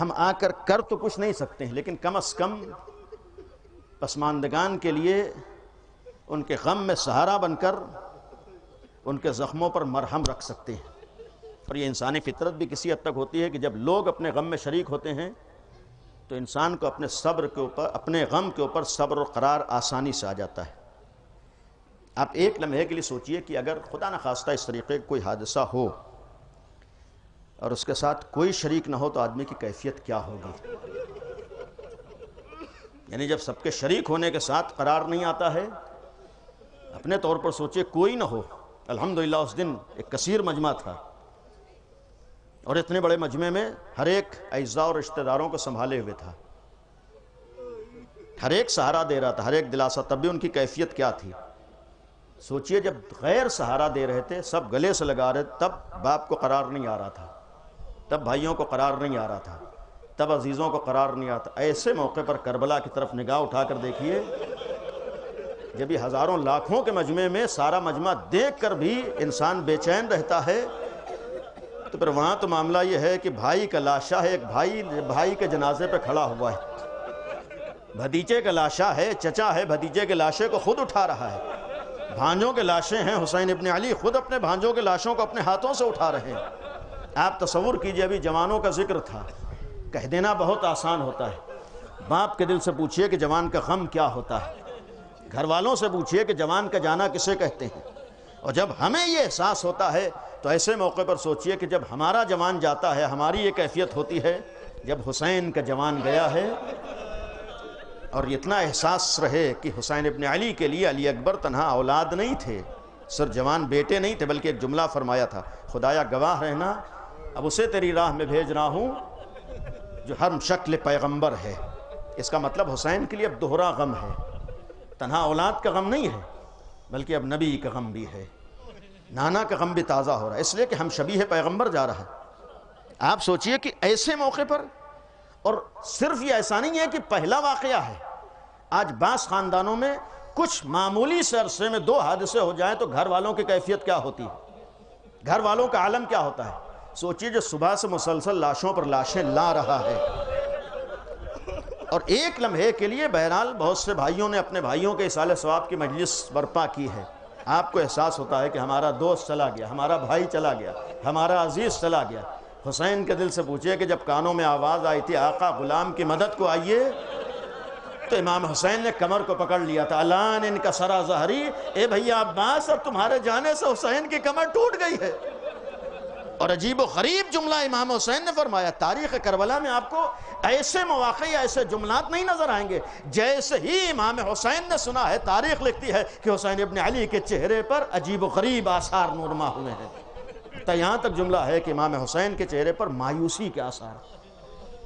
ہم آ کر تو کچھ نہیں سکتے ہیں، لیکن کم از کم پسماندگان کے لیے ان کے غم میں سہارا بن کر ان کے زخموں پر مرہم رکھ سکتے ہیں. اور یہ انسانی فطرت بھی کسی حد تک ہوتی ہے کہ جب لوگ اپنے غم میں شریک ہوتے ہیں تو انسان کو اپنے صبر کے اوپر، اپنے غم کے اوپر صبر اور قرار آسانی سے آ جاتا ہے. آپ ایک لمحے کے لیے سوچئے کہ اگر خدا نخواستہ اس طریقے کا کوئی حادثہ ہو اور اس کے ساتھ کوئی شریک نہ ہو تو آدمی کی کیفیت کیا ہوگی. یعنی جب سب کے شریک ہونے کے ساتھ قرار نہیں آتا ہے، اپنے طور پر سوچئے کوئی نہ ہو. الحمدللہ اس دن ایک کثیر مجمع تھا اور اتنے بڑے مجمع میں ہر ایک اعزاء اور رشتہ داروں کو سنبھالے ہوئے تھا، ہر ایک سہارا دے رہا تھا، ہر ایک دلاسا. تب بھی ان کی کیفیت کیا تھی. سوچئے جب غیر سہارا دے رہے تھے، سب گلے سے لگا رہے، تب باپ کو قرار نہیں آ رہا تھا، تب بھائیوں کو قرار نہیں آ رہا تھا، تب عزیزوں کو قرار نہیں آتا. ایسے موقع پر کربلا کی طرف نگاہ اٹھا کر دیکھیے، جب یہ ہزاروں لاکھوں کے مجمع میں سارا مجمع دیکھ کر بھی انسان بے چین رہتا ہے، تو پھر وہاں تو معاملہ یہ ہے کہ بھائی کا لاشا ہے، ایک بھائی کے جنازے پہ کھڑا ہوا ہے، بھتیجے کا لاشا ہے، چچا ہے بھتیجے کے لاشے کو خود اٹھا رہا ہے، بھانجوں کے لاشیں ہیں، حسین ابن علی خود اپنے بھانجوں کے لاشوں کو اپنے ہاتھوں سے اٹھا رہے ہیں. آپ تصور کیجئے، ابھی جوانوں کا ذکر تھا. کہہ دینا بہت آسان ہوتا ہے، باپ کے دل سے پوچھئے کہ جوان کا غم کیا ہوتا ہے، گھر والوں سے پوچھئے کہ جوان کا جانا کسے کہتے ہیں. اور جب ہمیں یہ احساس ہوتا ہے تو ایسے موقع پر سوچئے کہ جب ہمارا جوان جاتا ہے ہماری یہ کیفیت ہوتی ہے. جب حسین کا جوان گیا ہے اور اتنا احساس رہے کہ حسین ابن علی کے لیے علی اکبر تنہا اولاد نہیں تھے، صرف جوان بیٹے نہیں تھے، بلکہ ایک جملہ فرمایا تھا، خدایا گواہ رہنا اب اسے تیری راہ میں بھیج رہا ہوں جو ہر شکل پیغمبر ہے. اس کا مطلب حسین کے لیے اب دوہرا غم ہے، تنہا اولاد کا غم نہیں ہے بلکہ اب نبی کا غم بھی ہے، نانا کا غم بھی تازہ ہو رہا ہے، اس لیے کہ ہم شبیہ پیغمبر جا رہا ہے. آپ سوچئے کہ ایسے موقع پر، اور صرف یہ ایسا نہیں ہے کہ پہلا واقعہ ہے. آج بعض خاندانوں میں کچھ معمولی سے عرصے میں 2 حادثے ہو جائیں تو گھر والوں کی کیفیت کیا ہوتی ہے، گھر والوں کا عالم کیا ہوتا ہے. سوچئے جو صبح سے مسلسل لاشوں پر لاشیں لا رہا ہے اور ایک لمحے کے لیے بہرحال بہت سے بھائیوں نے اپنے بھائیوں کے اصالہ ثواب کی مجلس برپا کی ہے. آپ کو احساس ہوتا ہے کہ ہمارا دوست چلا گیا، ہمارا بھائی چلا گیا، ہمارا عزیز چلا گیا. حسین کے دل سے پوچھئے کہ جب کانوں میں آواز آئی تھی آقا غلام کی مدد کو آئیے، تو امام حسین نے کمر کو پکڑ لیا تھا. الان ان کا سرا ظہری، اے بھیا عباس اب تمہارے جانے سے حسین کی کمر ٹوٹ گئی ہے. اور عجیب و غریب جملہ امام حسین نے فرمایا. تاریخ کربلا میں آپ کو ایسے مواقع یا ایسے جملات نہیں نظر آئیں گے جیسے ہی امام حسین نے سنا ہے. تاریخ لکھتی ہے کہ حسین ابن علی کے چہرے پر عجیب و غریب آثار نورما ہوئے ہیں. تو یہاں تک جملہ ہے کہ امام حسین کے چہرے پر مایوسی کے آثار.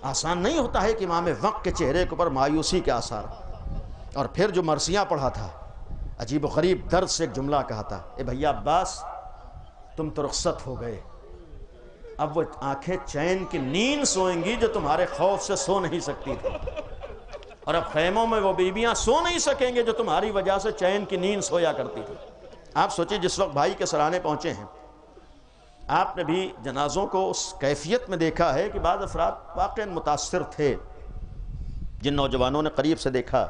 آسان نہیں ہوتا ہے کہ امام وقت کے چہرے کے اوپر مایوسی کے آثار. اور پھر جو مرثیہ پڑھا تھا، عجیب و غریب درد سے ایک جملہ کہا تھا، اے بھیا عباس تم تو رخصت ہو گئے، اب وہ آنکھیں چین کی نیند سوئیں گی جو تمہارے خوف سے سو نہیں سکتی تھی، اور اب خیموں میں وہ بیویاں سو نہیں سکیں گے جو تمہاری وجہ سے چین کی نیند سویا کرتی تھی. آپ سوچیں جس وقت بھائی کے سرانے پہنچے ہیں، آپ نے بھی جنازوں کو اس کیفیت میں دیکھا ہے کہ بعض افراد واقعاً متاثر تھے. جن نوجوانوں نے قریب سے دیکھا،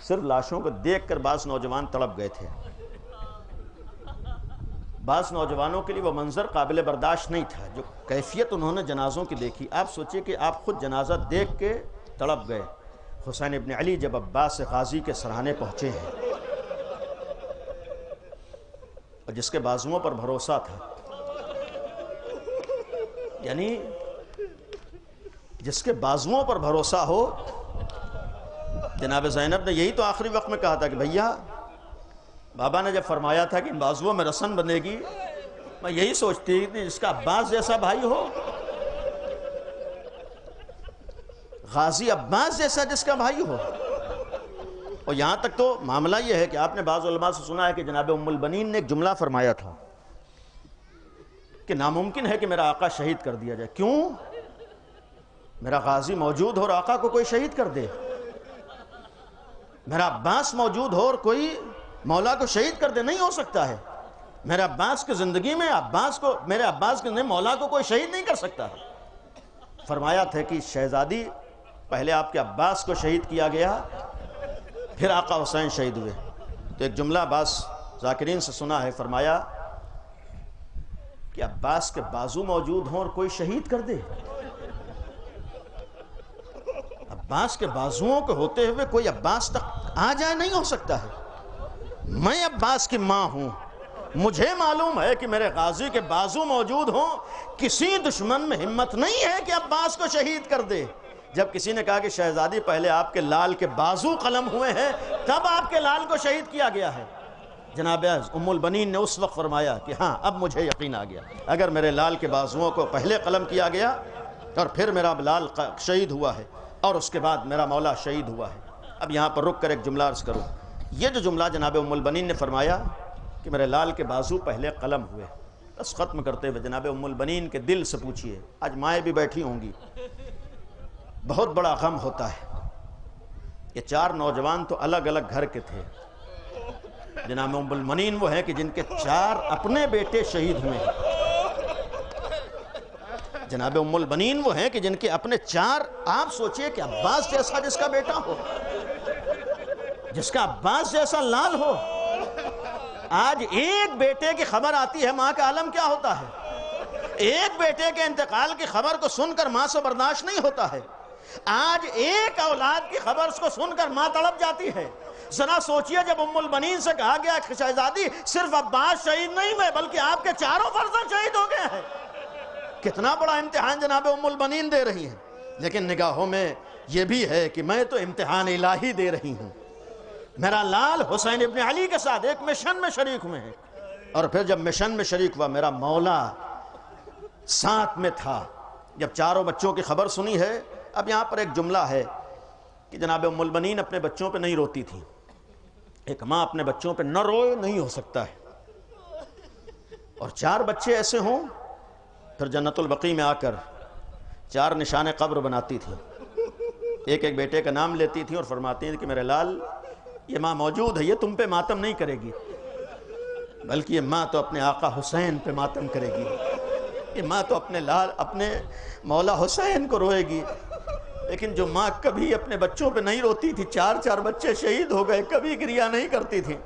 صرف لاشوں کو دیکھ کر بعض نوجوان تڑپ گئے تھے. بعض نوجوانوں کے لیے وہ منظر قابل برداشت نہیں تھا جو کیفیت انہوں نے جنازوں کی دیکھی. آپ سوچئے کہ آپ خود جنازہ دیکھ کے تڑپ گئے. حسین ابن علی جب عباس غازی کے سرانے پہنچے ہیں اور جس کے بازوؤں پر بھروسہ تھا، یعنی جس کے بازوؤں پر بھروسہ ہو، جناب زینب نے یہی تو آخری وقت میں کہا تھا کہ بھیا بابا نے جب فرمایا تھا کہ ان بازوؤں میں رسن بندھے گی، میں یہی سوچتی کہ جس کا عباس جیسا بھائی ہو، غازی عباس جیسا جس کا بھائی ہو. اور یہاں تک تو معاملہ یہ ہے کہ آپ نے بعض علماء سے سنا ہے کہ جناب ام البنین نے ایک جملہ فرمایا تھا کہ ناممکن ہے کہ میرا آقا شہید کر دیا جائے. کیوں؟ میرا غازی موجود ہو اور آقا کو کوئی شہید کر دے، میرا عباس موجود ہو اور کوئی مولا کو شہید کر دے، نہیں ہو سکتا ہے. میرے عباس کی زندگی میں میرے عباس کے مولا کو کوئی شہید نہیں کر سکتا. فرمایا تھا کہ شہزادی پہلے آپ کے عباس کو شہید کیا گیا، پھر آقا حسین شہید ہوئے تو ایک جملہ عباس ذاکرین سے سنا ہے، فرمایا کہ عباس کے بازو موجود ہوں اور کوئی شہید کر دے؟ عباس کے بازوؤں کے ہوتے ہوئے کوئی عباس تک آ جائے؟ نہیں ہو سکتا ہے۔ میں عباس کی ماں ہوں، مجھے معلوم ہے کہ میرے غازی کے بازو موجود ہوں، کسی دشمن میں ہمت نہیں ہے کہ عباس کو شہید کر دے۔ جب کسی نے کہا کہ شہزادی پہلے آپ کے لال کے بازو قلم ہوئے ہیں تب آپ کے لال کو شہید کیا گیا ہے، جناب ام البنین نے اس وقت فرمایا کہ ہاں اب مجھے یقین آ گیا، اگر میرے لال کے بازوؤں کو پہلے قلم کیا گیا اور پھر میرا لال شہید ہوا ہے اور اس کے بعد میرا مولا شہید ہوا ہے۔ اب یہاں پر رک کر ایک جملہ عرض کروں، یہ جو جملہ جناب ام البنین نے فرمایا کہ میرے لال کے بازو پہلے قلم ہوئے، بس ختم کرتے ہوئے جناب ام البنین کے دل سے پوچھئے، آج مائیں بھی بیٹھی ہوں گی، بہت بڑا غم ہوتا ہے۔ یہ چار نوجوان تو الگ الگ گھر کے تھے، جناب ام البنین وہ ہیں کہ جن کے 4 اپنے بیٹے شہید ہوئے ہیں، جناب ام البنین وہ ہیں کہ جن کے اپنے 4، آپ سوچئے کہ عباس جیسا جس کا بیٹا ہو، جس کا عباس جیسا لال ہو، آج ایک بیٹے کی خبر آتی ہے ماں کا عالم کیا ہوتا ہے؟ ایک بیٹے کے انتقال کی خبر کو سن کر ماں سے برداشت نہیں ہوتا ہے، آج ایک اولاد کی خبر کو سن کر ماں تڑپ جاتی ہے۔ ذرا سوچئے جب ام البنین سے کہا گیا کہ شہزادی صرف عباس شہید نہیں ہوئے بلکہ آپ کے 4 فرزند شہید ہو گئے ہیں، کتنا بڑا امتحان جناب ام البنین دے رہی ہیں، لیکن نگاہوں میں یہ بھی ہے کہ میں تو امتحان الہی دے رہی ہوں۔ میرا لال حسین ابن علی کے ساتھ ایک مشن میں شریک ہوئے ہیں، اور پھر جب مشن میں شریک ہوا میرا مولا ساتھ میں تھا۔ جب 4 بچوں کی خبر سنی ہے، اب یہاں پر ایک جملہ ہے کہ جناب ام البنین اپنے بچوں پہ نہیں روتی تھی، ایک ماں اپنے بچوں پہ نہ روئے نہیں ہو سکتا ہے، اور 4 بچے ایسے ہوں، پھر جنت البقیع میں آ کر 4 نشان قبر بناتی تھی، ایک ایک بیٹے کا نام لیتی تھی اور فرماتی ہیں کہ میرے لال یہ ماں موجود ہے، یہ تم پہ ماتم نہیں کرے گی، بلکہ یہ ماں تو اپنے آقا حسین پہ ماتم کرے گی، یہ ماں تو اپنے مولا حسین کو روئے گی۔ لیکن جو ماں کبھی اپنے بچوں پہ نہیں روتی تھی، 4 بچے شہید ہو گئے، کبھی گریہ نہیں کرتی تھی۔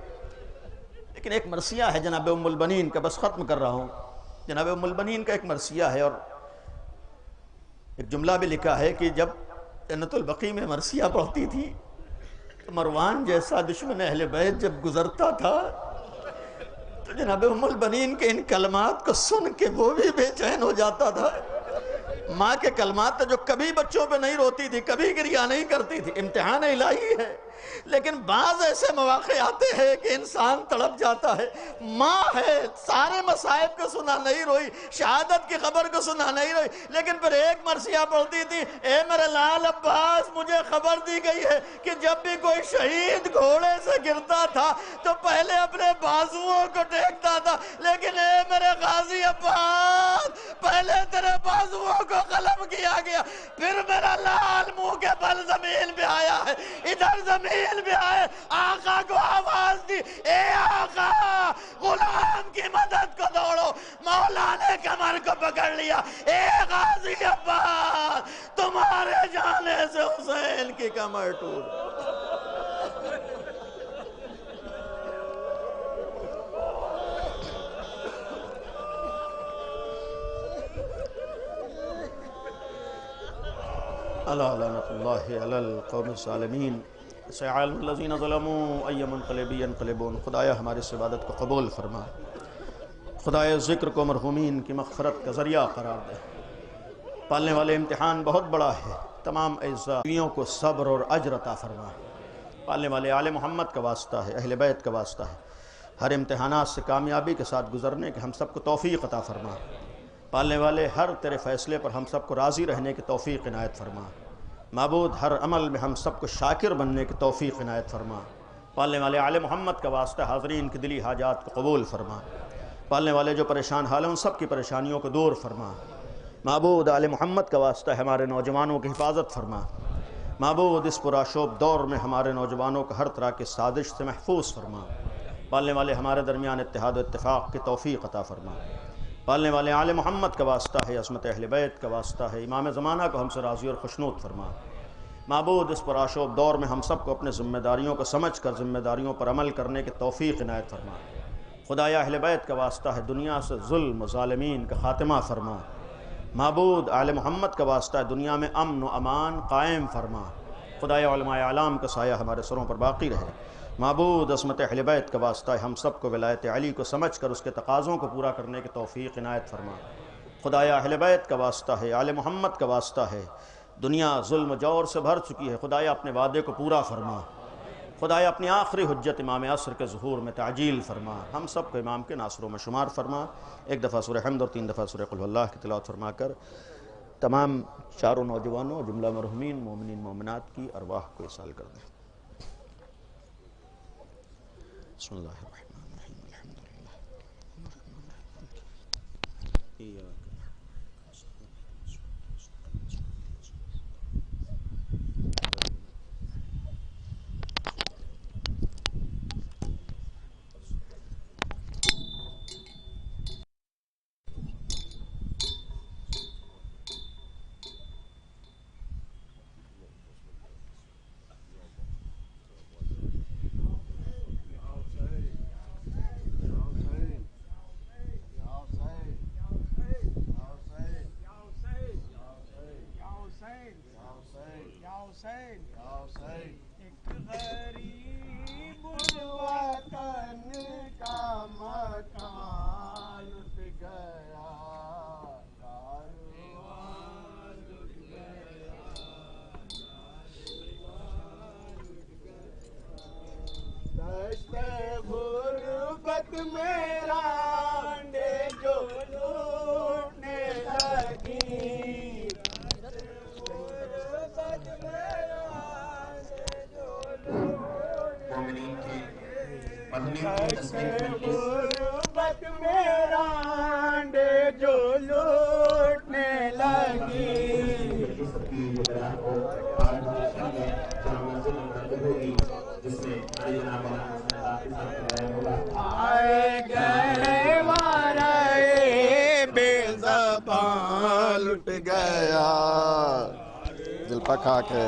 لیکن ایک مرثیہ ہے جناب ام البنین کا، بس ختم کر رہا ہوں، جناب ام البنین کا ایک مرثیہ ہے، اور ایک جملہ بھی لکھا ہے کہ جب جنت البقیع میں مرثیہ پڑھتی تھی تو مروان جیسا دشمن اہل بیت جب گزرتا تھا تو جناب ام البنین کے ان کلمات کو سن کے وہ بھی بے چین ہو جاتا تھا۔ ماں کے کلمات جو کبھی بچوں پہ نہیں روتی تھی، کبھی گریہ نہیں کرتی تھی، امتحان الہی ہے، لیکن بعض ایسے مواقع آتے ہیں کہ انسان تڑپ جاتا ہے۔ ماں ہے، سارے مصائب کو سنا نہیں روئی، شہادت کی خبر کو سنا نہیں روئی، لیکن پھر ایک مرثیہ پڑھتی تھی، اے میرے لال عباس مجھے خبر دی گئی ہے کہ جب بھی کوئی شہید گھوڑے سے گرتا تھا تو پہلے اپنے بازوؤں کو ٹیکتا تھا، لیکن اے میرے غازی عباس پہلے تیرے بازوؤں کو قلم کیا گیا، پھر میرا لال منہ کے بل زمین پہ آیا ہے، ادھر زمین پہ آئے، آقا کو آواز دی، اے آقا غلام کی مدد کو دوڑو، مولا نے کمر کو پکڑ لیا، اے غازی عباس تمہارے جانے سے حسین کی کمر ٹوٹ۔ لعنت اللہ علی القوم الظالمین سيعلم الذين ظلموا أي منقلب ينقلبون۔ خدایا ہماری اس عبادت کو قبول فرما، خدایا ذکر کو مرحومین کی مغفرت کا ذریعہ قرار دے۔ پالنے والے امتحان بہت بڑا ہے، تمام اعزائیوں کو صبر اور اجر عطا فرما۔ پالنے والے آل محمد کا واسطہ ہے، اہل بیت کا واسطہ ہے، ہر امتحانات سے کامیابی کے ساتھ گزرنے کے ہم سب کو توفیق عطا فرما۔ پالنے والے ہر تیرے فیصلے پر ہم سب کو راضی رہنے کی توفیق عنایت فرما۔ معبود ہر عمل میں ہم سب کو شاکر بننے کی توفیق عنایت فرما۔ پالنے والے آل محمد کا واسطہ حاضرین کی دلی حاجات کو قبول فرما۔ پالنے والے جو پریشان حال ہیں ان سب کی پریشانیوں کو دور فرما۔ معبود آل محمد کا واسطہ ہمارے نوجوانوں کی حفاظت فرما۔ معبود اس پرآشوب دور میں ہمارے نوجوانوں کو ہر طرح کی سازش سے محفوظ فرما۔ پالنے والے ہمارے درمیان اتحاد و اتفاق کی توفیق عطا فرما۔ پالنے والے آل محمد کا واسطہ ہے، عصمت اہل بیت کا واسطہ ہے، امام زمانہ کو ہم سے راضی اور خوشنود فرما۔ معبود اس پر آشوب دور میں ہم سب کو اپنے ذمہ داریوں کو سمجھ کر ذمہ داریوں پر عمل کرنے کی توفیق عنایت فرما۔ خدایا اہل بیت کا واسطہ ہے دنیا سے ظلم و ظالمین کا خاتمہ فرما۔ معبود آل محمد کا واسطہ ہے دنیا میں امن و امان قائم فرما۔ خدایا علماء اعلام کا سایہ ہمارے سروں پر باقی رہے۔ معبود عظمت اہل بیت کا واسطہ ہے ہم سب کو ولایت علی کو سمجھ کر اس کے تقاضوں کو پورا کرنے کی توفیق عنایت فرما۔ خدایا اہل بیت کا واسطہ ہے، آل محمد کا واسطہ ہے، دنیا ظلم و جور سے بھر چکی ہے، خدایا اپنے وعدے کو پورا فرما۔ خدایا اپنی آخری حجت امام عصر کے ظہور میں تعجیل فرما، ہم سب کو امام کے ناصروں میں شمار فرما۔ ایک دفعہ سورہ حمد اور 3 دفعہ سورہ قل هو اللہ کی تلاوت فرما کر تمام چاروں نوجوانوں جملہ مرحومین مومنین مومنات کی ارواح کو ایصال کر دیں۔ بسم اللہ الرحمن الرحیم الحمدللہ لٹ گیا دل پکا کے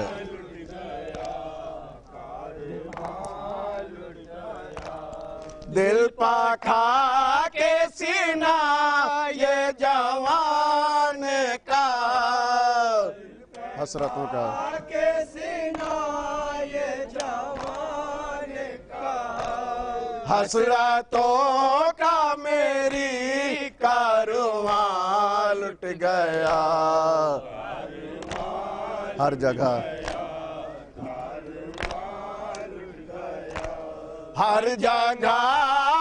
دل پکا کے سینہ یہ جوان کا حسرتوں کا حسرتوں کا میری کارواں لٹ گیا ہر جگہ ہر جگہ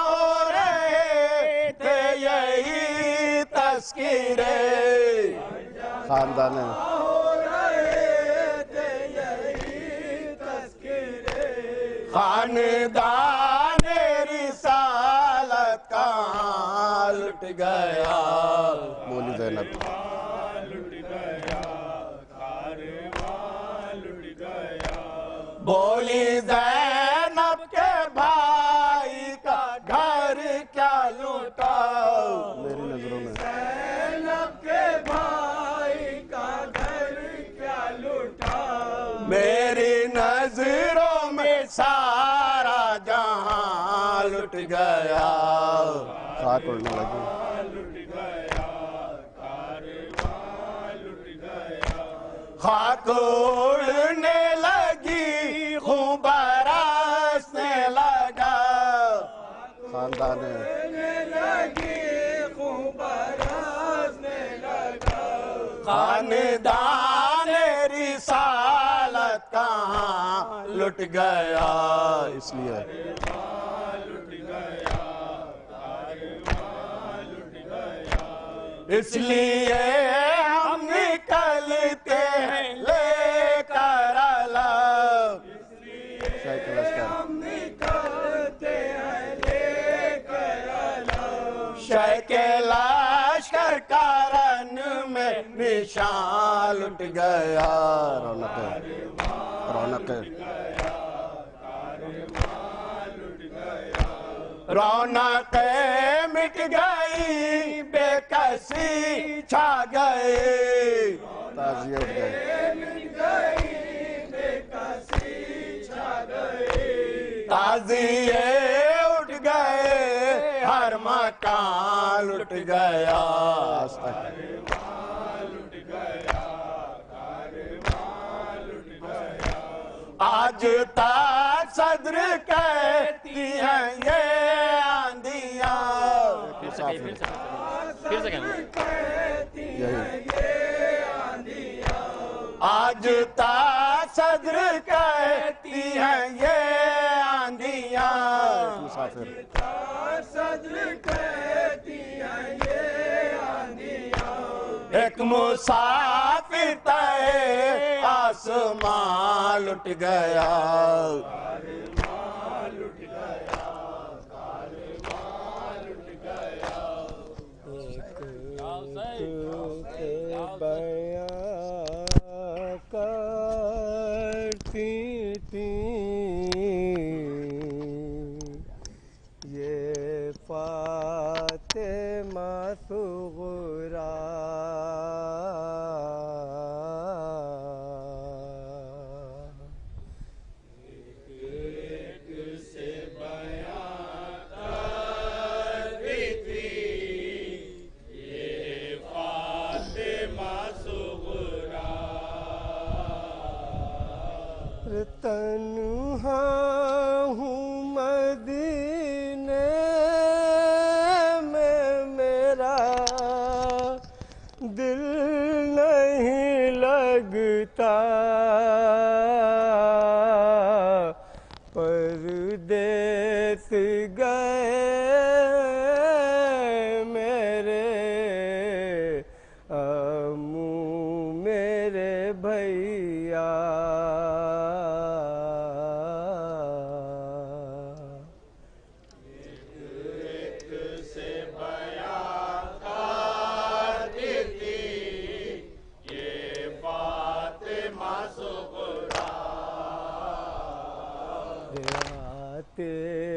ہو رہے تھے یہی تذکرے خاندان خاندان رسالت کہاں لٹ گیا بولی زینب بولی زینب کے بھائی کا گھر کیا لوٹا میری نظروں میں زینب کے بھائی کا گھر کیا لوٹا میری نظروں میں سارا جہاں لٹ گیا خاک اڑنے لگی خاک اڑنے لگی خون برسنے لگا خاندان خاندان رسالت کہاں لٹ گیا اس لیے اس لیے ہم نکلتے ہیں لے کر علم شہ کے لشکر کرن میں نشان لٹ گیا رونق رونق مٹ گئی بے کسی چھا گئی تازیہ اٹھ گئی گیا آج تک صدر کہتی ہیں یہ آندیاں آج تک صدر کہتی ہیں یہ آندیاں ایک مسافر تے آسمان لٹ گیا کرتی تھی یہ فاطمہ صغریٰ تنہا ہوں مدینے میں میرا دل نہیں لگتا پردیس گئے میرے امو میرے بھیا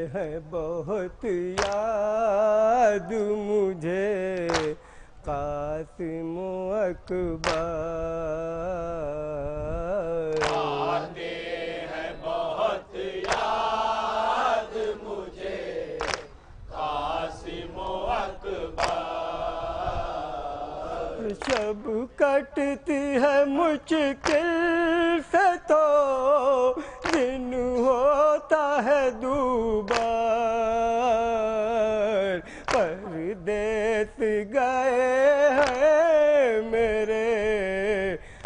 ہے بہت یاد مجھے قاسم و اکبر آتے ہیں بہت یاد مجھے قاسم و اکبر شب کٹتی ہے مشکل سے تو دن ہوتا ہے دوبار پردیس گئے ہیں میرے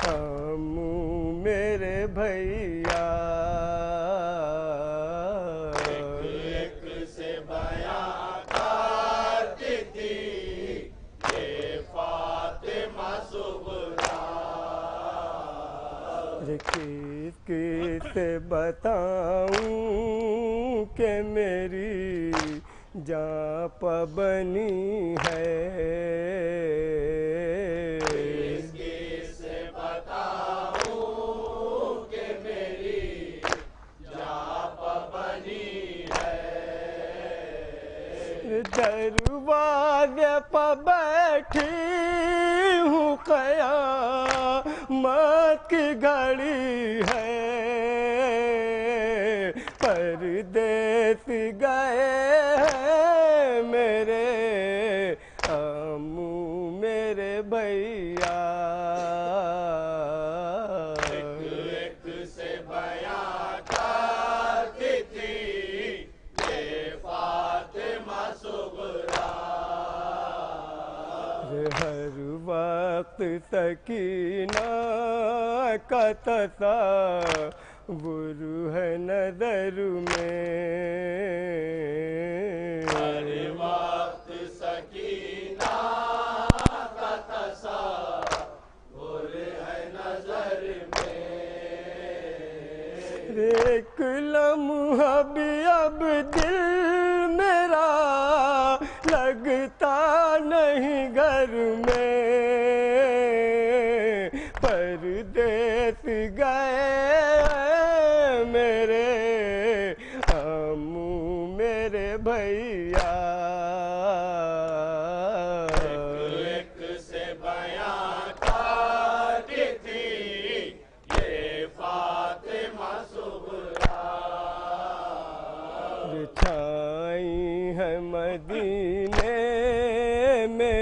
امو میرے بھیا ایک سے بیاں کرتی تھی یہ فاطمہ صغریٰ کس سے بتاؤں کہ میری جاں پبنی ہے کس سے بتاؤں کہ میری جاں پبنی ہے دروازے پر بیٹھی ہوں قیامت کی گھڑی ہے پردیس گئے ہیں میرے امو میرے بھیا ایک سے بیاں کرتی تھی یہ فاطمہ صغریٰ ہر وقت سکینہ کا تصور ہے نظر میں ہر وقت سکینہ کا تصور ہے نظر میں ایک لمحہ بھی اب دل میرا لگتا نہیں گھر میں پردیس گئے میرے امو میرے بھیا ایک سے بیاں کرتی تھی یہ فاطمہ صغریٰ چھائی ہے مدینے میں